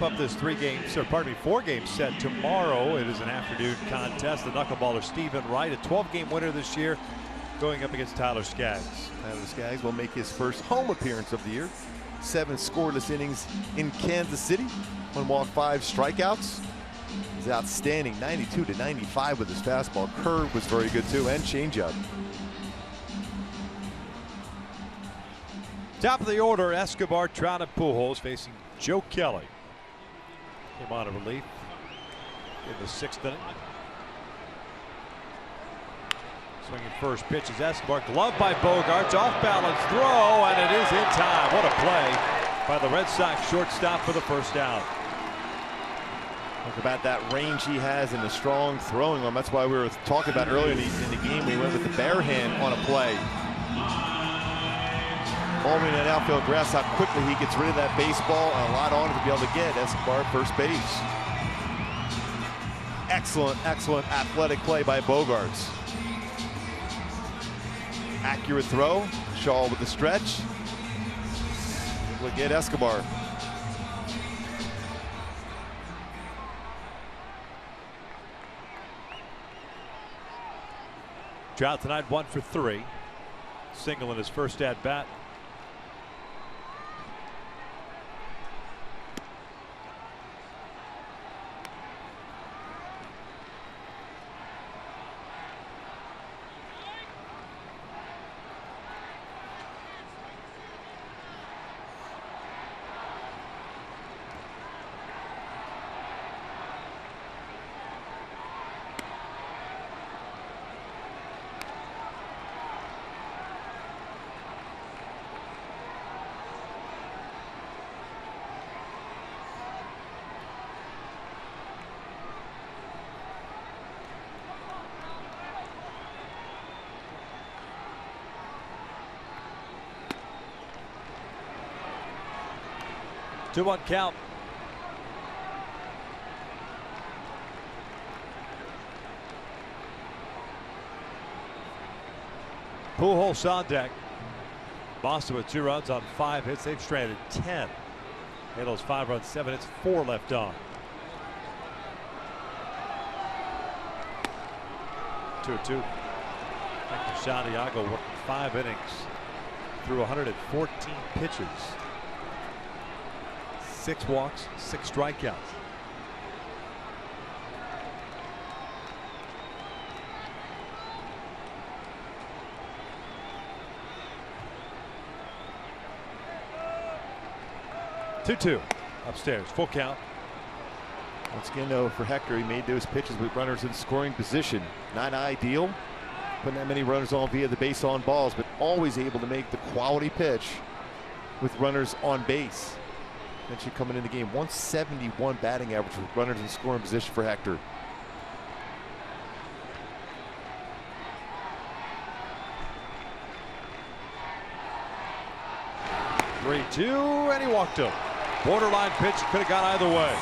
Wrap up this 4-game set tomorrow. It is an afternoon contest. The knuckleballer Stephen Wright, a 12-game winner this year, going up against Tyler Skaggs. Tyler Skaggs will make his first home appearance of the year. 7 scoreless innings in Kansas City. 1 walk, 5 strikeouts. He's outstanding. 92-95 with his fastball. Curve was very good too, and changeup. Top of the order, Escobar, Trout, and Pujols facing Joe Kelly. Came on a relief in the 6th inning. Swinging first pitch is Escobar. Glove by Bogaerts. Off balance throw, and it is in time. What a play by the Red Sox shortstop for the first out. Talk about that range he has and the strong throwing arm. That's why we were talking about earlier in the game. We went with the bare hand on a play. Bowling that outfield grass, how quickly he gets rid of that baseball, and a lot on it to be able to get Escobar first base. Excellent, excellent athletic play by Bogaerts. Accurate throw. Shaw with the stretch. Able to get Escobar. Trout tonight 1 for 3. Single in his first at bat. Two-one count. Pujols on deck. Boston with 2 runs on 5 hits. They've stranded 10. Halos 5 runs, 7 hits, 4 left on. 2-2. Santiago working 5 innings through 114 pitches. 6 walks, 6 strikeouts. Two upstairs, full count. Once again, though, for Hector, he made those pitches with runners in scoring position. Not ideal, putting that many runners on via the base on balls, but always able to make the quality pitch with runners on base. Eventually coming in the game, 171 batting average with runners in scoring position for Hector. Three-two, and he walked him. Borderline pitch, could have gone either way.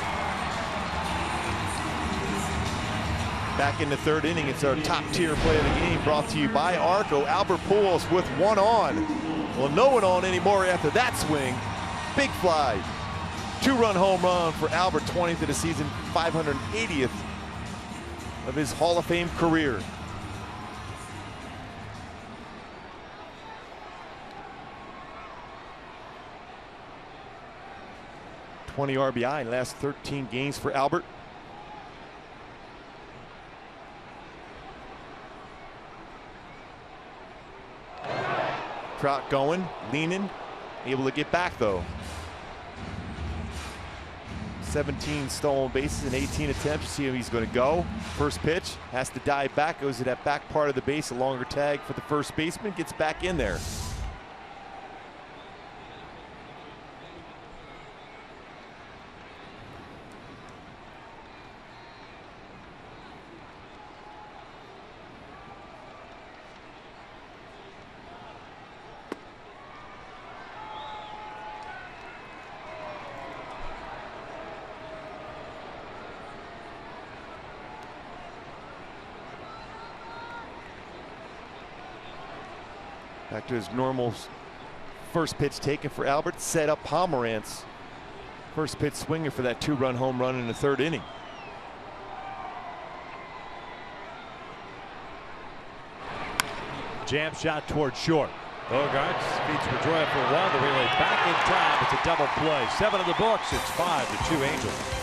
Back in the 3rd inning, it's our top tier play of the game, brought to you by Arco. Albert Pujols with 1 on. Well, no one on anymore after that swing. Big fly. 2-run home run for Albert, 20th of the season, 580th of his Hall of Fame career. .20 RBI in the last 13 games for Albert. Trout going, leaning, able to get back though. 17 stolen bases in 18 attempts. See how he's going to go. First pitch, has to dive back, goes to that back part of the base, a longer tag for the first baseman, gets back in there. Back to his normal first pitch taken for Albert, set up Pomerantz. First pitch swinger for that 2-run home run in the 3rd inning. Jam shot toward short. Bogarts feeds Pedroia for 1. The relay back in time. It's a double play. 7 in the books. It's 5-2 Angels.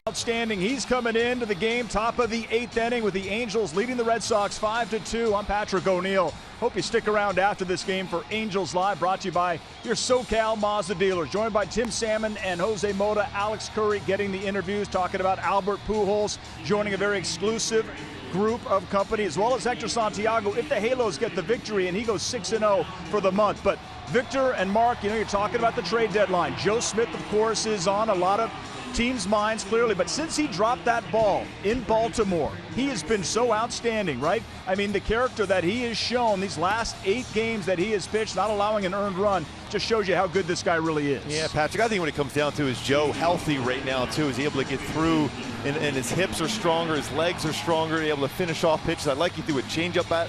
Outstanding. He's coming into the game, top of the 8th inning with the Angels leading the Red Sox 5-2. I'm Patrick O'Neill. Hope you stick around after this game for Angels Live, brought to you by your SoCal Mazda dealers. Joined by Tim Salmon and Jose Mota, Alex Curry getting the interviews, talking about Albert Pujols, joining a very exclusive group of company, as well as Hector Santiago if the Halos get the victory and he goes 6-0 for the month. But Victor and Mark, you're talking about the trade deadline. Joe Smith, of course, is on. A lot of teams' minds clearly. But since he dropped that ball in Baltimore, he has been so outstanding, right? I mean, the character that he has shown these last 8 games that he has pitched, not allowing an earned run, just shows you how good this guy really is. Yeah, Patrick, I think when it comes down to is Joe healthy right now, too. Is he able to get through, and his hips are stronger, his legs are stronger, able to finish off pitches. I like he threw a changeup at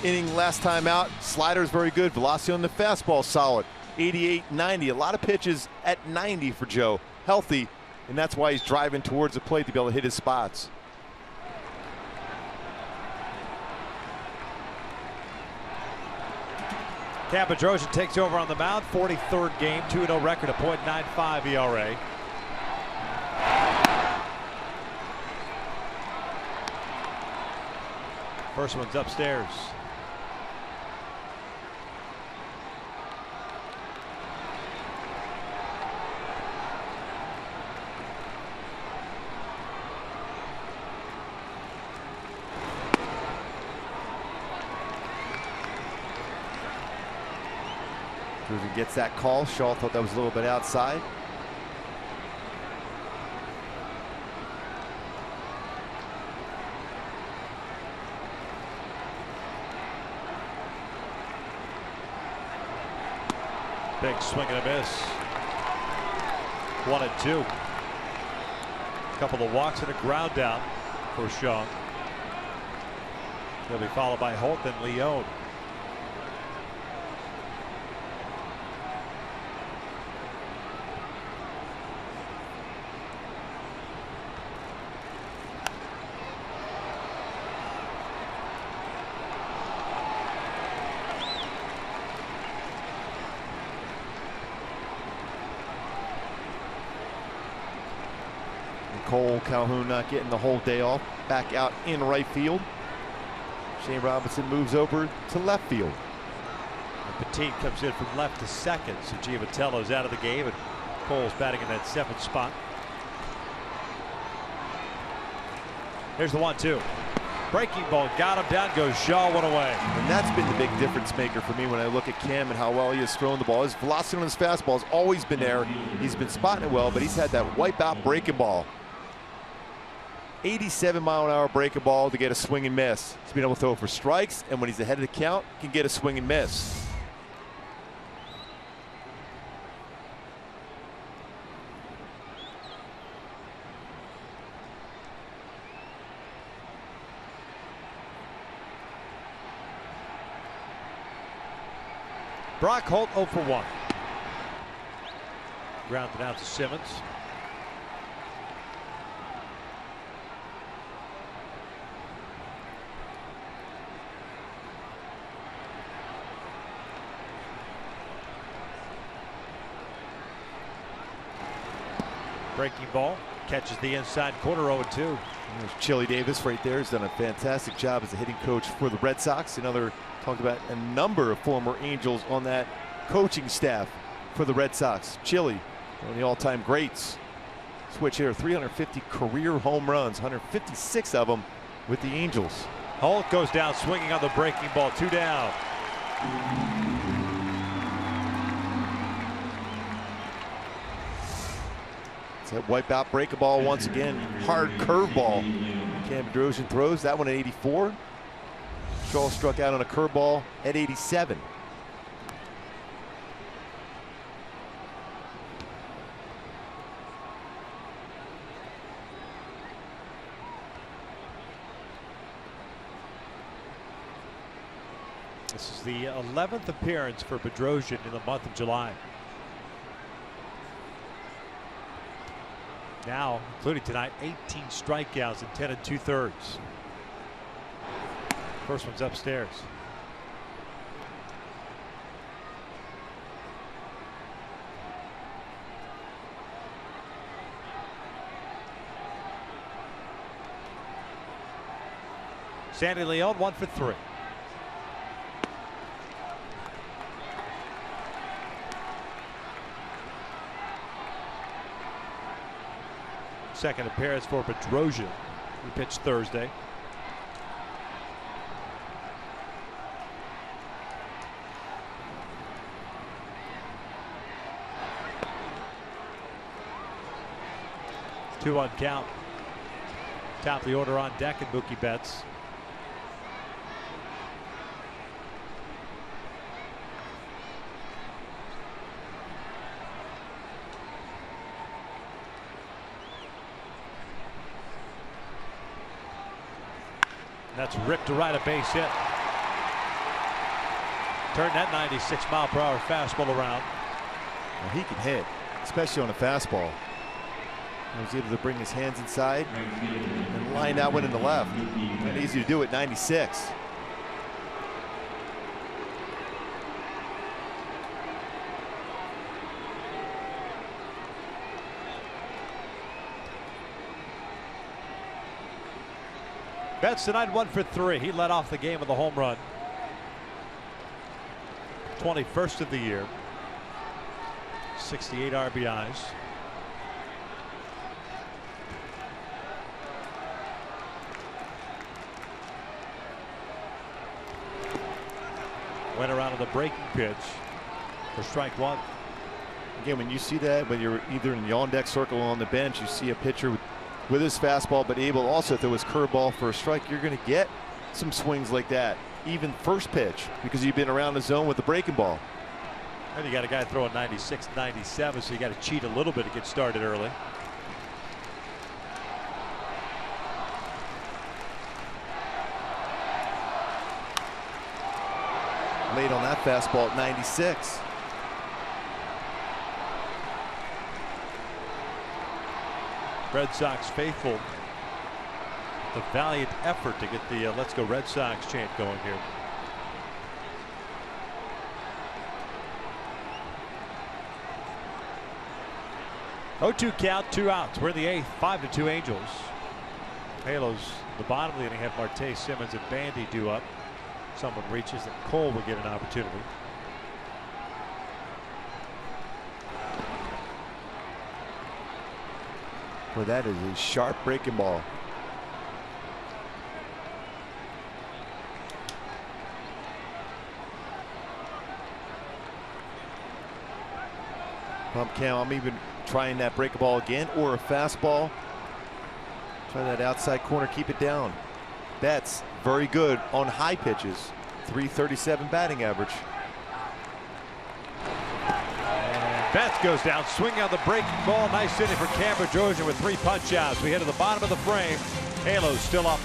inning last time out. Slider is very good. Velocity on the fastball solid. 88, 90. A lot of pitches at 90 for Joe. Healthy, and that's why he's driving towards the plate to be able to hit his spots. Cam Bedrosian takes over on the mound. 43rd game, 2-0 record, a .95 ERA. First one's upstairs. Bedrosian gets that call. Shaw thought that was a little bit outside. Big swing and a miss. 1-2. A couple of walks and a ground down for Shaw. He'll be followed by Holt and Leone. Cole Calhoun not getting the whole day off. Back out in right field. Shane Robinson moves over to left field. And Petit comes in from left to second. So Giovatello's out of the game, and Cole's batting in that 7th spot. Here's the 1-2. Breaking ball, got him down, goes Shaw, one away. And that's been the big difference maker for me when I look at Cam and how well he has thrown the ball. His velocity on his fastball has always been there. He's been spotting it well, but he's had that wipeout breaking ball. 87-mile-an-hour breaking ball to get a swing and miss. He's been able to throw for strikes, and when he's ahead of the count, can get a swing and miss. Brock Holt 0 for 1. Grounded out to Simmons. Breaking ball, catches the inside corner, 0-2. There's Chili Davis right there. He's done a fantastic job as a hitting coach for the Red Sox. Another, talked about a number of former Angels on that coaching staff for the Red Sox. Chili, one of the all-time greats. Switch hitter, 350 career home runs, 156 of them with the Angels. Holt goes down swinging on the breaking ball, 2 down. It's that wipeout breaking ball once again. Hard curveball. Cam Bedrosian throws that one at 84. Shaw struck out on a curveball at 87. This is the 11th appearance for Bedrosian in the month of July. Now, including tonight, 18 strikeouts and 10 2/3. First one's upstairs. Sandy Leone 1 for 3. Second appearance for Bedrosian. He pitched Thursday. 2-1 count. Top of the order on deck and Mookie Betts. That's ripped to right, a base hit. Turn that 96-mile-per-hour fastball around. Well, he can hit, especially on a fastball. He was able to bring his hands inside and line that one in the left. And easy to do at 96. Betts tonight 1 for 3. He led off the game with a home run. 21st of the year. 68 RBIs. Went around to the breaking pitch for strike one. Again, when you see that, when you're either in the on-deck circle or on the bench, you see a pitcher with his fastball, but able also throw his curveball for a strike, you're going to get some swings like that, even first pitch, because you've been around the zone with the breaking ball. And you got a guy throwing 96, 97, so you got to cheat a little bit to get started early. Late on that fastball at 96. Red Sox faithful. The valiant effort to get the Let's Go Red Sox chant going here. Oh, 2 count, 2 outs. We're in the 8th, 5-2 Angels. Halos, the bottom of the inning, have Marte, Simmons, and Bandy due up. Someone reaches and Cole will get an opportunity. Well, that is a sharp breaking ball. Pump count. I'm even trying that breaking ball again or a fastball. Try that outside corner, keep it down. Betts very good on high pitches. 337 batting average. Betts goes down, swinging on the breaking ball. Nice inning for Cam Bedrosian with 3 punch outs. We head to the bottom of the frame. Halos still up.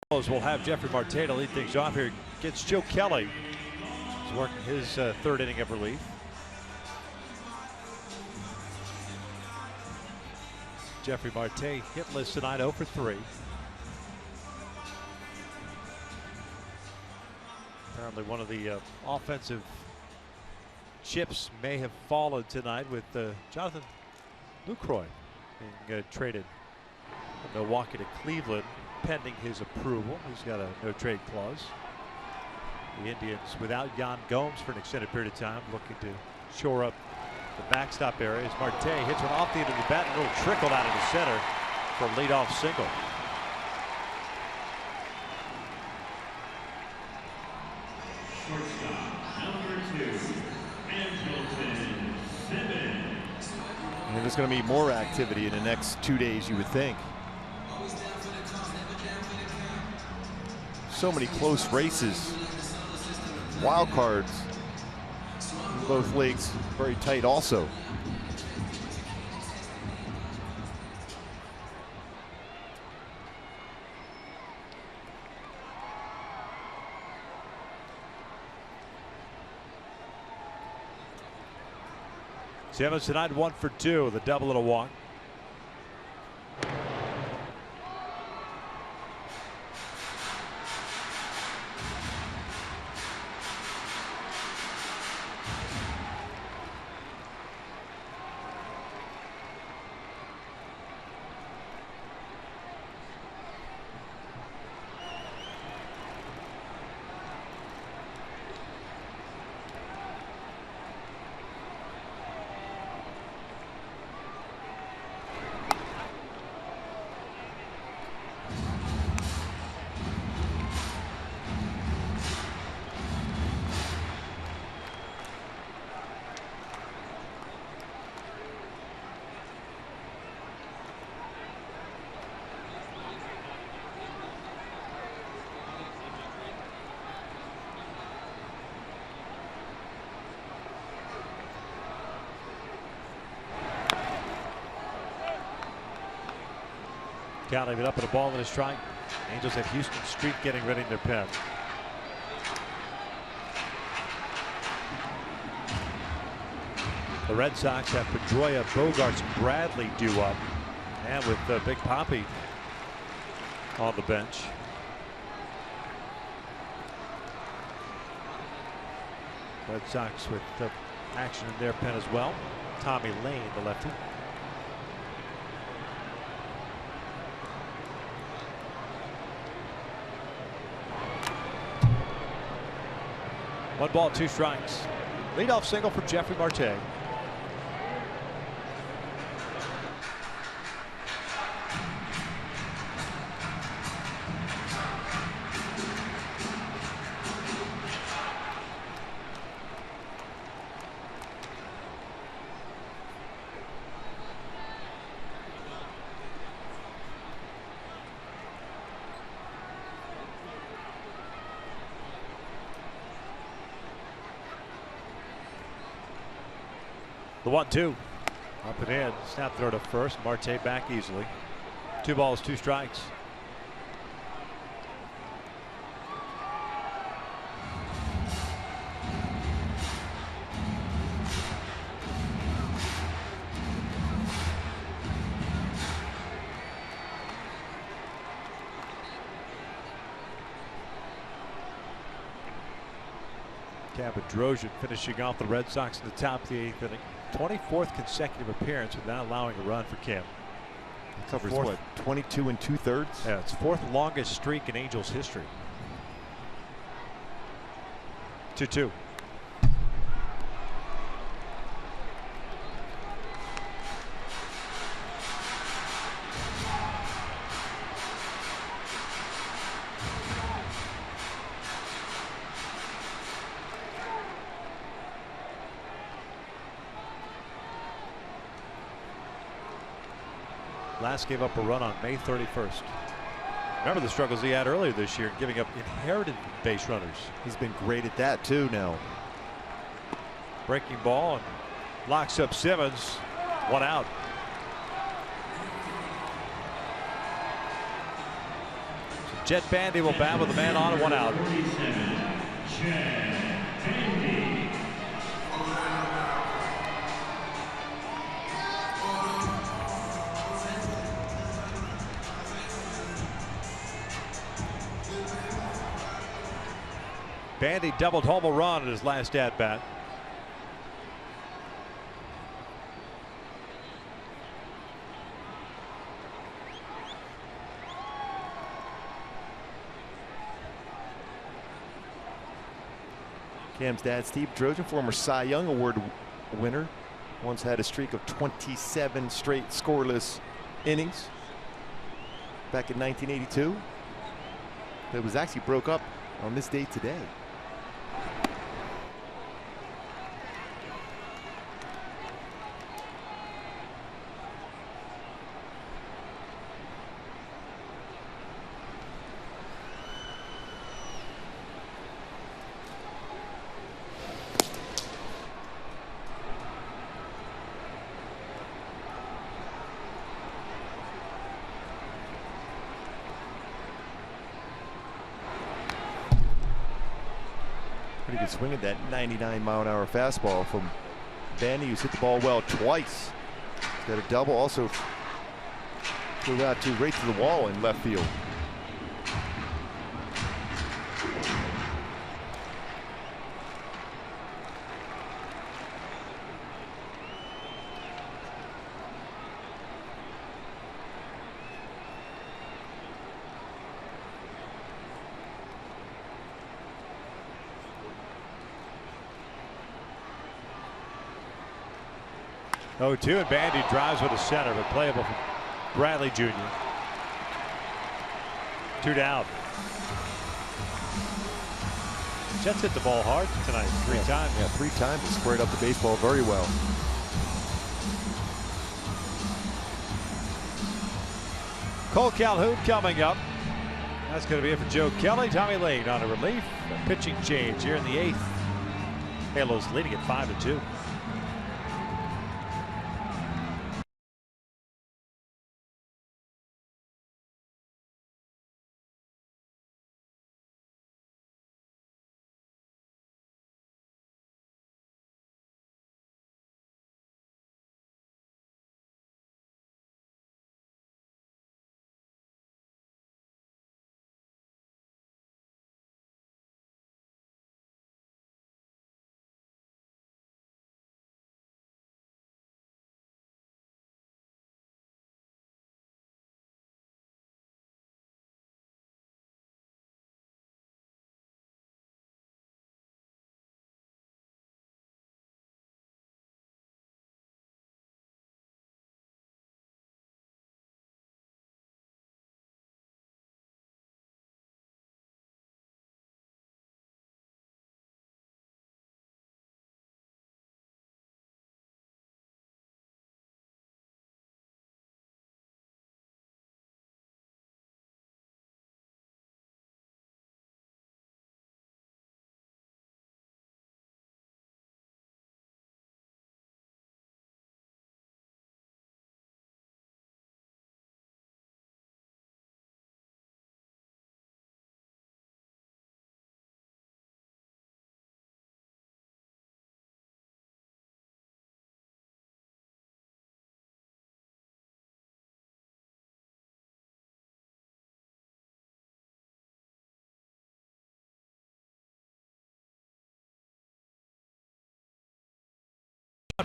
We'll have Jeffrey Marte to lead things off here. Gets Joe Kelly. He's working his 3rd inning of relief. Jeffrey Marte hitless tonight, 0 for 3. Apparently one of the offensive chips may have fallen tonight with Jonathan Lucroy being traded from Milwaukee to Cleveland pending his approval. He's got a no-trade clause. The Indians without Yan Gomes for an extended period of time, looking to shore up the backstop area as Marte hits one off the end of the bat and a little trickle out of the center for a leadoff single. And there's going to be more activity in the next 2 days, you would think. So many close races. Wild cards in both leagues, very tight also. Simmons tonight 1 for 2, the double and a walk. Count leave it up at a ball and a strike. Angels have Houston Street getting ready in their pen. The Red Sox have Pedroia, Bogarts, and Bradley due up, and with Big Papi on the bench. Red Sox with action in their pen as well. Tommy Lane, the lefty. One ball, 2 strikes. Leadoff single for Jeffrey Marte. The 1-2 up and in, snap throw to first. Marte back easily. 2 balls, 2 strikes. Tampa Drozian finishing off the Red Sox in the top of the 8th inning. 24th consecutive appearance without allowing a run for Kim. It covers what, 22 2/3? Yeah, it's 4th longest streak in Angels history. 2-2. Last gave up a run on May 31st. Remember the struggles he had earlier this year, giving up inherited base runners. He's been great at that too now. Breaking ball and locks up Simmons. 1 out. So Jet Bandy will bat with a man on and 1 out. Bandy doubled home a run in his last at bat. Cam's dad, Steve Drojan, former Cy Young Award winner, once had a streak of 27 straight scoreless innings back in 1982. That was actually broke up on this date today. Pretty good swing at that 99-mile-an-hour fastball from Bandy, who's hit the ball well twice. He's got a double, also flew out right to the wall in left field. Oh, 2, and Bandy drives with a center, but playable for Bradley Jr. 2 down. Jets hit the ball hard tonight 3 times. Yeah, 3 times. He squared up the baseball very well. Cole Calhoun coming up. That's going to be it for Joe Kelly. Tommy Lane on a relief. A pitching change here in the 8th. Halos leading at 5-2.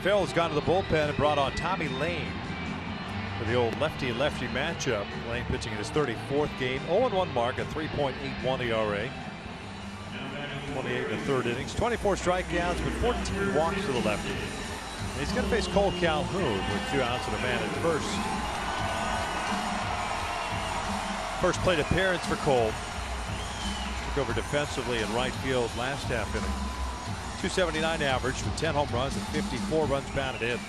Phil has gone to the bullpen and brought on Tommy Lane for the old lefty-lefty matchup. Lane pitching in his 34th game, 0-1 mark at 3.81 ERA. 28 in the 3rd innings, 24 strikeouts, but 14 walks to the lefty. And he's going to face Cole Calhoun with 2 outs and a man at first. First plate appearance for Cole. Took over defensively in right field last half inning. 279 average with 10 home runs and 54 runs batted in.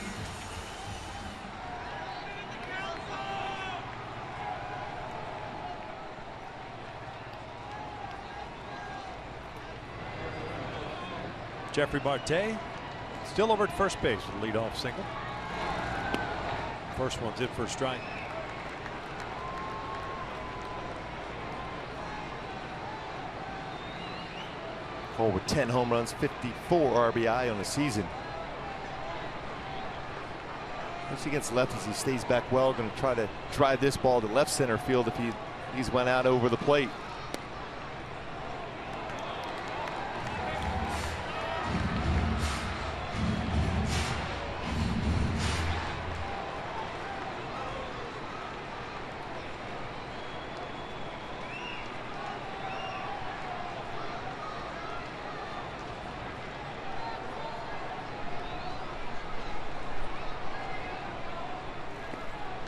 Jeffrey Marte still over at first base with a leadoff single. First one's in for a strike. Cole with 10 home runs, 54 RBI on the season. Once against lefties, he stays back well. Going to try to drive this ball to left center field if he's went out over the plate.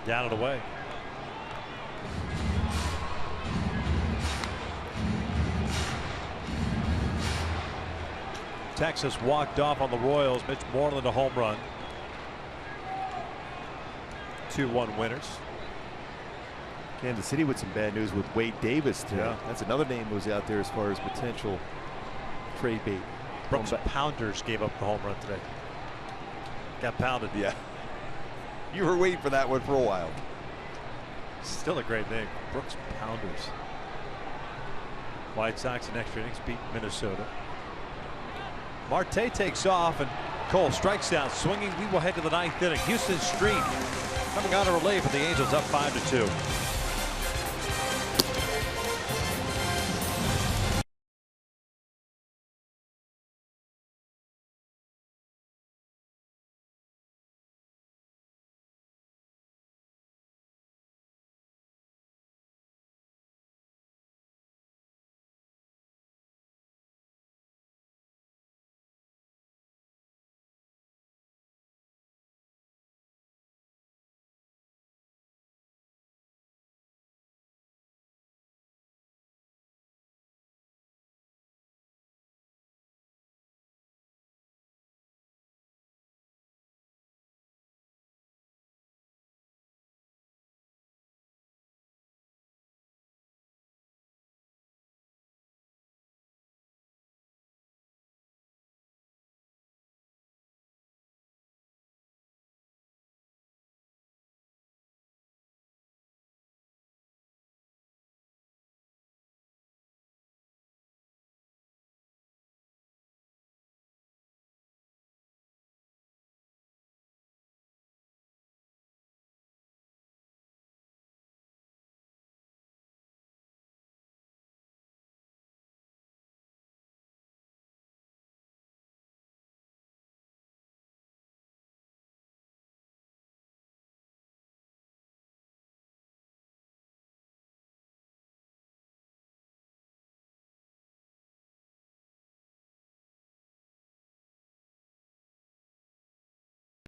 Down and away. Texas walked off on the Royals. Mitch Moreland a home run. 2-1 winners. Kansas City with some bad news with Wade Davis today. Yeah. That's another name that was out there as far as potential trade bait. Brooks Pounders gave up the home run today. Got pounded. Yeah. You were waiting for that one for a while. Still a great name. Brooks Pounders. White Sox in extra innings beat Minnesota. Marte takes off and Cole strikes out swinging. We will head to the 9th inning. Houston Street coming on a relief for the Angels up 5-2.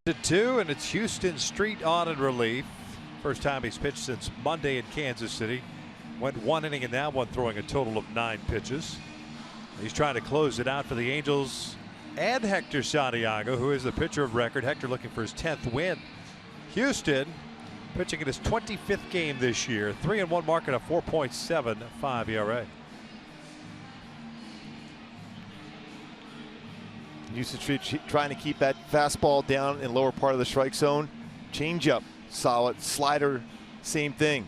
To 2, and it's Houston Street on in relief. First time he's pitched since Monday in Kansas City. Went 1 inning in that one, throwing a total of 9 pitches. He's trying to close it out for the Angels and Hector Santiago, who is the pitcher of record. Hector looking for his 10th win. Houston pitching in his 25th game this year. 3-1 mark and a 4.75 ERA. Houston Street trying to keep that fastball down in lower part of the strike zone. Change up, solid. Slider, same thing.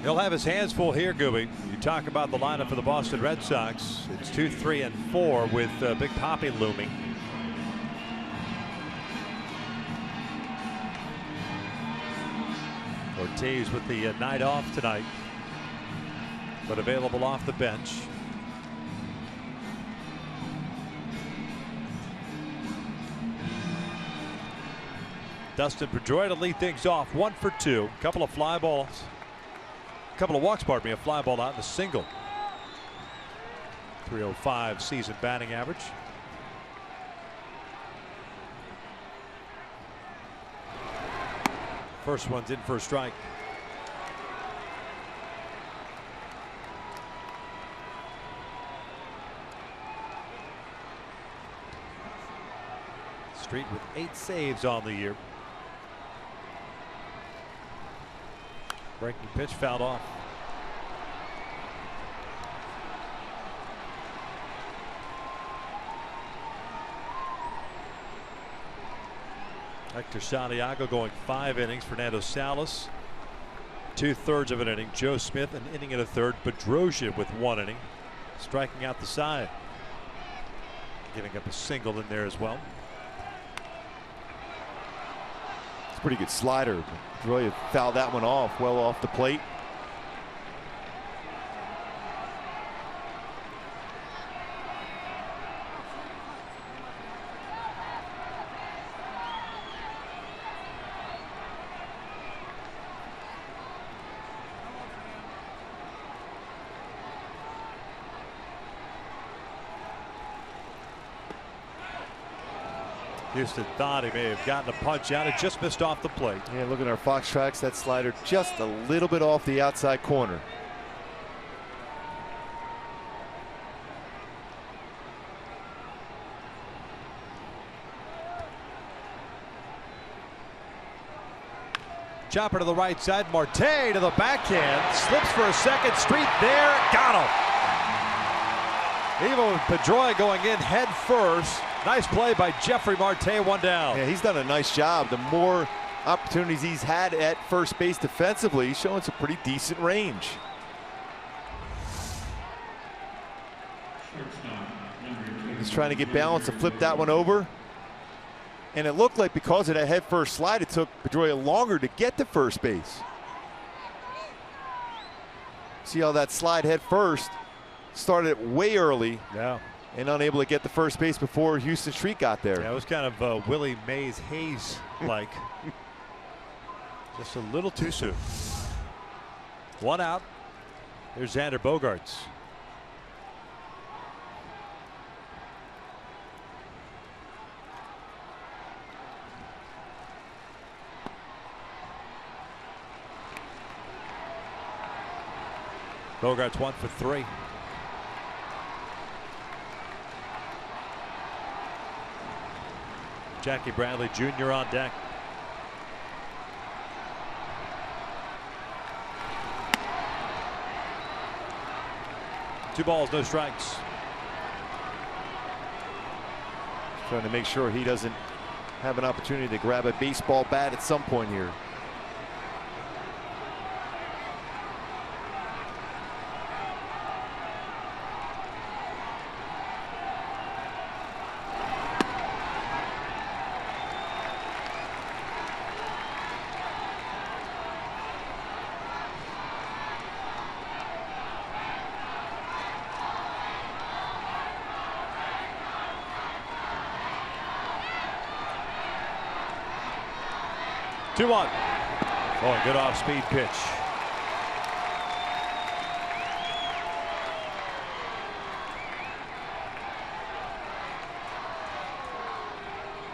He'll have his hands full here, Gooby. You talk about the lineup for the Boston Red Sox. It's 2, 3, and 4 with Big Papi looming. Ortiz with the night off tonight, but available off the bench. Dustin Pedroia to lead things off, 1 for 2. Couple of fly balls. Couple of walks, pardon me, a fly ball out and a single. 305 season batting average. First one's in for a strike. Street with 8 saves on the year. Breaking pitch fouled off. Hector Santiago going 5 innings. Fernando Salas 2/3 of an inning. Joe Smith an inning and a third. Bedrosian with 1 inning, striking out the side, giving up a single in there as well. It's a pretty good slider. Pedroia fouled that one off, well off the plate. Houston thought he may have gotten a punch out. It just missed off the plate. Yeah, look at our Fox tracks. That slider just a little bit off the outside corner. Chopper to the right side. Marte to the backhand. Slips for a second. Street there. Got him. Even with Pedroia going in head first. Nice play by Jeffrey Marte. One down. Yeah, he's done a nice job. The more opportunities he's had at first base defensively, he's showing some pretty decent range. He's trying to get balance to flip that one over. And it looked like because of that head first slide, it took Pedroia longer to get to first base. See how that slide head first started way early. Yeah. And unable to get the first base before Houston Street got there. Yeah, it was kind of Willie Mays Hayes like. Just a little too soon. One out. There's Xander Bogaerts. Bogaerts 1 for 3. Jackie Bradley Jr. on deck. Two balls, no strikes. Trying to make sure he doesn't have an opportunity to grab a baseball bat at some point here. Two-one. Oh, good off-speed pitch.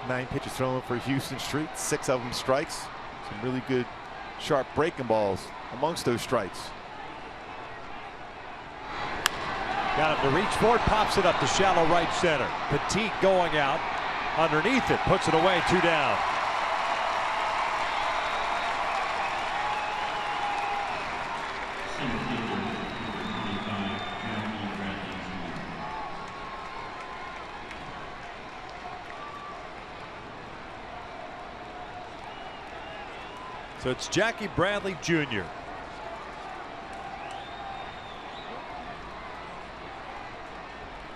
Nine pitches thrown for Houston Street, 6 of them strikes. Some really good, sharp breaking balls amongst those strikes. Got him to reach for it, pops it up to shallow right center. Petit going out underneath it, puts it away, 2 down. So it's Jackie Bradley Jr.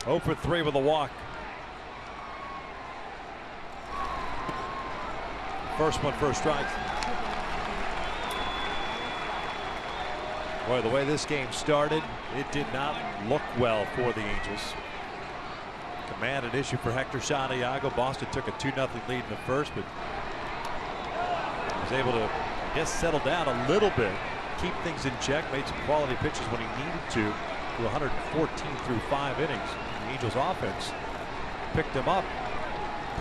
Oh for 3 with a walk. First one for a strike. Boy, the way this game started, it did not look well for the Angels. Command an issue for Hector Santiago. Boston took a 2-0 lead in the first, but was able to, I guess, settle down a little bit, keep things in check, made some quality pitches when he needed to 114 through 5 innings. The Angels offense picked him up.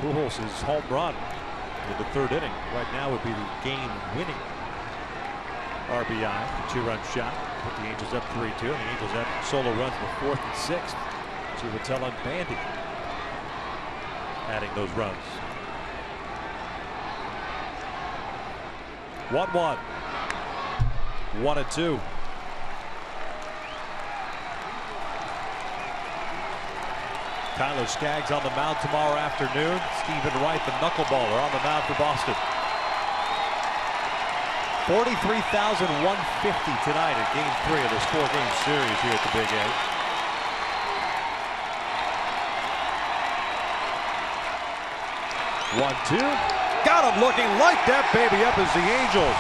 Pujols' home run in the 3rd inning right now would be the game-winning RBI, the 2-run shot, put the Angels up 3-2, and the Angels had solo runs in the 4th and 6th. Chiwetel and Bandy adding those runs. 1-1. 1-2. Tyler Skaggs on the mound tomorrow afternoon. Stephen Wright, the knuckleballer, on the mound for Boston. 43,150 tonight in Game 3 of this 4-game series here at the Big A. 1-2. Got him looking like that baby up as the Angels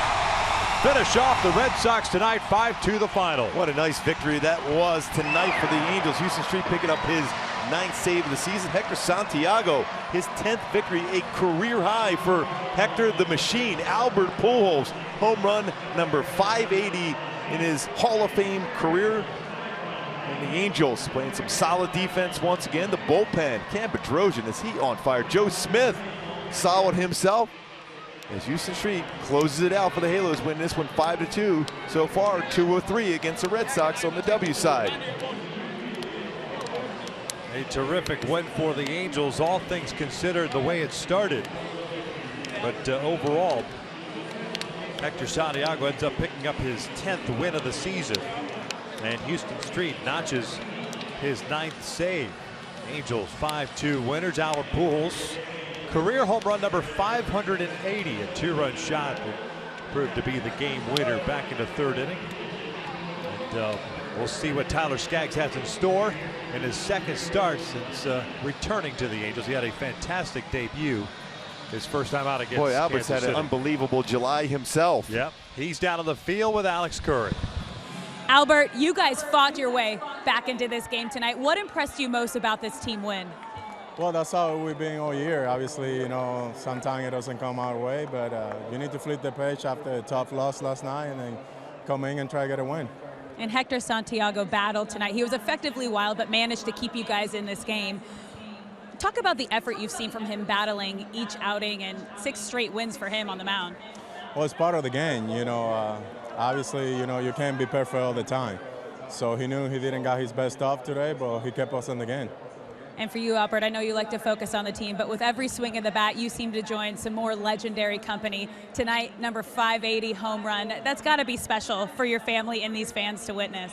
finish off the Red Sox tonight. 5-2 the final. What a nice victory that was tonight for the Angels. Houston Street picking up his 9th save of the season. Hector Santiago, his 10th victory, a career high for Hector the Machine. Albert Pujols, home run number 580 in his Hall of Fame career. And the Angels playing some solid defense once again. The bullpen, Cam Bedrosian, is he on fire? Joe Smith solid himself. As Houston Street closes it out for the Halos, win this one 5-2 so far, 2-3 against the Red Sox on the W side. A terrific win for the Angels, all things considered, the way it started. But overall, Hector Santiago ends up picking up his 10th win of the season. And Houston Street notches his 9th save. Angels 5-2 winners. Albert Pujols, career home run number 580, a 2-run shot that proved to be the game winner back in the 3rd inning. And we'll see what Tyler Skaggs has in store in his 2nd start since returning to the Angels. He had a fantastic debut his first time out against Boy, Albert's Kansas had an City. unbelievable July himself. Yep, he's down on the field with Alex Curry. Albert, you guys fought your way back into this game tonight. What impressed you most about this team win? Well, that's how we've been all year. Obviously, you know, sometimes it doesn't come our way, but you need to flip the page after a tough loss last night and then come in and try to get a win. And Hector Santiago battled tonight. He was effectively wild, but managed to keep you guys in this game. Talk about the effort you've seen from him battling each outing and 6 straight wins for him on the mound. Well, it's part of the game, you know. Obviously, you know, you can't be perfect all the time. So he knew he didn't got his best stuff today, but he kept us in the game. And for you, Albert, I know you like to focus on the team, but with every swing of the bat, you seem to join some more legendary company. Tonight, number 580 home run. That's got to be special for your family and these fans to witness.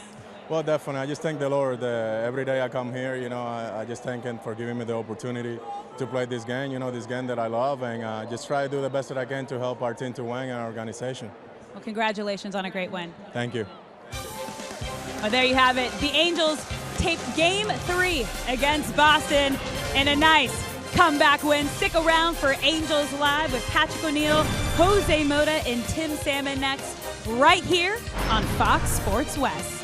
Well, definitely. I just thank the Lord. Every day I come here, you know, I just thank Him for giving me the opportunity to play this game, you know, this game that I love, and just try to do the best that I can to help our team to win and our organization. Well, congratulations on a great win. Thank you. Well, there you have it. The Angels take Game 3 against Boston in a nice comeback win. Stick around for Angels Live with Patrick O'Neill, Jose Mota, and Tim Salmon next, right here on Fox Sports West.